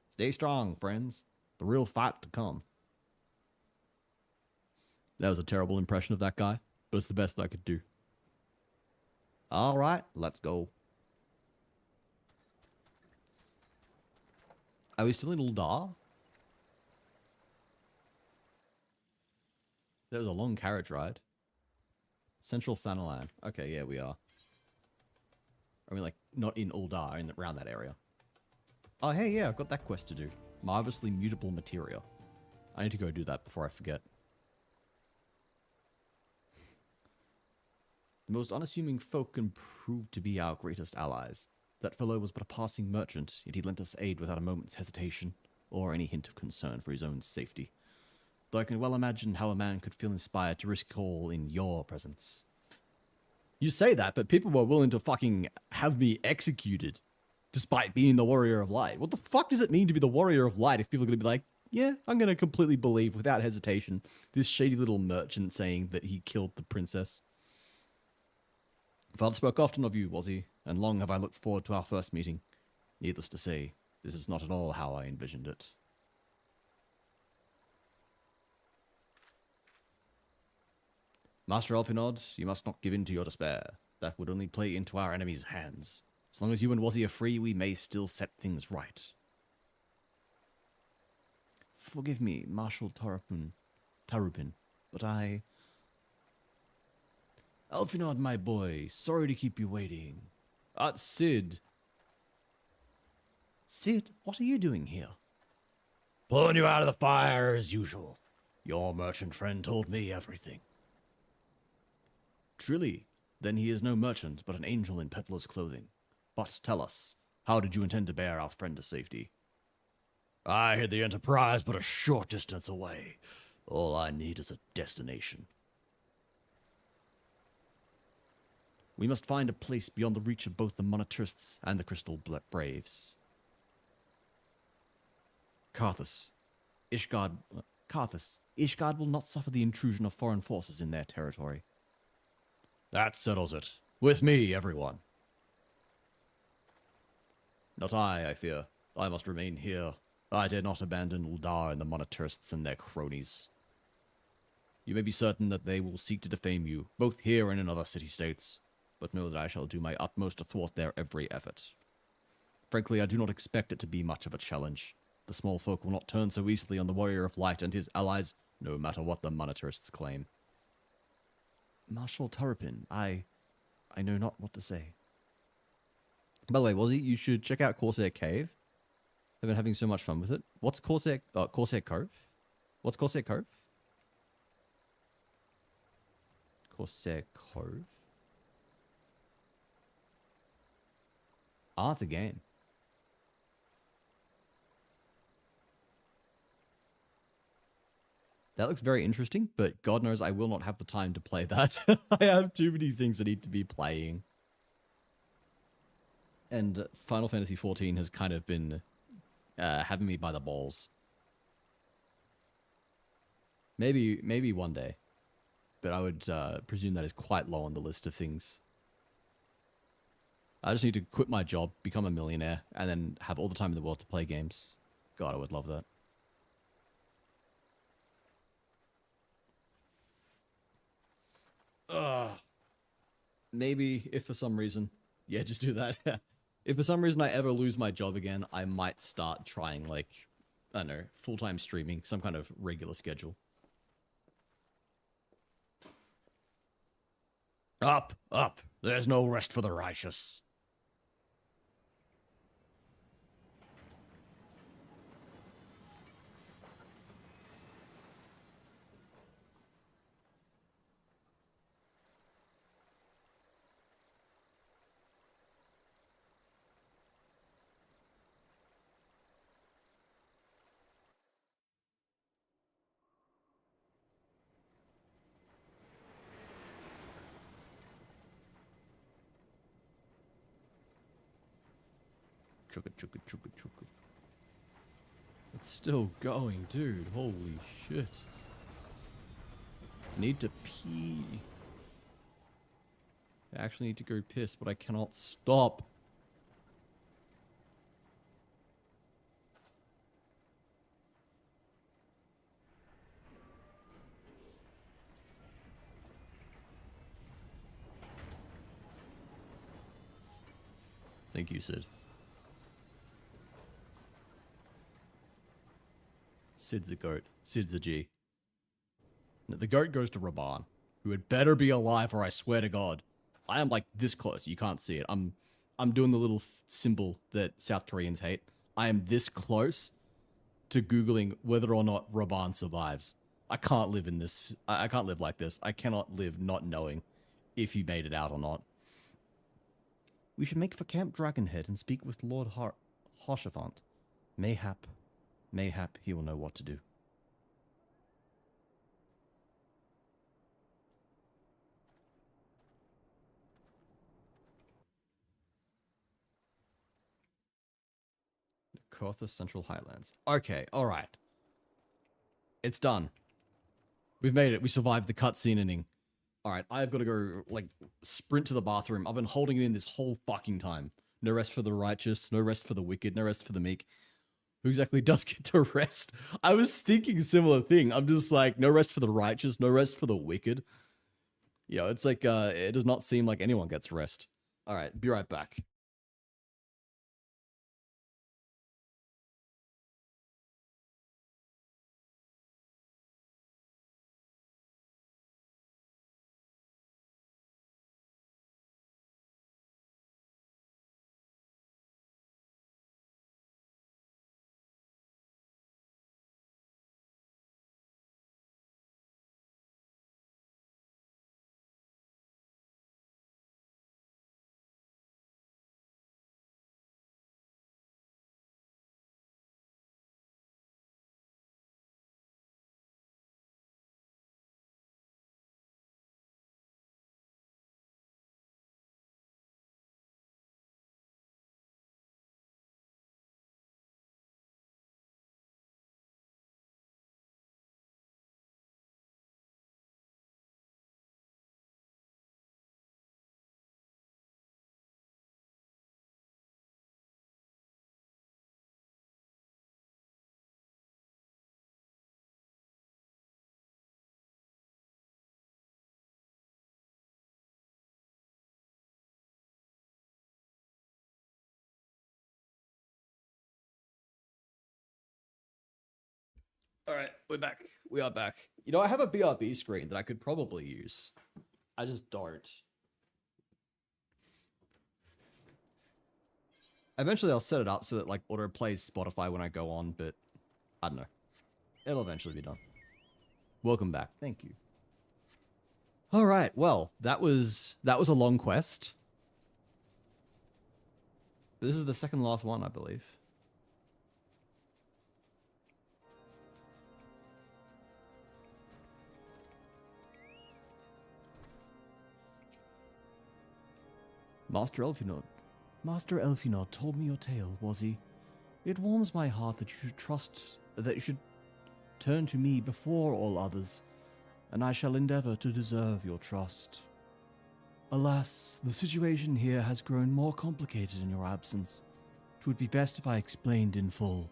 Stay strong, friends. The real fight to come. That was a terrible impression of that guy, but it's the best I could do. All right, let's go. Are we still in Uldar? There was a long carriage ride. Central Thanalan. Okay, yeah, we are. I mean, like, not in Uldar, in around that area. Oh, hey, yeah, I've got that quest to do. Marvelously mutable materia. I need to go do that before I forget. The most unassuming folk can prove to be our greatest allies. That fellow was but a passing merchant, yet he lent us aid without a moment's hesitation, or any hint of concern for his own safety. Though I can well imagine how a man could feel inspired to risk all in your presence. You say that, but people were willing to fucking have me executed, despite being the Warrior of Light. What the fuck does it mean to be the Warrior of Light if people are going to be like, yeah, I'm going to completely believe without hesitation this shady little merchant saying that he killed the princess? Father spoke often of you, Wazzy, and long have I looked forward to our first meeting. Needless to say, this is not at all how I envisioned it. Master Alphinaud, you must not give in to your despair. That would only play into our enemy's hands. As long as you and Wazzy are free, we may still set things right. Forgive me, Marshal Tarupin, but I... Alphinaud, my boy, sorry to keep you waiting. Sid. Sid, what are you doing here? Pulling you out of the fire as usual. Your merchant friend told me everything. Truly, then he is no merchant, but an angel in peddler's clothing. But tell us, how did you intend to bear our friend to safety? I heard the Enterprise but a short distance away. All I need is a destination. We must find a place beyond the reach of both the Monetarists and the Crystal Braves. Karthus, Ishgard will not suffer the intrusion of foreign forces in their territory. That settles it. With me, everyone. Not I fear. I must remain here. I dare not abandon Uldar and the Monetarists and their cronies. You may be certain that they will seek to defame you, both here and in other city-states, but know that I shall do my utmost to thwart their every effort. Frankly, I do not expect it to be much of a challenge. The small folk will not turn so easily on the Warrior of Light and his allies, no matter what the Monetarists claim. Marshal Tarupin, I know not what to say. By the way, Wazzy, you should check out Corsair Cave. I've been having so much fun with it. What's Corsair Cove? What's Corsair Cove? Corsair Cove? It's a game. That looks very interesting, but God knows I will not have the time to play that. I have too many things I need to be playing. And Final Fantasy XIV has kind of been having me by the balls. Maybe one day. But I would presume that is quite low on the list of things. I just need to quit my job, become a millionaire, and then have all the time in the world to play games. God, I would love that. Maybe if for some reason, yeah, just do that. If for some reason I ever lose my job again, I might start trying, like, I don't know, full-time streaming, some kind of regular schedule. Up, up. There's no rest for the righteous. Chugga, chugga, chugga, chugga. It's still going, dude. Holy shit. I need to pee. I actually need to go piss, but I cannot stop. Thank you, Sid. Sid's a goat. Sid's a G. No, the goat goes to Raban, who had better be alive or I swear to God. I am like this close. You can't see it. I'm doing the little symbol that South Koreans hate. I am this close to Googling whether or not Raban survives. I can't live in this. I can't live like this. I cannot live not knowing if he made it out or not. We should make for Camp Dragonhead and speak with Lord Hoshafant. Mayhap he will know what to do. Kotha Central Highlands. Okay, alright. It's done. We've made it. We survived the cutscene ending. Alright, I've got to go, like, sprint to the bathroom. I've been holding it in this whole fucking time. No rest for the righteous, no rest for the wicked, no rest for the meek. Who exactly does get to rest? I was thinking a similar thing. I'm just like, no rest for the righteous, no rest for the wicked. You know, it's like, it does not seem like anyone gets rest. Alright, be right back. All right, we're back. We are back. You know, I have a BRB screen that I could probably use. I just don't. Eventually, I'll set it up so that, like, auto plays Spotify when I go on, but I don't know. It'll eventually be done. Welcome back. Thank you. All right. Well, that was a long quest. This is the second last one, I believe. Master Elfinod told me your tale, was he? It warms my heart that you should turn to me before all others, and I shall endeavor to deserve your trust. Alas, the situation here has grown more complicated in your absence. It would be best if I explained in full.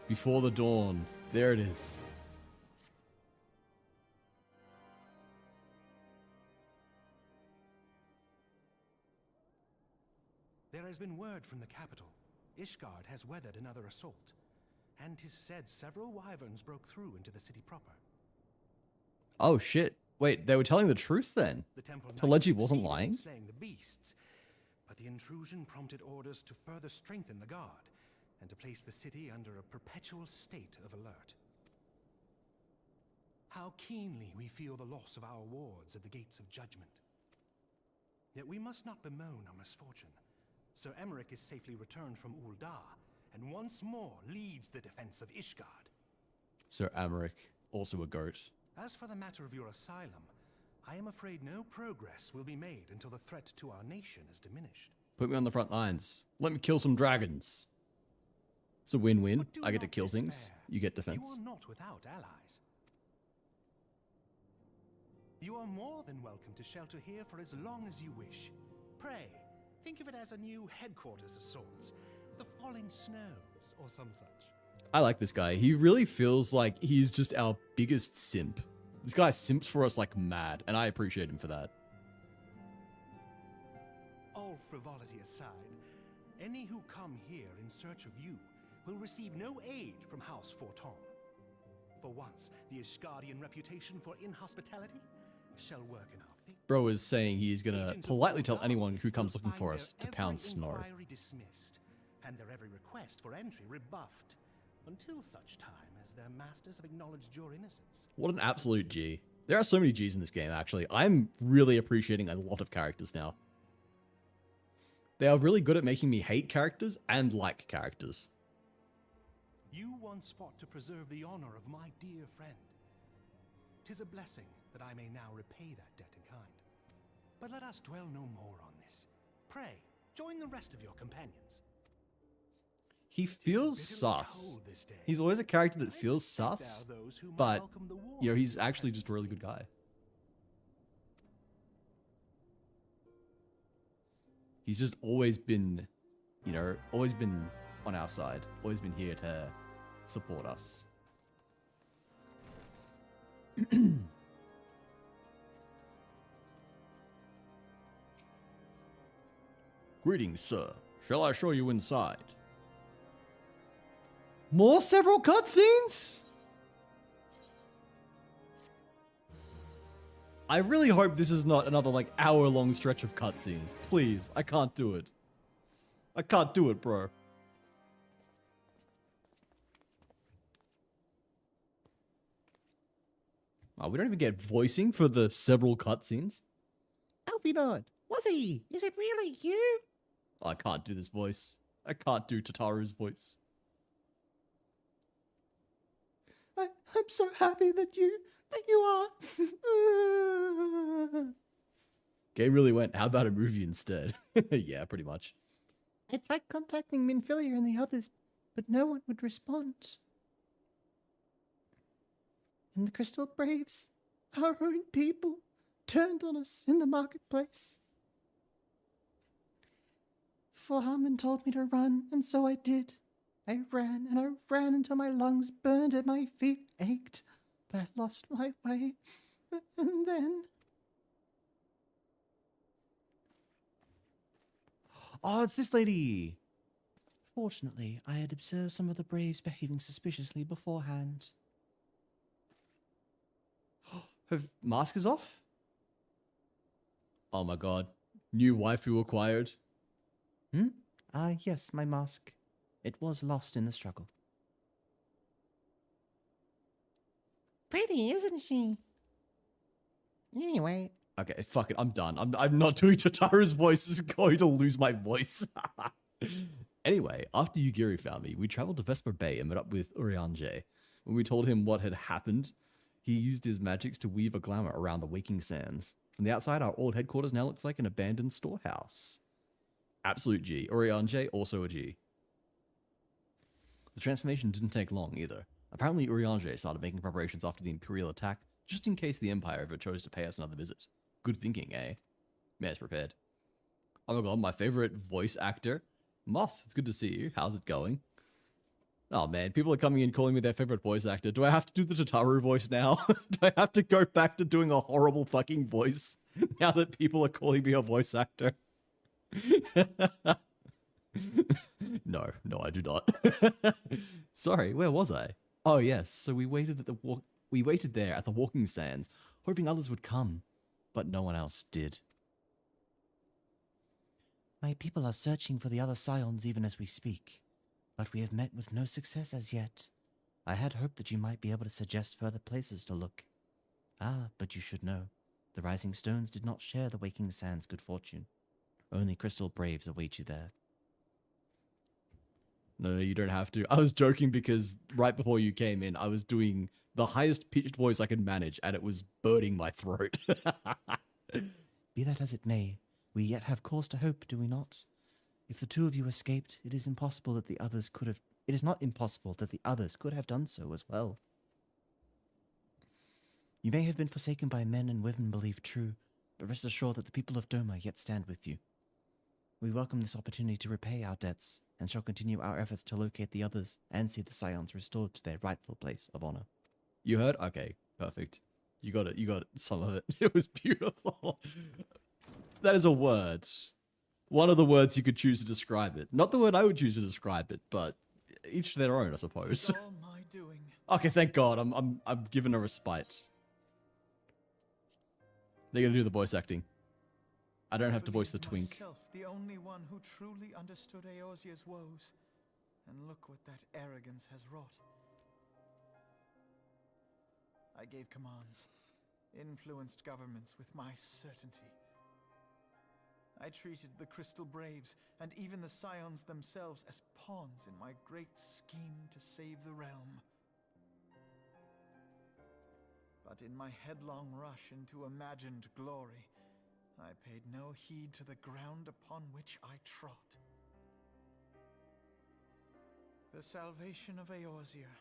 Before the dawn. There it is. There has been word from the capital. Ishgard has weathered another assault, and 'tis said several wyverns broke through into the city proper. Oh shit. Wait, they were telling the truth then? The temple Teleji wasn't succeeded in lying? slaying the beasts, but the intrusion prompted orders to further strengthen the guard and to place the city under a perpetual state of alert. How keenly we feel the loss of our wards at the gates of judgment. Yet we must not bemoan our misfortune. Sir Emmerich is safely returned from Ul'dah, and once more leads the defense of Ishgard. Sir Emmerich, also a goat. As for the matter of your asylum, I am afraid no progress will be made until the threat to our nation is diminished. Put me on the front lines. Let me kill some dragons. It's a win-win. I get to kill things. You get defense. You are not without allies. You are more than welcome to shelter here for as long as you wish. Pray, think of it as a new headquarters of sorts. The falling snows, or some such. I like this guy. He really feels like he's just our biggest simp. This guy simps for us like mad, and I appreciate him for that. All frivolity aside, Any who come here in search of you will receive no aid from House Forton. For once, the Ishgardian reputation for inhospitality shall work in our favor. Bro is saying he's gonna politely tell anyone who comes looking for us to pound snow. Inquiry dismissed, and their every request for entry rebuffed, until such time as their masters have acknowledged your innocence. What an absolute G. There are so many Gs in this game, actually. I'm really appreciating a lot of characters now. They are really good at making me hate characters and like characters. You once fought to preserve the honor of my dear friend. 'Tis a blessing that I may now repay that debt in kind. But let us dwell no more on this. Pray, join the rest of your companions. He feels sus. He's always a character that feels sus, but, you know, he's actually just a really good guy. He's just always been, you know, always been on our side, always been here to support us. Greetings, sir. Shall I show you inside? More several cutscenes? I really hope this is not another, like, hour-long stretch of cutscenes. Please, I can't do it. I can't do it, bro. Oh, we don't even get voicing for the several cutscenes. Alphinaud, was he? Is it really you? Oh, I can't do this voice. I can't do Tataru's voice. I'm so happy that you are. Game really went, how about a movie instead? Yeah, pretty much. I tried contacting Minfilia and the others, but no one would respond. And the Crystal Braves, our own people, turned on us in the marketplace. Flamen told me to run, and so I did. I ran until my lungs burned and my feet ached. But I lost my way, and then... Oh, it's this lady! Fortunately, I had observed some of the Braves behaving suspiciously beforehand. Her mask is off? Oh my god. New waifu acquired. Yes, my mask. It was lost in the struggle. Pretty, isn't she? Anyway. Okay, fuck it, I'm done. I'm not doing Tataru's voice. This is going to lose my voice. Anyway, after Yugiri found me, we traveled to Vesper Bay and met up with Urianger. When we told him what had happened, he used his magics to weave a glamour around the Waking Sands. From the outside, our old headquarters now looks like an abandoned storehouse. Absolute G. Urianger, also a G. The transformation didn't take long either. Apparently Urianger started making preparations after the Imperial attack, just in case the Empire ever chose to pay us another visit. Good thinking, eh? Man's prepared. Oh my god, my favorite voice actor. Moth, it's good to see you. How's it going? Oh man, people are coming in calling me their favorite voice actor. Do I have to do the Tataru voice now? Do I have to go back to doing a horrible fucking voice now that people are calling me a voice actor? No, I do not. Sorry, where was I? Oh yes, so we waited there at the Walking Sands, hoping others would come, but no one else did. My people are searching for the other Scions even as we speak, but we have met with no success as yet. I had hoped that you might be able to suggest further places to look. Ah, but you should know, the Rising Stones did not share the Waking Sands' good fortune. Only Crystal Braves await you there. No, you don't have to. I was joking because right before you came in, I was doing the highest pitched voice I could manage, and it was burning my throat. Be that as it may, we yet have cause to hope, do we not? If the two of you escaped, it is not impossible that the others could have done so as well. You may have been forsaken by men and women believed true, but rest assured that the people of Doma yet stand with you. We welcome this opportunity to repay our debts, and shall continue our efforts to locate the others and see the Scions restored to their rightful place of honor. You heard? Okay, perfect. You got it, some of it. It was beautiful. That is a word. one of the words you could choose to describe it. Not the word I would choose to describe it, but each to their own, I suppose. It's all my doing. Okay, thank God. I'm given a respite. They're gonna do the voice acting. I don't have to voice the twink. Myself, the only one who truly understood Eorzea's woes. And look what that arrogance has wrought. I gave commands, influenced governments with my certainty. I treated the Crystal Braves and even the Scions themselves as pawns in my great scheme to save the realm. But in my headlong rush into imagined glory, I paid no heed to the ground upon which I trod. The salvation of Eorzea.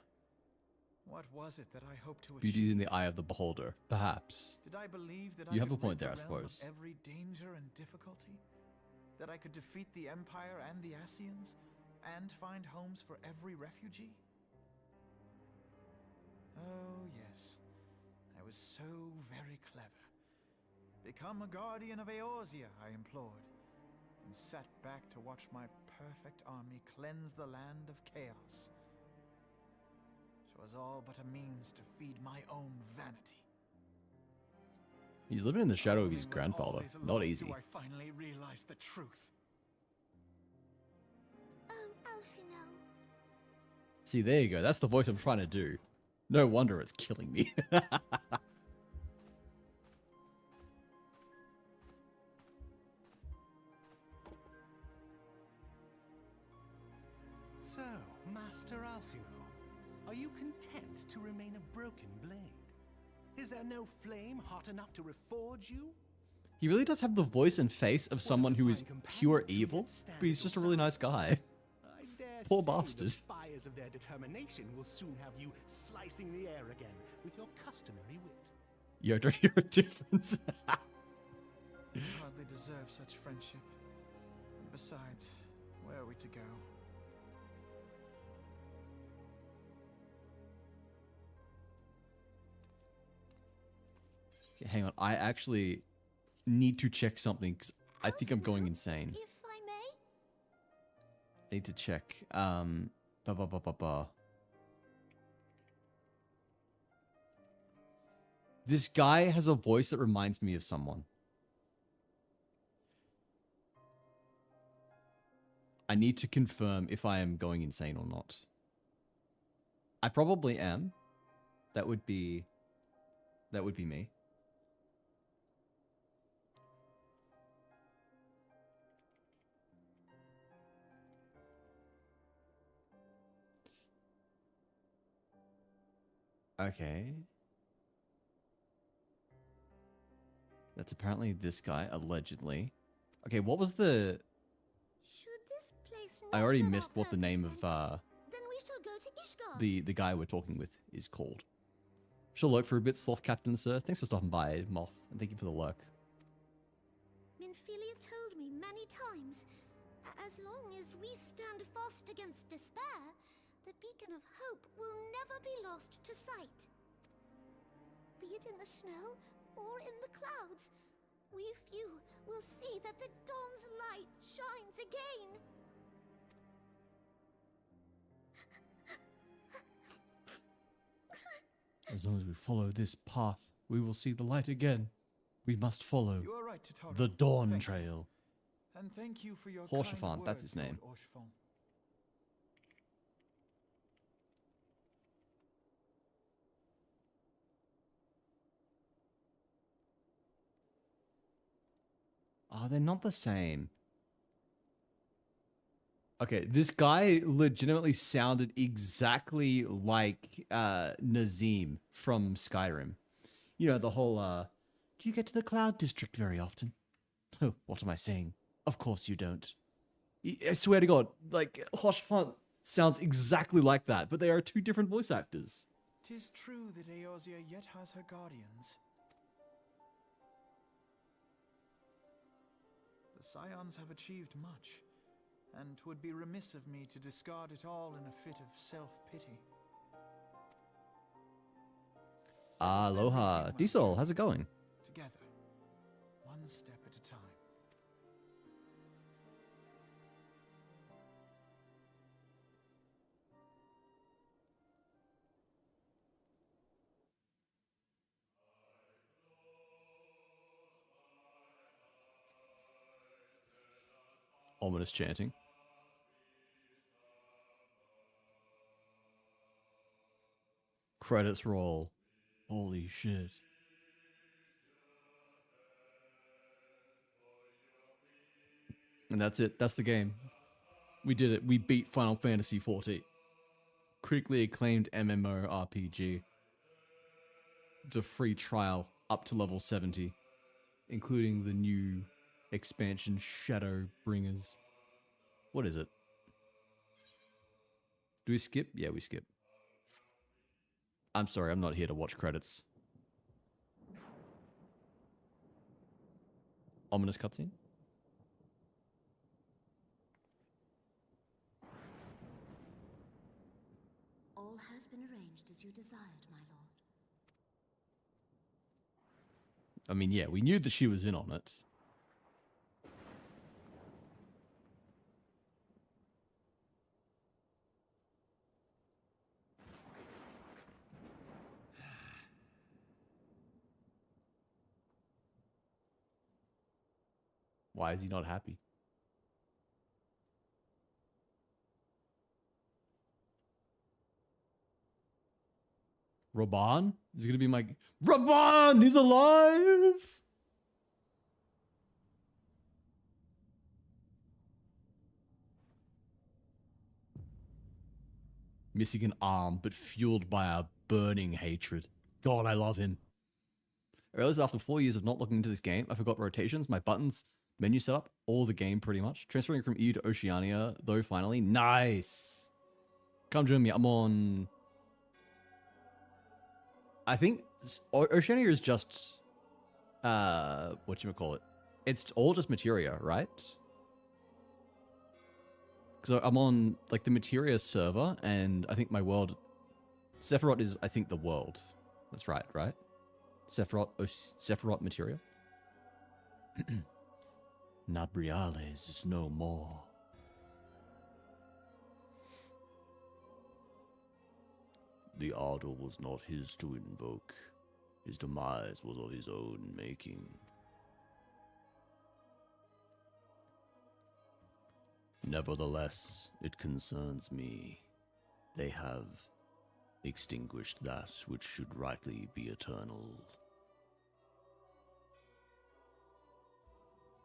What was it that I hoped to achieve? Beauty in the eye of the beholder, perhaps. Did I believe that You I have a could point rid there, I the realm of suppose. every danger and difficulty? That I could defeat the Empire and the Ascians, and find homes for every refugee? Oh, yes. I was so very clever. Become a guardian of Eorzea, I implored, and sat back to watch my perfect army cleanse the land of chaos. It was all but a means to feed my own vanity. He's living in the shadow of his Only when all grandfather. is Not lost easy. do I finally realize the truth. Oh, Alfino. See, there you go. That's the voice I'm trying to do. No wonder it's killing me. So, Master Alfino, are you content to remain a broken blade? Is there no flame hot enough to reforge you? He really does have the voice and face of someone who is pure evil, but he's just a really nice guy. I dare Poor say bastard. The fires of their determination will soon have you slicing the air again with your customary wit. You don't hear a difference. Hardly deserve such friendship. And besides, where are we to go? Okay, hang on. I actually need to check something because I think I'm going insane. If I may? I need to check. This guy has a voice that reminds me of someone. I need to confirm if I am going insane or not. I probably am. That would be me. Okay. That's apparently this guy, allegedly. Okay, what was the... Should this place I not already serve our missed what the purpose, name of then we shall go to Ishgard. the guy we're talking with is called. Shall lurk for a bit, Sloth Captain, sir. Thanks for stopping by, Moth, and thank you for the lurk. Minfilia told me many times, as long as we stand fast against despair, the beacon of hope will never be lost to sight. Be it in the snow or in the clouds, we few will see that the dawn's light shines again. As long as we follow this path, we will see the light again. We must follow You are right, Totaro. the Dawn Thank you. Trail. And thank you for your Horsefant, kind that's words, his name. Lord Orchefant. Oh, they're not the same. Okay, this guy legitimately sounded exactly like Nazim from Skyrim. You know, the whole, do you get to the Cloud District very often? Oh, what am I saying? Of course you don't. I swear to God, like, Hoshfont sounds exactly like that, but they are two different voice actors. 'Tis true that Eorzea yet has her guardians. The Scions have achieved much, and 'twould be remiss of me to discard it all in a fit of self-pity. Aloha. Diesel, how's it going? Together, one step at a time. Ominous chanting. Credits roll. Holy shit. And that's it. That's the game. We did it. We beat Final Fantasy XIV. Critically acclaimed MMORPG. The free trial up to level 70, including the new expansion Shadowbringers. What is it? Do we skip? Yeah, we skip. I'm sorry, I'm not here to watch credits. Ominous cutscene? All has been arranged as you desired, my lord. I mean, yeah, we knew that she was in on it. Why is he not happy? Raban? Is it gonna be my... Raban! He's alive! Missing an arm, but fueled by a burning hatred. God, I love him. I realized after 4 years of not looking into this game, I forgot rotations, my buttons, menu setup, all the game pretty much. Transferring from EU to Oceania, though, finally. Nice! Come join me, I'm on... I think Oceania is just... whatchamacallit? It's all just materia, right? Because I'm on, like, the materia server, and I think my world... Sephiroth is, I think, the world. That's right, right? Sephiroth materia. Nabriales is no more. The Ardor was not his to invoke. His demise was of his own making. Nevertheless, it concerns me. They have extinguished that which should rightly be eternal.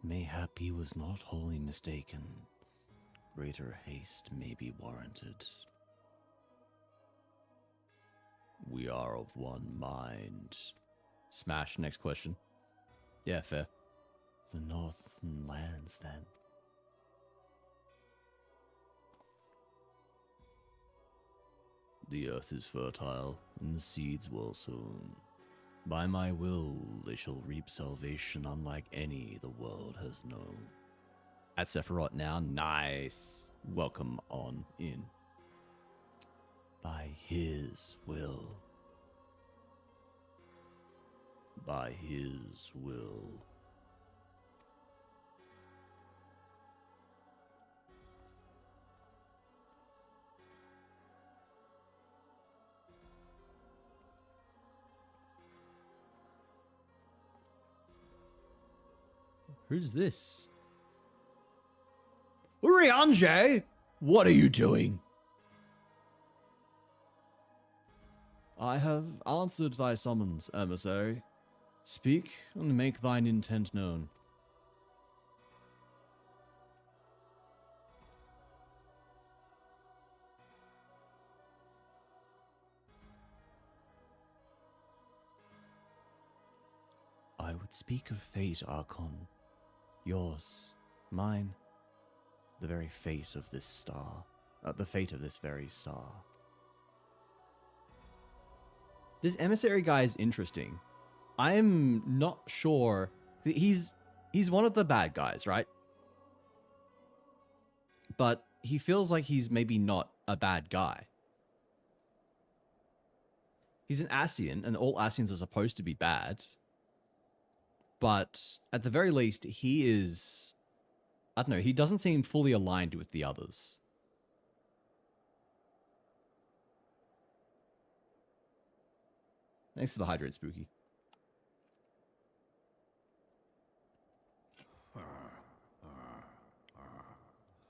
Mayhap he was not wholly mistaken. Greater haste may be warranted. We are of one mind. Smash, next question. Yeah, fair. The northern lands, then. The earth is fertile, and the seeds well sown. By my will, they shall reap salvation unlike any the world has known. At Sephiroth now, nice. Welcome on in. By his will. By his will. Who's this? Urianger! What are you doing? I have answered thy summons, emissary. Speak and make thine intent known. I would speak of fate, Archon. Yours, mine, the very fate of this star. The fate of this very star. This emissary guy is interesting. I'm not sure. He's one of the bad guys, right? But he feels like he's maybe not a bad guy. He's an Ascian, and all Ascians are supposed to be bad. But at the very least, he is... I don't know, he doesn't seem fully aligned with the others. Thanks for the hydrate, Spooky.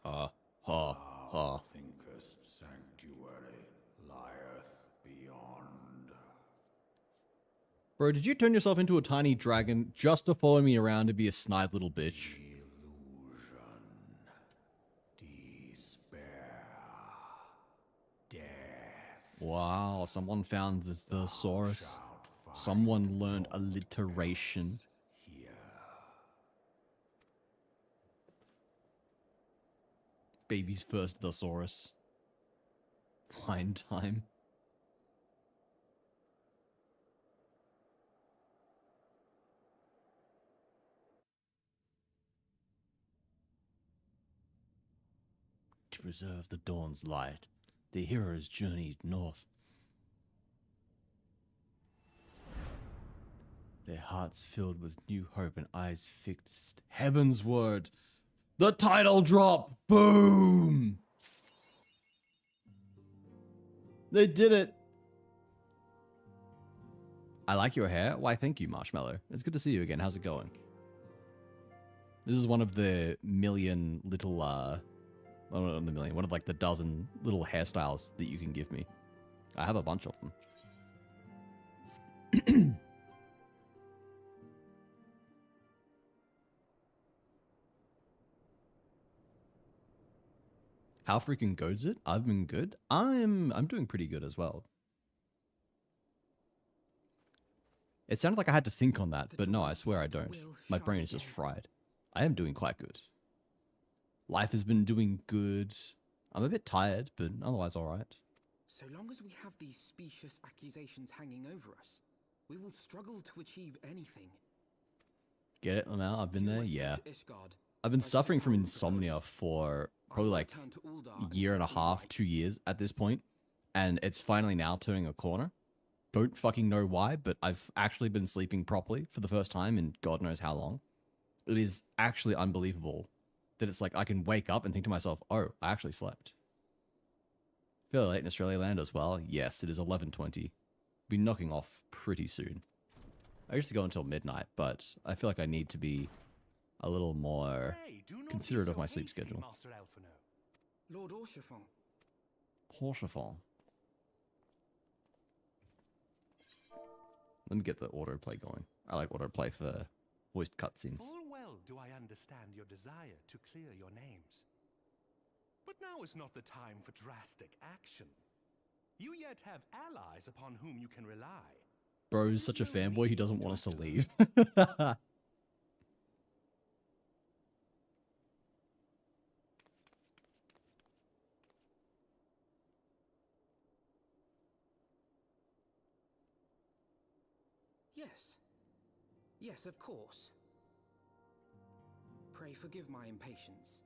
Ha, Thou ha. thinkest sanctuary lieth beyond. Bro, did you turn yourself into a tiny dragon just to follow me around and be a snide little bitch? Wow, someone found the thesaurus. Someone learned alliteration. Baby's first thesaurus. Wine time. To preserve the dawn's light, the heroes journeyed north. Their hearts filled with new hope and eyes fixed heaven's word. The title drop! Boom! They did it! I like your hair. Why, thank you, Marshmallow. It's good to see you again. How's it going? This is one of the million little, well, not the million, one of like the dozen little hairstyles that you can give me. I have a bunch of them. How freaking goes it? I've been good. I'm doing pretty good as well. It sounded like I had to think on that, but no, I swear I don't. My brain is just fried. I am doing quite good. Life has been doing good. I'm a bit tired, but otherwise alright. So long as we have these specious accusations hanging over us, we will struggle to achieve anything. Get it, Lamau? I've been there? Yeah. I've been suffering from insomnia for probably like a year and a half, 2 years at this point, and it's finally now turning a corner. Don't fucking know why, but I've actually been sleeping properly for the first time in God knows how long. It is actually unbelievable that it's like I can wake up and think to myself, oh, I actually slept. Fairly late in Australia land as well. Yes, it is 11:20. Be knocking off pretty soon. I used to go until midnight, but I feel like I need to be a little more considerate of my sleep schedule. Lord Orchefort. Orchefort. Let me get the autoplay going. I like autoplay for voiced cutscenes. Full well do I understand your desire to clear your names. But now is not the time for drastic action. You yet have allies upon whom you can rely. Bro's such a fanboy, he doesn't want us to leave. Yes. Yes, of course. Pray forgive my impatience.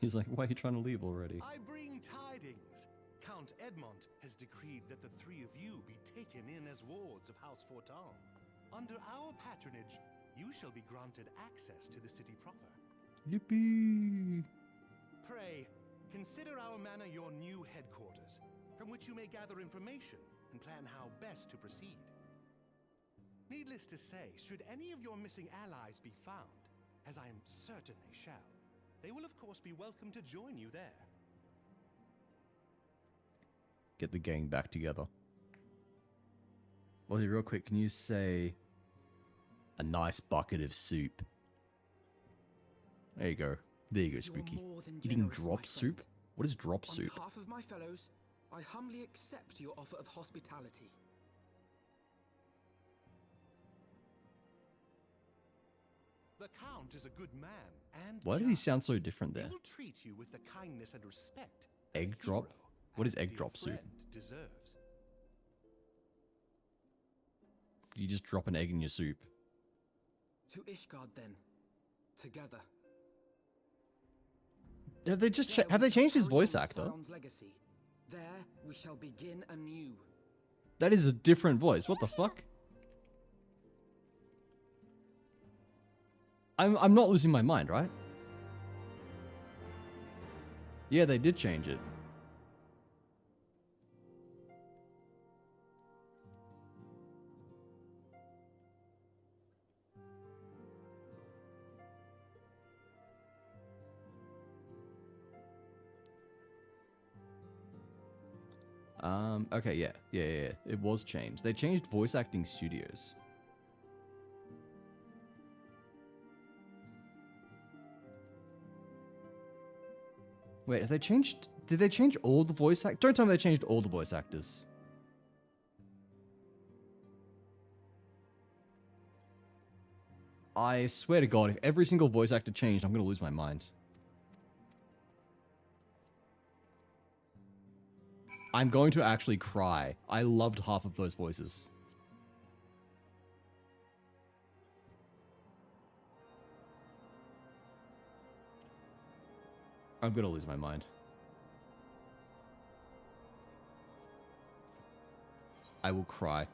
He's like, why are you trying to leave already? I bring tidings. Count Edmont has decreed that the three of you be taken in as wards of House Fortin. Under our patronage, you shall be granted access to the city proper. Yippee! Pray, consider our manor your new headquarters, from which you may gather information and plan how best to proceed. Needless to say, should any of your missing allies be found, as I am certain they shall, they will of course be welcome to join you there. Get the gang back together. Well, real quick, can you say a nice bucket of soup? There you go. There you go, Spooky. Eating drop soup? What is drop soup? On behalf of my fellows, I humbly accept your offer of hospitality. The Count is a good man, and Why did he sound so different there? he will treat you with the kindness and respect Egg drop? What is egg drop soup? deserves. You just drop an egg in your soup. To Ishgard then, together. Have they just have they changed his voice actor? Sauron's legacy. There we shall begin anew. That is a different voice. What the fuck? I'm not losing my mind, right? Yeah, they did change it. Okay, yeah. It was changed. They changed voice acting studios. Wait, have they changed? Did they change all the voice act? Don't tell me they changed all the voice actors. I swear to God, if every single voice actor changed, I'm gonna lose my mind. I'm going to actually cry. I loved half of those voices. I'm gonna lose my mind. I will cry.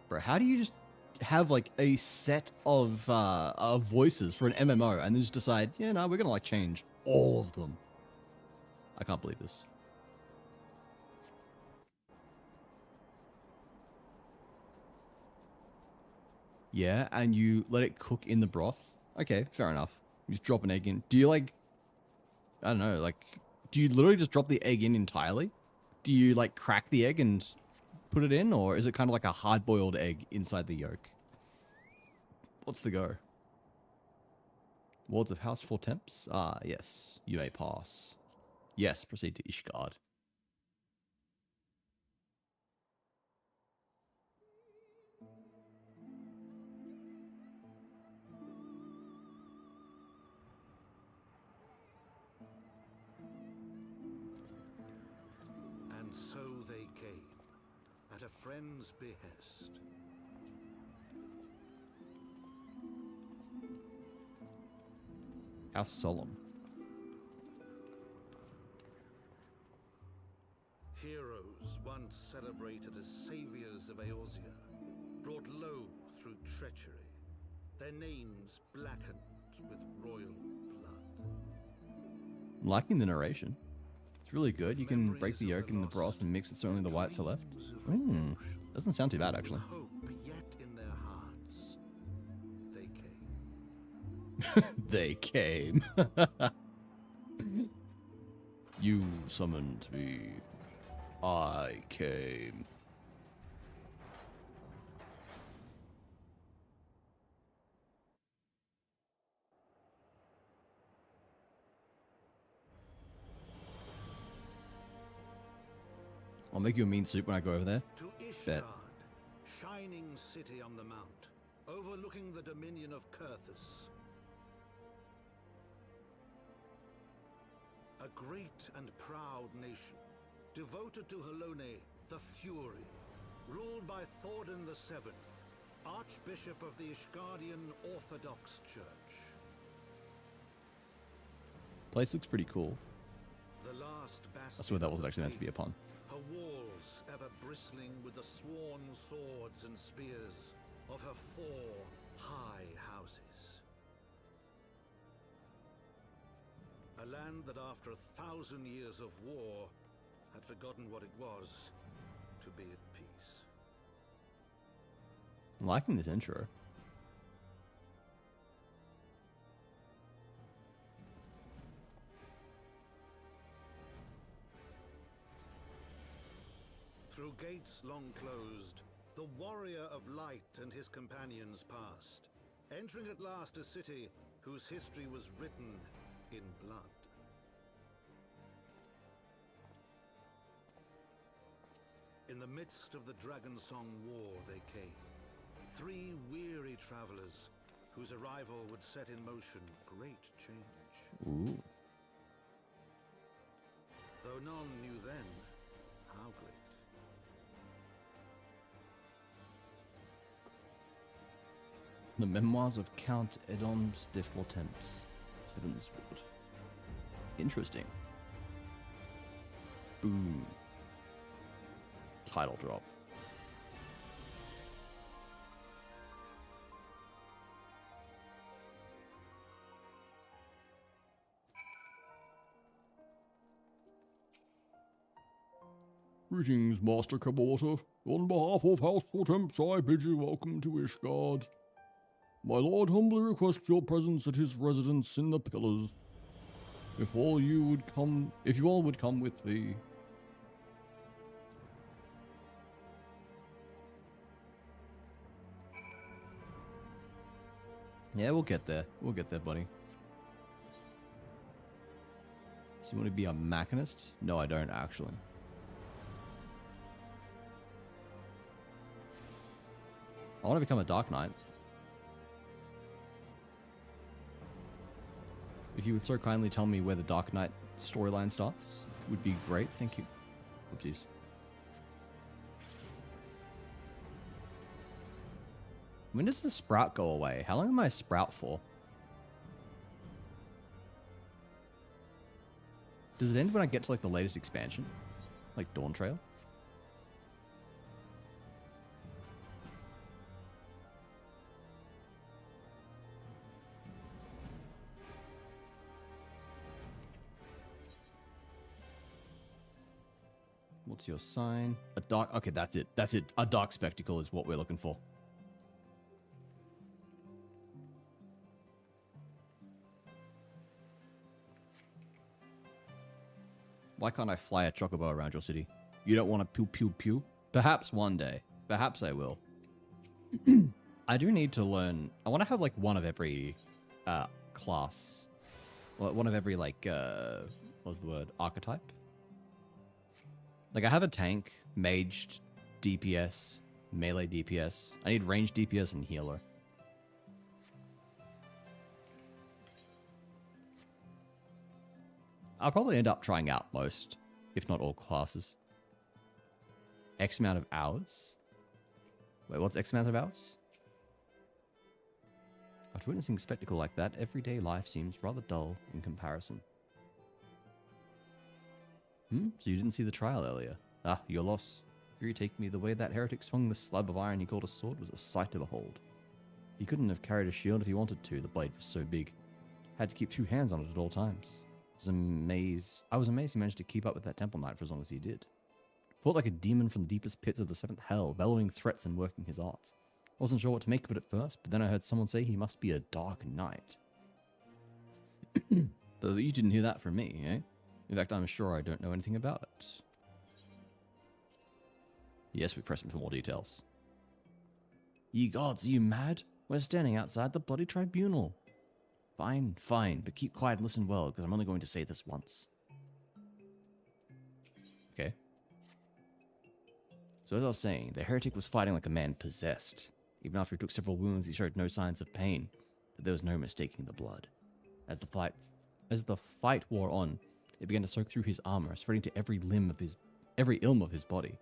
Bro, how do you just have like a set of voices for an MMO and then just decide, yeah, no, we're gonna like change all of them? I can't believe this. Yeah, and you let it cook in the broth. Okay, fair enough. You just drop an egg in. Do you like, I don't know, like, do you literally just drop the egg in entirely? Do you like crack the egg and put it in, or is it kind of like a hard-boiled egg inside the yolk? What's the go? Wards of House 4 Temps? Ah, yes. You may pass. Yes, proceed to Ishgard. And so they came, at a friend's behest. How solemn. Heroes once celebrated as saviors of Eorzea, brought low through treachery, their names blackened with royal blood. I'm liking the narration. It's really good. You can break the yolk in the broth and mix it so only the whites are left. Doesn't sound too bad, actually. Hope yet in their hearts. They came. They came. You summoned me. I came. I'll make you a mean soup when I go over there. To Ishgard, Bet. shining city on the mount, overlooking the dominion of Kurthus. A great and proud nation, devoted to Halone, the Fury, ruled by Thordan VII, Archbishop of the Ishgardian Orthodox Church. Place looks pretty cool. The last bastion I swear that wasn't of actually meant to be a faith, pun. her walls ever bristling with the sworn swords and spears of her 4 high houses. A land that after 1,000 years of war had forgotten what it was to be at peace. I'm liking this intro. Through gates long closed, the warrior of light and his companions passed, entering at last a city whose history was written in blood. In the midst of the Dragonsong War they came, 3 weary travelers whose arrival would set in motion great change. Ooh. Though none knew then how great. The Memoirs of Count Edoms de Fortemps, Heavensward. Interesting. Boom. Title drop. Greetings, Master Kabota. On behalf of House Fortemps, I bid you welcome to Ishgard. My lord humbly requests your presence at his residence in the Pillars. If you all would come with me. Yeah, we'll get there. We'll get there, buddy. So you want to be a machinist? No, I don't, actually. I want to become a Dark Knight. If you would so kindly tell me where the Dark Knight storyline starts, would be great. Thank you. Oopsies. When does the sprout go away? How long am I a sprout for? Does it end when I get to like the latest expansion? Like Dawn Trail? What's your sign? A dark... Okay, that's it. That's it. A dark spectacle is what we're looking for. Why can't I fly a chocobo around your city? You don't want to pew pew pew? Perhaps one day. Perhaps I will. I do need to learn... I want to have like one of every class. One of every like... what's the word? Archetype? Like I have a tank, mage, DPS, melee DPS. I need range DPS and healer. I'll probably end up trying out most, if not all classes. X amount of hours? Wait, what's X amount of hours? After witnessing a spectacle like that, everyday life seems rather dull in comparison. So you didn't see the trial earlier? Ah, your loss. Fear you take me, the way that heretic swung the slab of iron he called a sword was a sight to behold. He couldn't have carried a shield if he wanted to, the blade was so big. Had to keep 2 hands on it at all times. I was amazed he managed to keep up with that temple knight for as long as he did. Fought like a demon from the deepest pits of the 7th hell, bellowing threats and working his arts. Wasn't sure what to make of it at first, but then I heard someone say he must be a dark knight. But you didn't hear that from me, eh? In fact, I'm sure I don't know anything about it. Yes, we press him for more details. Ye gods, are you mad? We're standing outside the bloody tribunal. Fine, fine, but keep quiet and listen well, because I'm only going to say this once. Okay. So as I was saying, the heretic was fighting like a man possessed. Even after he took several wounds, he showed no signs of pain, but there was no mistaking the blood. As the fight wore on, it began to soak through his armor, spreading to every ilm of his body.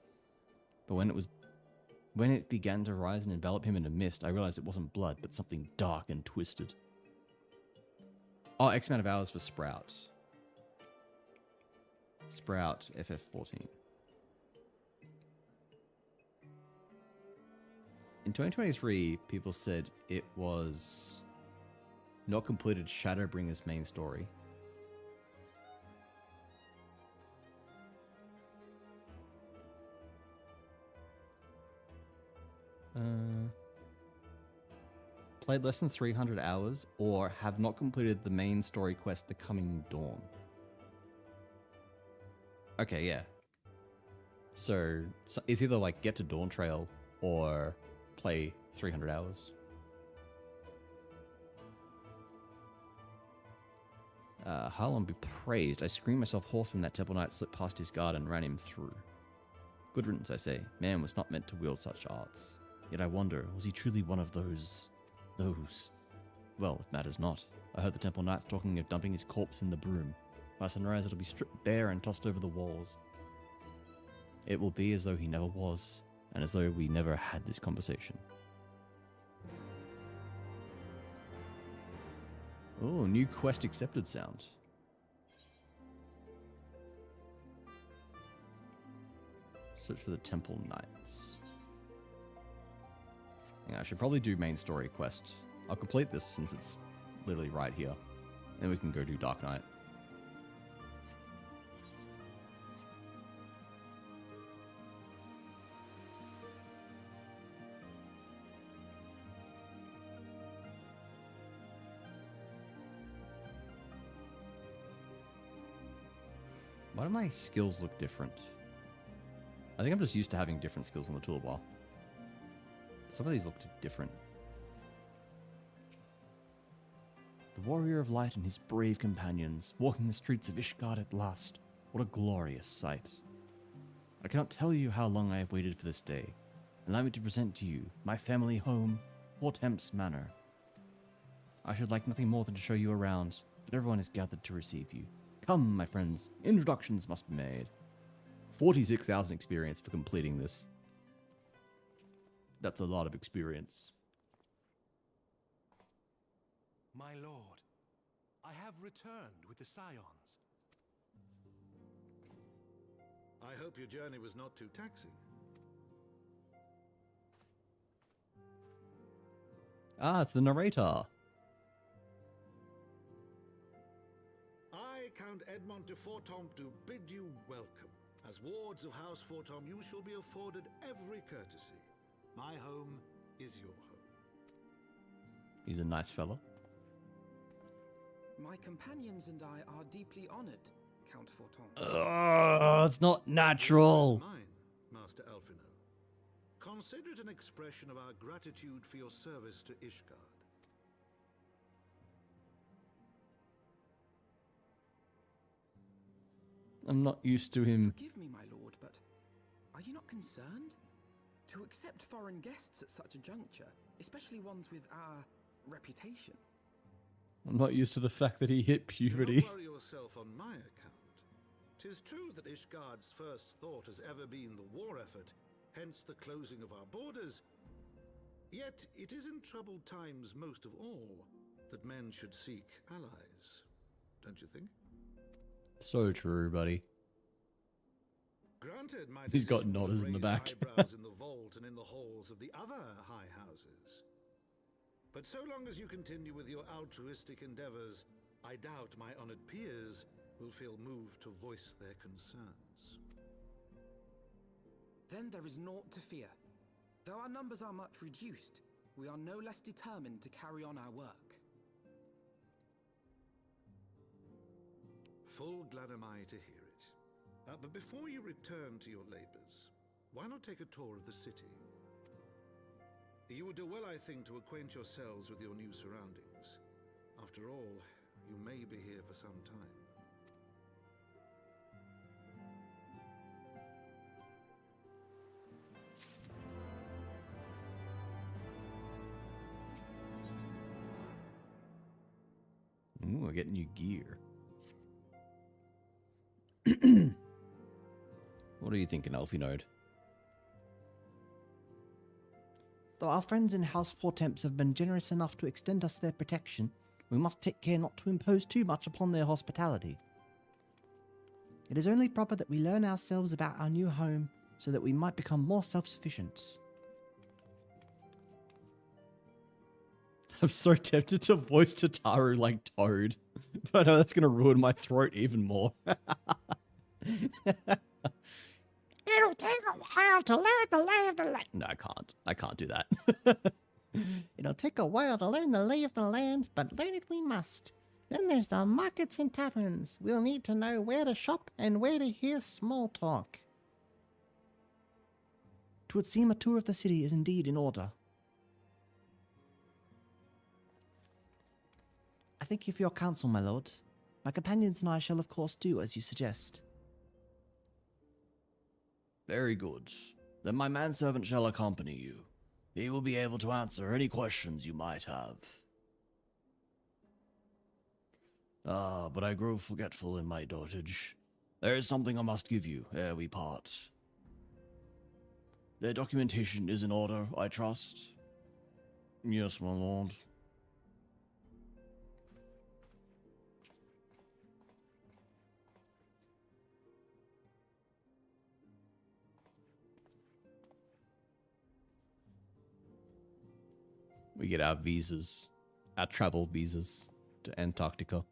But when it began to rise and envelop him in a mist, I realized it wasn't blood, but something dark and twisted. Oh, X amount of hours for Sprout. Sprout, FF14. In 2023, people said it was not completed Shadowbringer's main story. Played less than 300 hours or have not completed the main story quest The Coming Dawn. Okay, yeah. So it's either like get to Dawn Trail or play 300 hours. Harlem be praised. I screamed myself hoarse when that temple knight slipped past his guard and ran him through. Good riddance, I say. Man was not meant to wield such arts. Yet I wonder, was he truly one of those? Well, it matters not. I heard the temple knights talking of dumping his corpse in the broom. By sunrise it'll be stripped bare and tossed over the walls. It will be as though he never was, and as though we never had this conversation. Oh, new quest accepted sound. Search for the Temple Knights. Yeah, I should probably do main story quest. I'll complete this since it's literally right here. Then we can go do Dark Knight. Why do my skills look different? I think I'm just used to having different skills on the toolbar. Some of these look different. The warrior of light and his brave companions, walking the streets of Ishgard at last. What a glorious sight. I cannot tell you how long I have waited for this day. Allow me to present to you my family home, Hortemps Manor. I should like nothing more than to show you around, but everyone is gathered to receive you. Come, my friends, introductions must be made. 46,000 experience for completing this. That's a lot of experience. My lord, I have returned with the Scions. I hope your journey was not too taxing. Ah, it's the narrator. I, Count Edmond de Fortomp, do bid you welcome. As wards of House Fortomp, you shall be afforded every courtesy. My home is your home. He's a nice fellow. My companions and I are deeply honored, Count Fortomp. It's not natural. Mine, Master Alphino. Consider it an expression of our gratitude for your service to Ishgard. I'm not used to him. Forgive me, my lord, but are you not concerned? To accept foreign guests at such a juncture, especially ones with our reputation. I'm not used to the fact that he hit puberty. Do not worry yourself on my account. 'Tis true that Ishgard's first thought has ever been the war effort, hence the closing of our borders. Yet it is in troubled times most of all that men should seek allies. Don't you think? So true, buddy. Granted, my He's got decision would nodders in the raise back. eyebrows in the vault and in the halls of the other high houses. But so long as you continue with your altruistic endeavors, I doubt my honored peers will feel moved to voice their concerns. Then there is naught to fear. Though our numbers are much reduced, we are no less determined to carry on our work. Full glad am I to hear it. But before you return to your labors, why not take a tour of the city? You would do well, I think, to acquaint yourselves with your new surroundings. After all, you may be here for some time. Ooh, I get new gear. What are you thinking, Alphynode? Though our friends in House Fortemps have been generous enough to extend us their protection, we must take care not to impose too much upon their hospitality. It is only proper that we learn ourselves about our new home so that we might become more self-sufficient. I'm so tempted to voice Tataru like Toad, but I know that's going to ruin my throat even more. It'll take a while to learn the lay of the land. No, I can't. I can't do that. It'll take a while to learn the lay of the land, but learn it we must. Then there's the markets and taverns. We'll need to know where to shop and where to hear small talk. 'Twould seem a tour of the city is indeed in order. I thank you for your counsel, my lord. My companions and I shall of course do as you suggest. Very good. Then my manservant shall accompany you. He will be able to answer any questions you might have. Ah, but I grow forgetful in my dotage. There is something I must give you ere we part. Their documentation is in order, I trust? Yes, my lord. We get our visas, our travel visas to Antarctica.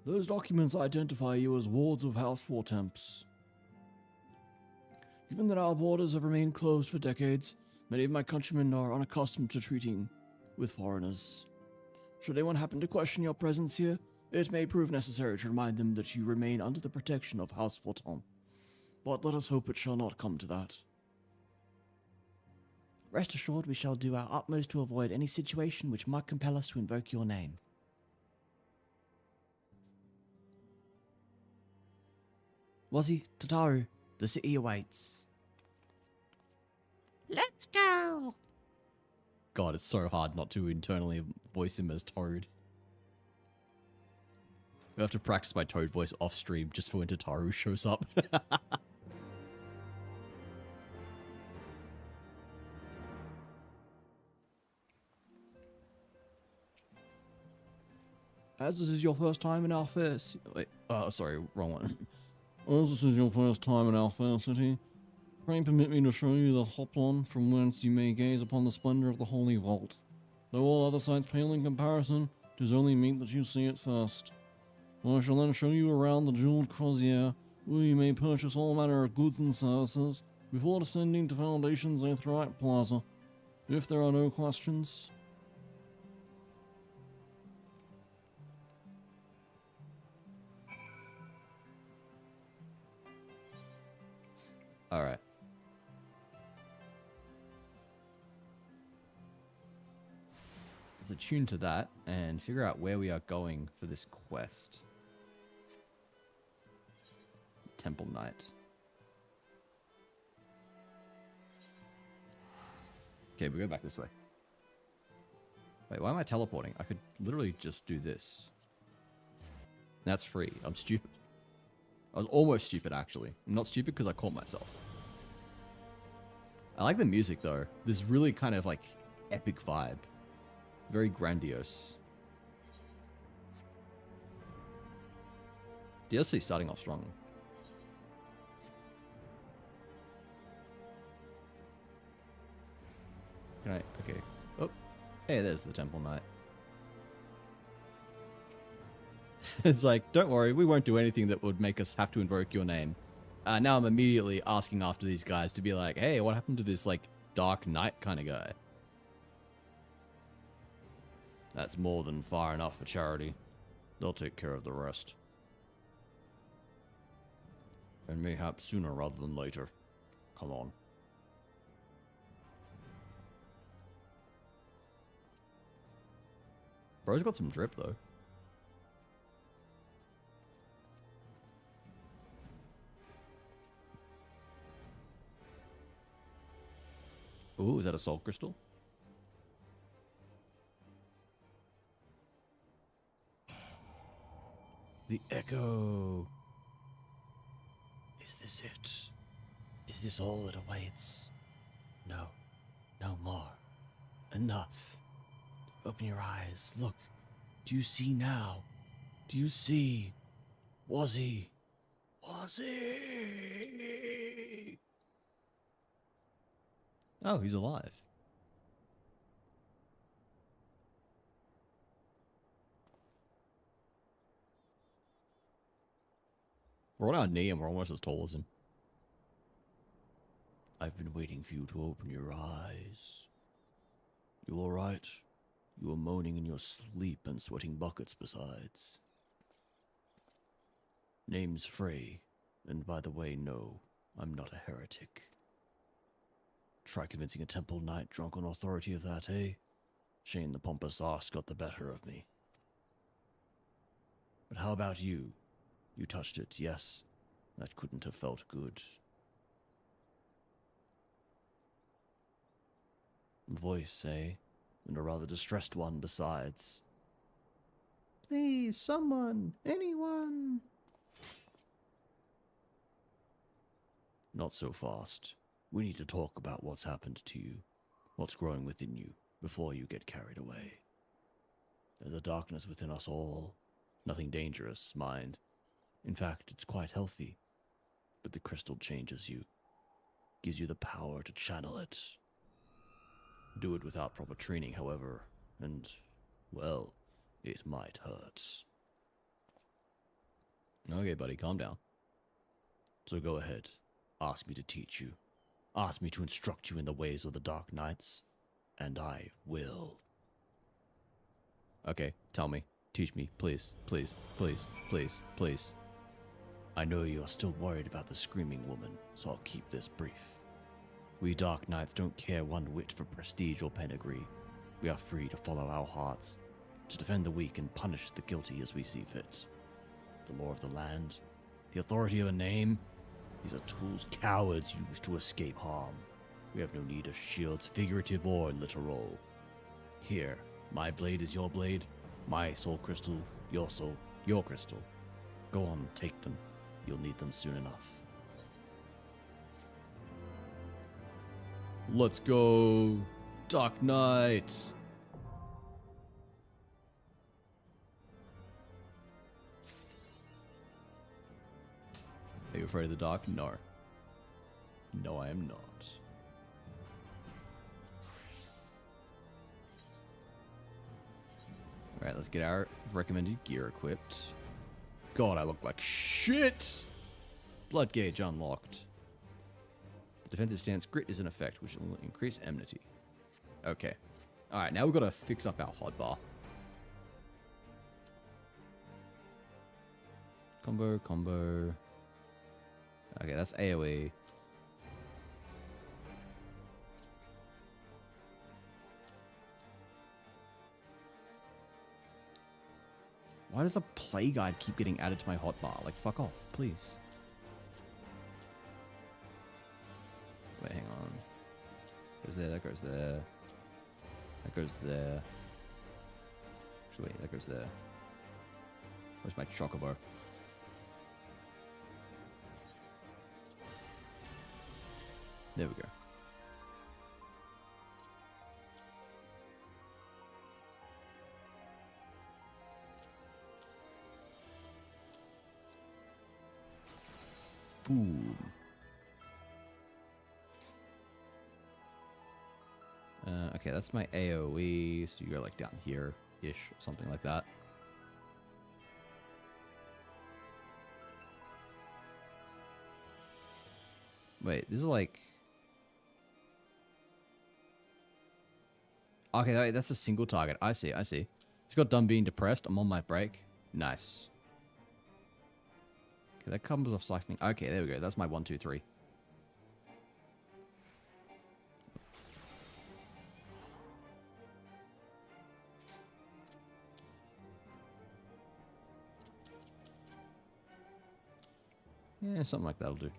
Those documents identify you as wards of House Fortemps. Given that our borders have remained closed for decades, Many of my countrymen are unaccustomed to treating with foreigners. Should anyone happen to question your presence here, it may prove necessary to remind them that you remain under the protection of House Forton. But let us hope it shall not come to that. Rest assured we shall do our utmost to avoid any situation which might compel us to invoke your name. Wazzy, Tataru, the city awaits. Let's go! God, it's so hard not to internally voice him as Toad. I have to practice my Toad voice off stream just for when Tataru shows up. As this is your first time in our fair wait, sorry, wrong one. As this is your first time in our fair city, pray permit me to show you the hoplon from whence you may gaze upon the splendor of the Holy Vault. Though all other sights pale in comparison, 'tis only meet that you see it first. I shall then show you around the jeweled crozier, where you may purchase all manner of goods and services, before descending to Foundation's Aetherite Plaza. If there are no questions... Alright. Let's attune to that and figure out where we are going for this quest. Temple Knight. Okay, we go back this way. Wait, why am I teleporting? I could literally just do this. That's free. I'm stupid. I was almost stupid, actually. I'm not stupid because I caught myself. I like the music, though. This really kind of, like, epic vibe. Very grandiose. DLC starting off strong. Can I? Okay. Oh. Hey, there's the Temple Knight. It's like, don't worry, we won't do anything that would make us have to invoke your name. Now I'm immediately asking after these guys to be like, hey, what happened to this, like, Dark Knight kind of guy? That's more than far enough for charity. They'll take care of the rest. And mayhap sooner rather than later. Come on. Bro's got some drip, though. Ooh, is that a soul crystal? The echo. Is this it? Is this all it awaits? No. No more. Enough. Open your eyes. Look. Do you see now? Do you see? Wazzy. Wazzy. Oh, he's alive. We're on our knee and we're almost as tall as him. I've been waiting for you to open your eyes. You alright? You were moaning in your sleep and sweating buckets besides. Name's Frey, and by the way, no, I'm not a heretic. Try convincing a Temple Knight drunk on authority of that, eh? Shame the pompous arse got the better of me. But how about you? You touched it, yes? That couldn't have felt good. Voice, eh? And a rather distressed one besides. Please, someone, anyone. Not so fast. We need to talk about what's happened to you, what's growing within you, before you get carried away. There's a darkness within us all. Nothing dangerous, mind. In fact, it's quite healthy. But the crystal changes you. Gives you the power to channel it. Do it without proper training, however, and, well, it might hurt. Okay, buddy, calm down. So go ahead. Ask me to teach you. Ask me to instruct you in the ways of the Dark Knights, and I will. Okay, tell me. Teach me, please, please, please, please, please. I know you are still worried about the Screaming Woman, so I'll keep this brief. We Dark Knights don't care one whit for prestige or pedigree. We are free to follow our hearts, to defend the weak and punish the guilty as we see fit. The law of the land, the authority of a name, these are tools cowards use to escape harm. We have no need of shields, figurative or literal. Here, my blade is your blade, my soul crystal, your soul, your crystal. Go on, take them. You'll need them soon enough. Let's go, Dark Knight. Are you afraid of the dark? No. No, I am not. Alright, let's get our recommended gear equipped. God, I look like shit! Blood gauge unlocked. The defensive stance grit is in effect, which will increase enmity. Okay. Alright, now we've got to fix up our hotbar. Combo. Okay, that's AoE. Why does the play guide keep getting added to my hotbar? Like, fuck off, please. Wait, hang on. Goes there, that goes there. That goes there. Wait, that goes there. Where's my chocobo? There we go. Boom. Okay, that's my AoE, so you go like down here-ish, or something like that. Wait, this is like... Okay, that's a single target. I see. Just got done being depressed. I'm on my break. Nice. Okay, that comes off siphoning. Okay, there we go. That's my 1, 2, 3. Yeah, something like that'll do.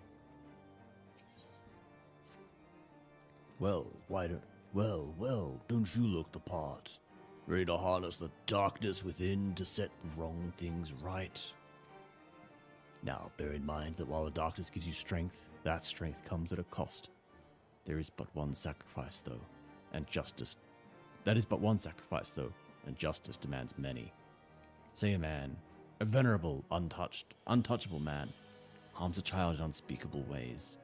Well, don't you look the part? Ready to harness the darkness within to set wrong things right? Now, bear in mind that while the darkness gives you strength, that strength comes at a cost. There is but one sacrifice, though, and justice... That is but one sacrifice, though, and justice demands many. Say a man, a venerable, untouchable man, harms a child in unspeakable ways.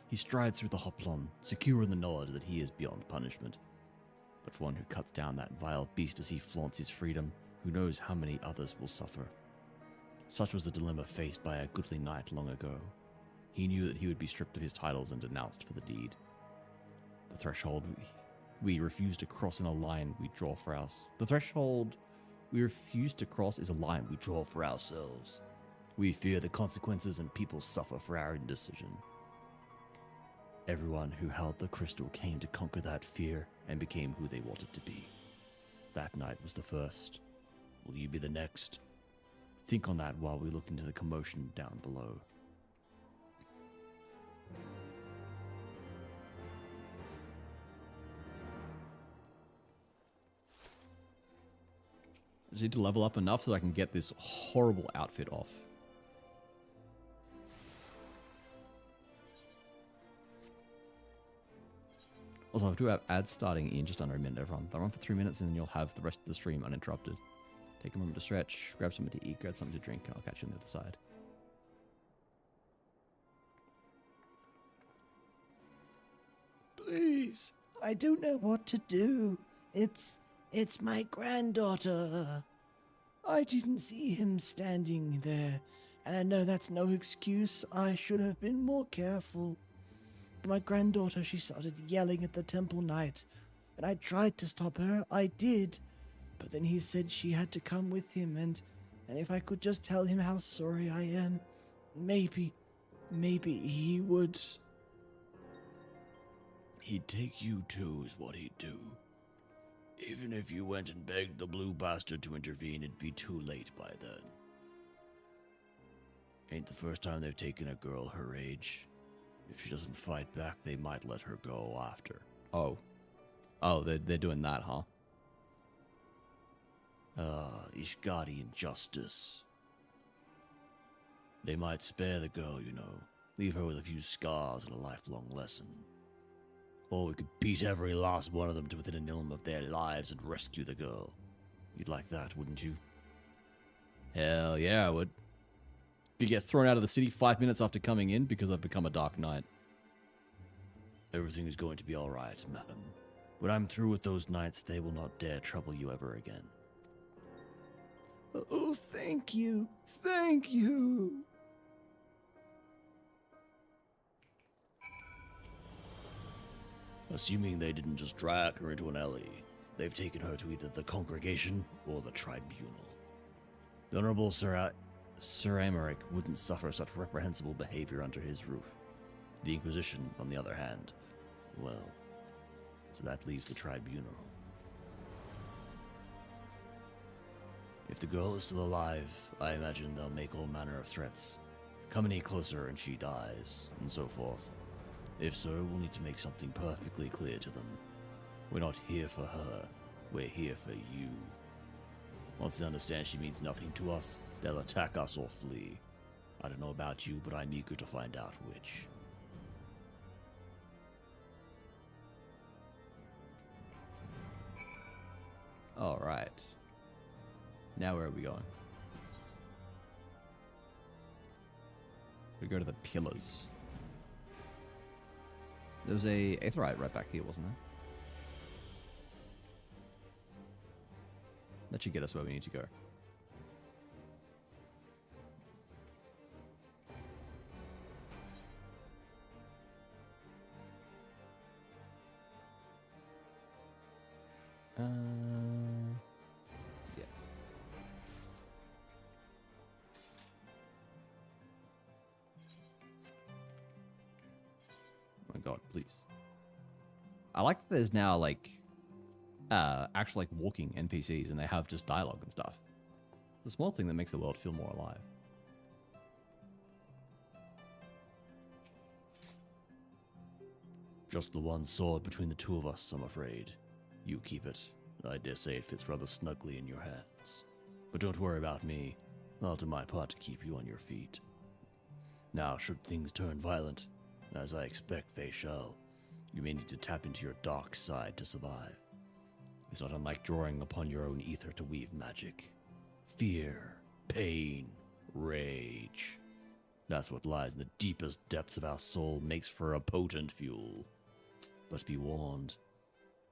He strides through the hoplon, secure in the knowledge that he is beyond punishment. But for one who cuts down that vile beast as he flaunts his freedom, who knows how many others will suffer? Such was the dilemma faced by a goodly knight long ago. He knew that he would be stripped of his titles and denounced for the deed. The threshold we refuse to cross in a line we draw for us. The threshold we refuse to cross is a line we draw for ourselves. We fear the consequences and people suffer for our indecision. Everyone who held the crystal came to conquer that fear and became who they wanted to be. That night was the first. Will you be the next? Think on that while we look into the commotion down below. I just need to level up enough so I can get this horrible outfit off. Also, I do have ads starting in just under a minute, everyone. They'll run for 3 minutes and then you'll have the rest of the stream uninterrupted. Take a moment to stretch, grab something to eat, grab something to drink, and I'll catch you on the other side. Please, I don't know what to do. It's my granddaughter. I didn't see him standing there, and I know that's no excuse. I should have been more careful. my granddaughter, she started yelling at the temple knight, and I tried to stop her. I did. But then he said she had to come with him, and if I could just tell him how sorry I am, maybe he would. He'd take you too, is what he'd do. Even if you went and begged the blue bastard to intervene, it'd be too late by then. Ain't the first time they've taken a girl her age. If she doesn't fight back, they might let her go after. Oh, they're doing that, huh? Ishgari justice. They might spare the girl, you know. Leave her with a few scars and a lifelong lesson. Or we could beat every last one of them to within an ilm of their lives and rescue the girl. You'd like that, wouldn't you? Hell yeah, I would. You get thrown out of the city 5 minutes after coming in because I've become a Dark Knight. Everything is going to be alright, madam. When I'm through with those knights, they will not dare trouble you ever again. Oh, thank you. Thank you. Assuming they didn't just drag her into an alley, they've taken her to either the congregation or the tribunal. The Honorable Sir Amaric wouldn't suffer such reprehensible behavior under his roof. The Inquisition, on the other hand, well, so that leaves the tribunal. If the girl is still alive, I imagine they'll make all manner of threats. Come any closer and she dies, and so forth. If so, we'll need to make something perfectly clear to them. We're not here for her, we're here for you. Once they understand she means nothing to us, they'll attack us or flee. I don't know about you, but I'm eager to find out which. Alright. Now where are we going? We go to the pillars. There was a Aetherite right back here, wasn't there? That should get us where we need to go. Yeah. Oh my god, please. I like that there's now, like, actual, like, walking NPCs, and they have just dialogue and stuff. It's a small thing that makes the world feel more alive. Just the one sword between the two of us, I'm afraid. You keep it. I dare say it fits rather snugly in your hands. But don't worry about me. I'll do my part to keep you on your feet. Now, should things turn violent, as I expect they shall, you may need to tap into your dark side to survive. It's not unlike drawing upon your own ether to weave magic. Fear, pain, rage. That's what lies in the deepest depths of our soul, makes for a potent fuel. But be warned,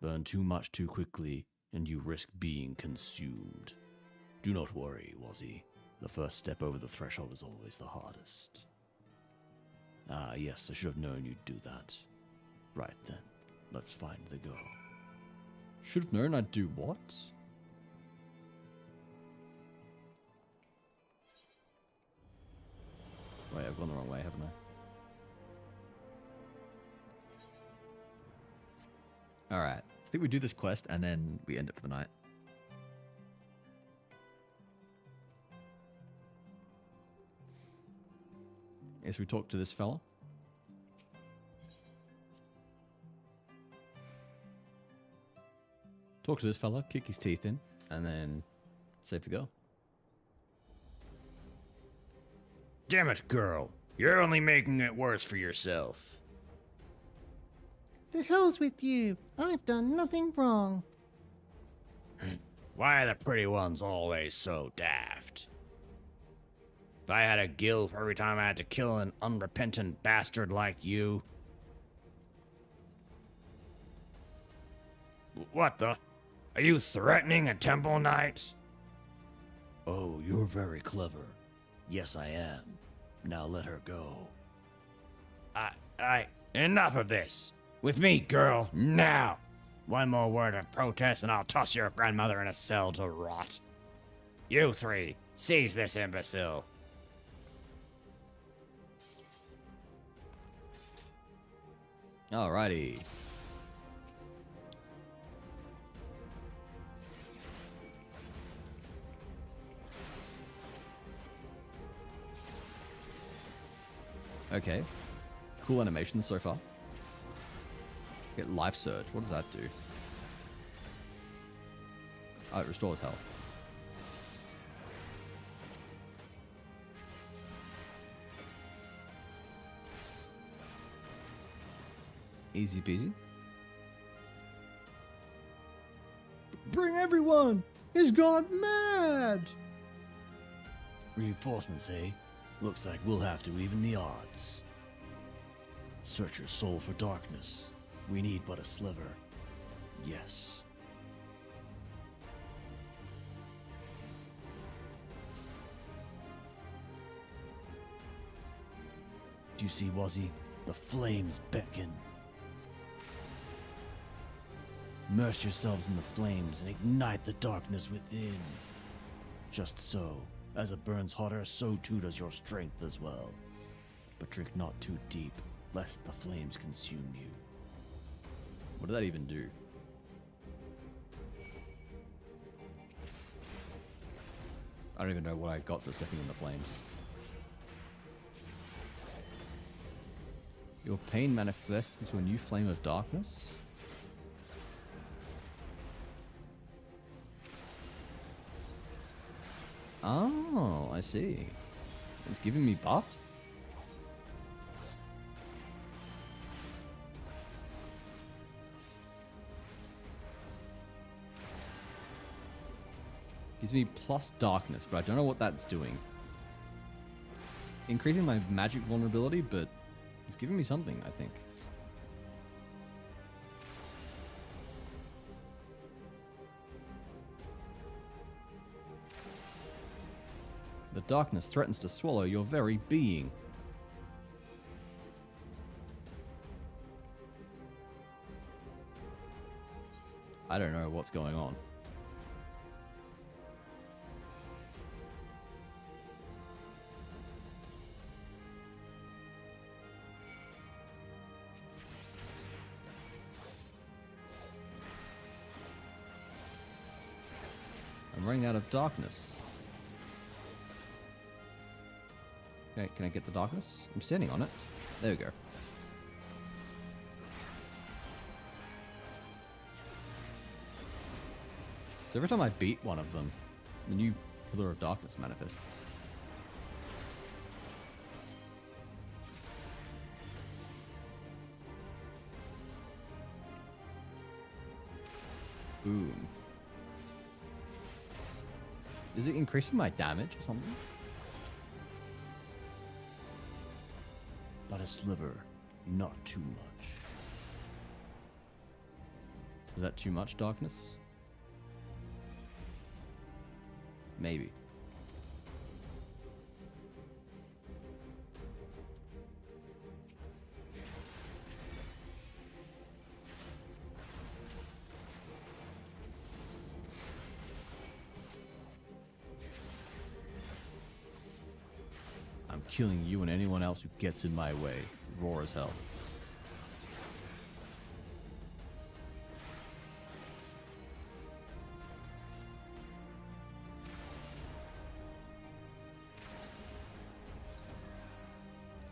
burn too much too quickly, and you risk being consumed. Do not worry, Wazzy. The first step over the threshold is always the hardest. Ah, yes, I should have known you'd do that. Right then, let's find the girl. Should have known I'd do what? Wait, I've gone the wrong way, haven't I? Alright, I think we do this quest and then we end it for the night. Yes, we talk to this fella. Talk to this fella, kick his teeth in, and then save the girl. Damn it, girl. You're only making it worse for yourself. The hell's with you? I've done nothing wrong. Why are the pretty ones always so daft? If I had a gill for every time I had to kill an unrepentant bastard like you. What the? Are you threatening a temple knight? Oh, you're very clever. Yes, I am. Now let her go. Enough of this. With me, girl, now. One more word of protest and I'll toss your grandmother in a cell to rot. You three, seize this imbecile. Alrighty. Okay. Cool animations so far. Get life surge. What does that do? Oh, it restores health. Easy peasy. Bring everyone! He's gone mad! Reinforcements, eh? Looks like we'll have to even the odds. Search your soul for darkness. We need but a sliver. Yes. Do you see, Wuzzy? The flames beckon. Immerse yourselves in the flames and ignite the darkness within. Just so. As it burns hotter, so too does your strength as well. But drink not too deep, lest the flames consume you. What did that even do? I don't even know what I got for stepping in the flames. Your pain manifests into a new flame of darkness? Oh, I see. It's giving me buffs? Gives me plus darkness, but I don't know what that's doing. Increasing my magic vulnerability, but it's giving me something, I think. The darkness threatens to swallow your very being. I don't know what's going on. I'm running out of darkness. Okay, can I get the darkness? I'm standing on it. There we go. So every time I beat one of them, the new Pillar of Darkness manifests. Boom. Is it increasing my damage or something? But a sliver, not too much. Is that too much darkness? Maybe. I'm killing you and anyone else who gets in my way. Roar as hell.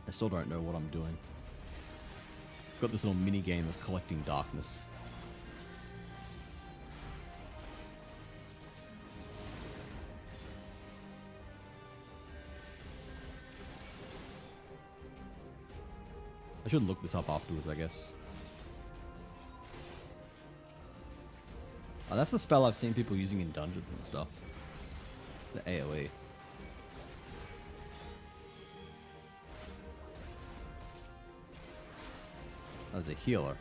I still don't know what I'm doing. Got this little mini game of collecting darkness. I should look this up afterwards, I guess. Oh, that's the spell I've seen people using in dungeons and stuff. The AoE. As a healer.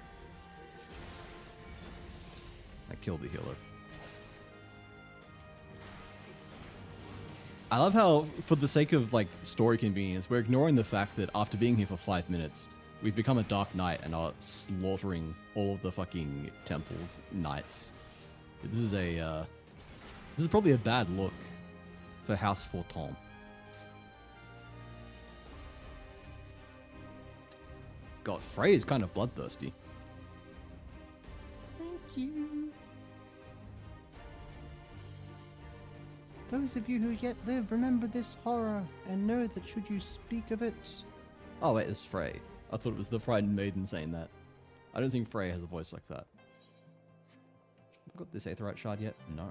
I killed the healer. I love how, for the sake of like story convenience, we're ignoring the fact that after being here for 5 minutes, We've become a Dark Knight and are slaughtering all of the fucking temple knights. This is probably a bad look for House Forton. God, Frey is kind of bloodthirsty. Thank you. Those of you who yet live, remember this horror, and know that should you speak of it... Oh wait, it's Frey. I thought it was the frightened maiden saying that. I don't think Frey has a voice like that. Got this Aetherite shard yet? No.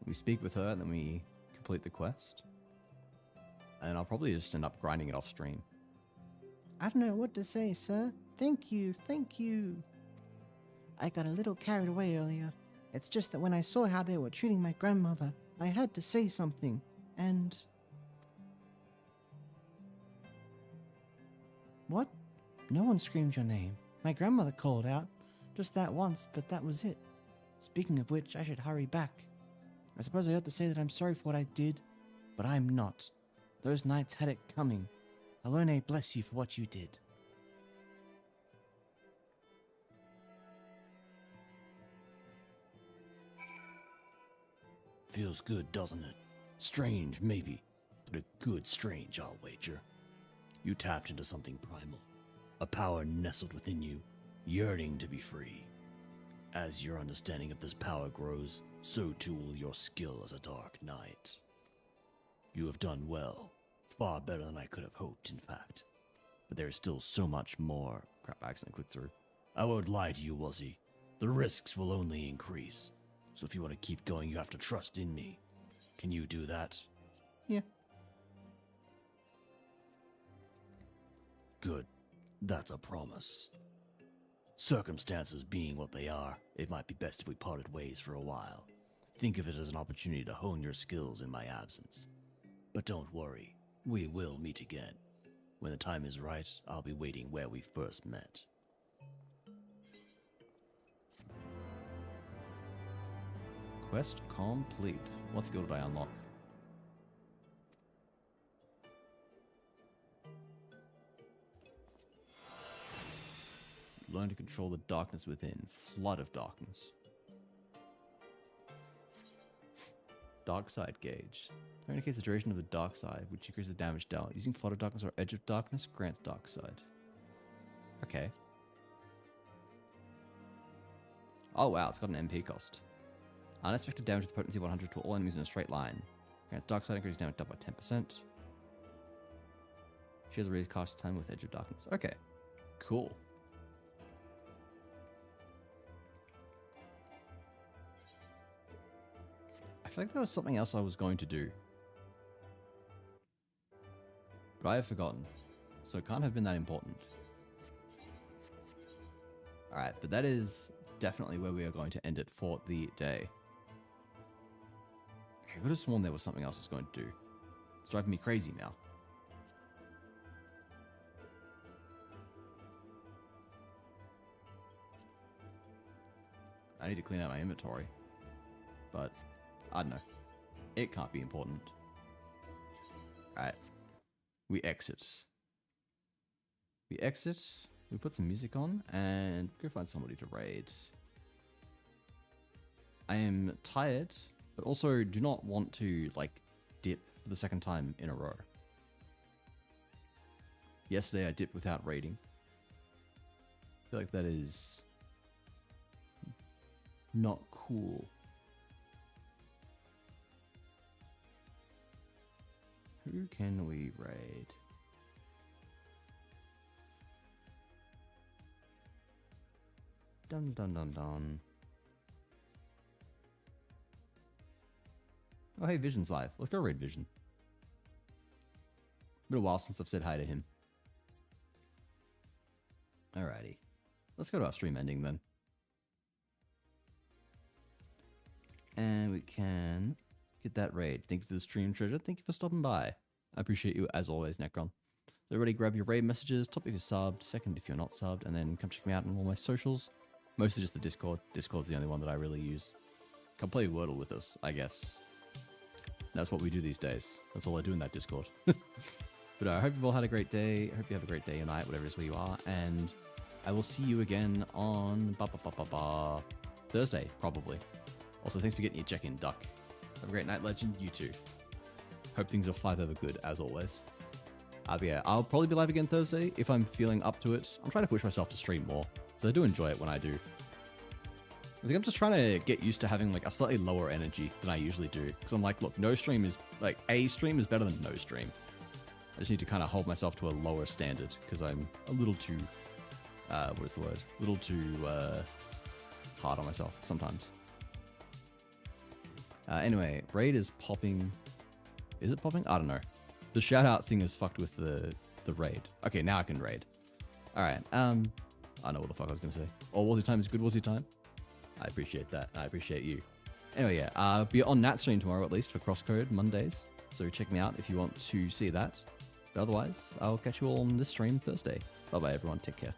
We speak with her and then we complete the quest. And I'll probably just end up grinding it off stream. I don't know what to say, sir. Thank you, thank you. I got a little carried away earlier. It's just that when I saw how they were treating my grandmother, I had to say something, and... What? No one screamed your name. My grandmother called out. Just that once, but that was it. Speaking of which, I should hurry back. I suppose I ought to say that I'm sorry for what I did, but I'm not. Those knights had it coming. Alone, bless you for what you did. Feels good, doesn't it? Strange, maybe, but a good strange, I'll wager. You tapped into something primal, a power nestled within you, yearning to be free. As your understanding of this power grows, so too will your skill as a Dark Knight. You have done well, far better than I could have hoped, in fact. But there is still so much more. Crap, I accidentally clicked through. I won't lie to you, Wuzzy. The risks will only increase. So if you want to keep going, you have to trust in me. Can you do that? Yeah. Good. That's a promise. Circumstances being what they are, it might be best if we parted ways for a while. Think of it as an opportunity to hone your skills in my absence. But don't worry, we will meet again. When the time is right, I'll be waiting where we first met. Quest complete. What skill did I unlock? Learn to control the darkness within. Flood of darkness. Dark side gauge. Indicates the duration of the dark side, which increases the damage dealt. Using flood of darkness or edge of darkness grants dark side. Okay. Oh wow, it's got an MP cost. Unexpected damage with potency of 100 to all enemies in a straight line. Grants dark side, increases damage dealt by 10%. She has a recast time with edge of darkness. Okay. Cool. I feel like there was something else I was going to do. But I have forgotten. So it can't have been that important. Alright, but that is definitely where we are going to end it for the day. Okay, I could have sworn there was something else I was going to do. It's driving me crazy now. I need to clean out my inventory. But I don't know. It can't be important. Alright. We exit. We exit. We put some music on and go find somebody to raid. I am tired, but also do not want to, like, dip for the second time in a row. Yesterday I dipped without raiding. I feel like that is not cool. Who can we raid? Dun dun dun dun. Oh hey, Vision's live. Let's go raid Vision. Been a while since I've said hi to him. Alrighty. Let's go to our stream ending then. And we can get that raid. Thank you for the stream treasure. Thank you for stopping by. I appreciate you as always, Necron. So everybody grab your raid messages. Top if you're subbed, second if you're not subbed, and then come check me out on all my socials. Mostly just the Discord. Discord's the only one that I really use. come play Wordle with us, I guess. That's what we do these days. That's all I do in that Discord. But I hope you've all had a great day. I hope you have a great day or night, whatever it is where you are. And I will see you again on Thursday, probably. Also, thanks for getting your check-in, Duck. Have a great night, Legend. You too. Hope things are 5 over good, as always. But yeah, I'll probably be live again Thursday if I'm feeling up to it. I'm trying to push myself to stream more, so I do enjoy it when I do. I think I'm just trying to get used to having like a slightly lower energy than I usually do. Because I'm like, look, no stream is like a stream is better than no stream. I just need to kind of hold myself to a lower standard because I'm a little too, what is the word? A little too hard on myself sometimes. Anyway, raid is popping. Is it popping? I don't know. The shout out thing is fucked with the raid. Okay, now I can raid. All right. I don't know what the fuck I was gonna say. Oh, Warzy time is good. Warzy time. I appreciate that. I appreciate you. Anyway, yeah, I'll be on that stream tomorrow at least for Crosscode Mondays. So check me out if you want to see that. But otherwise, I'll catch you all on this stream Thursday. Bye bye, everyone. Take care.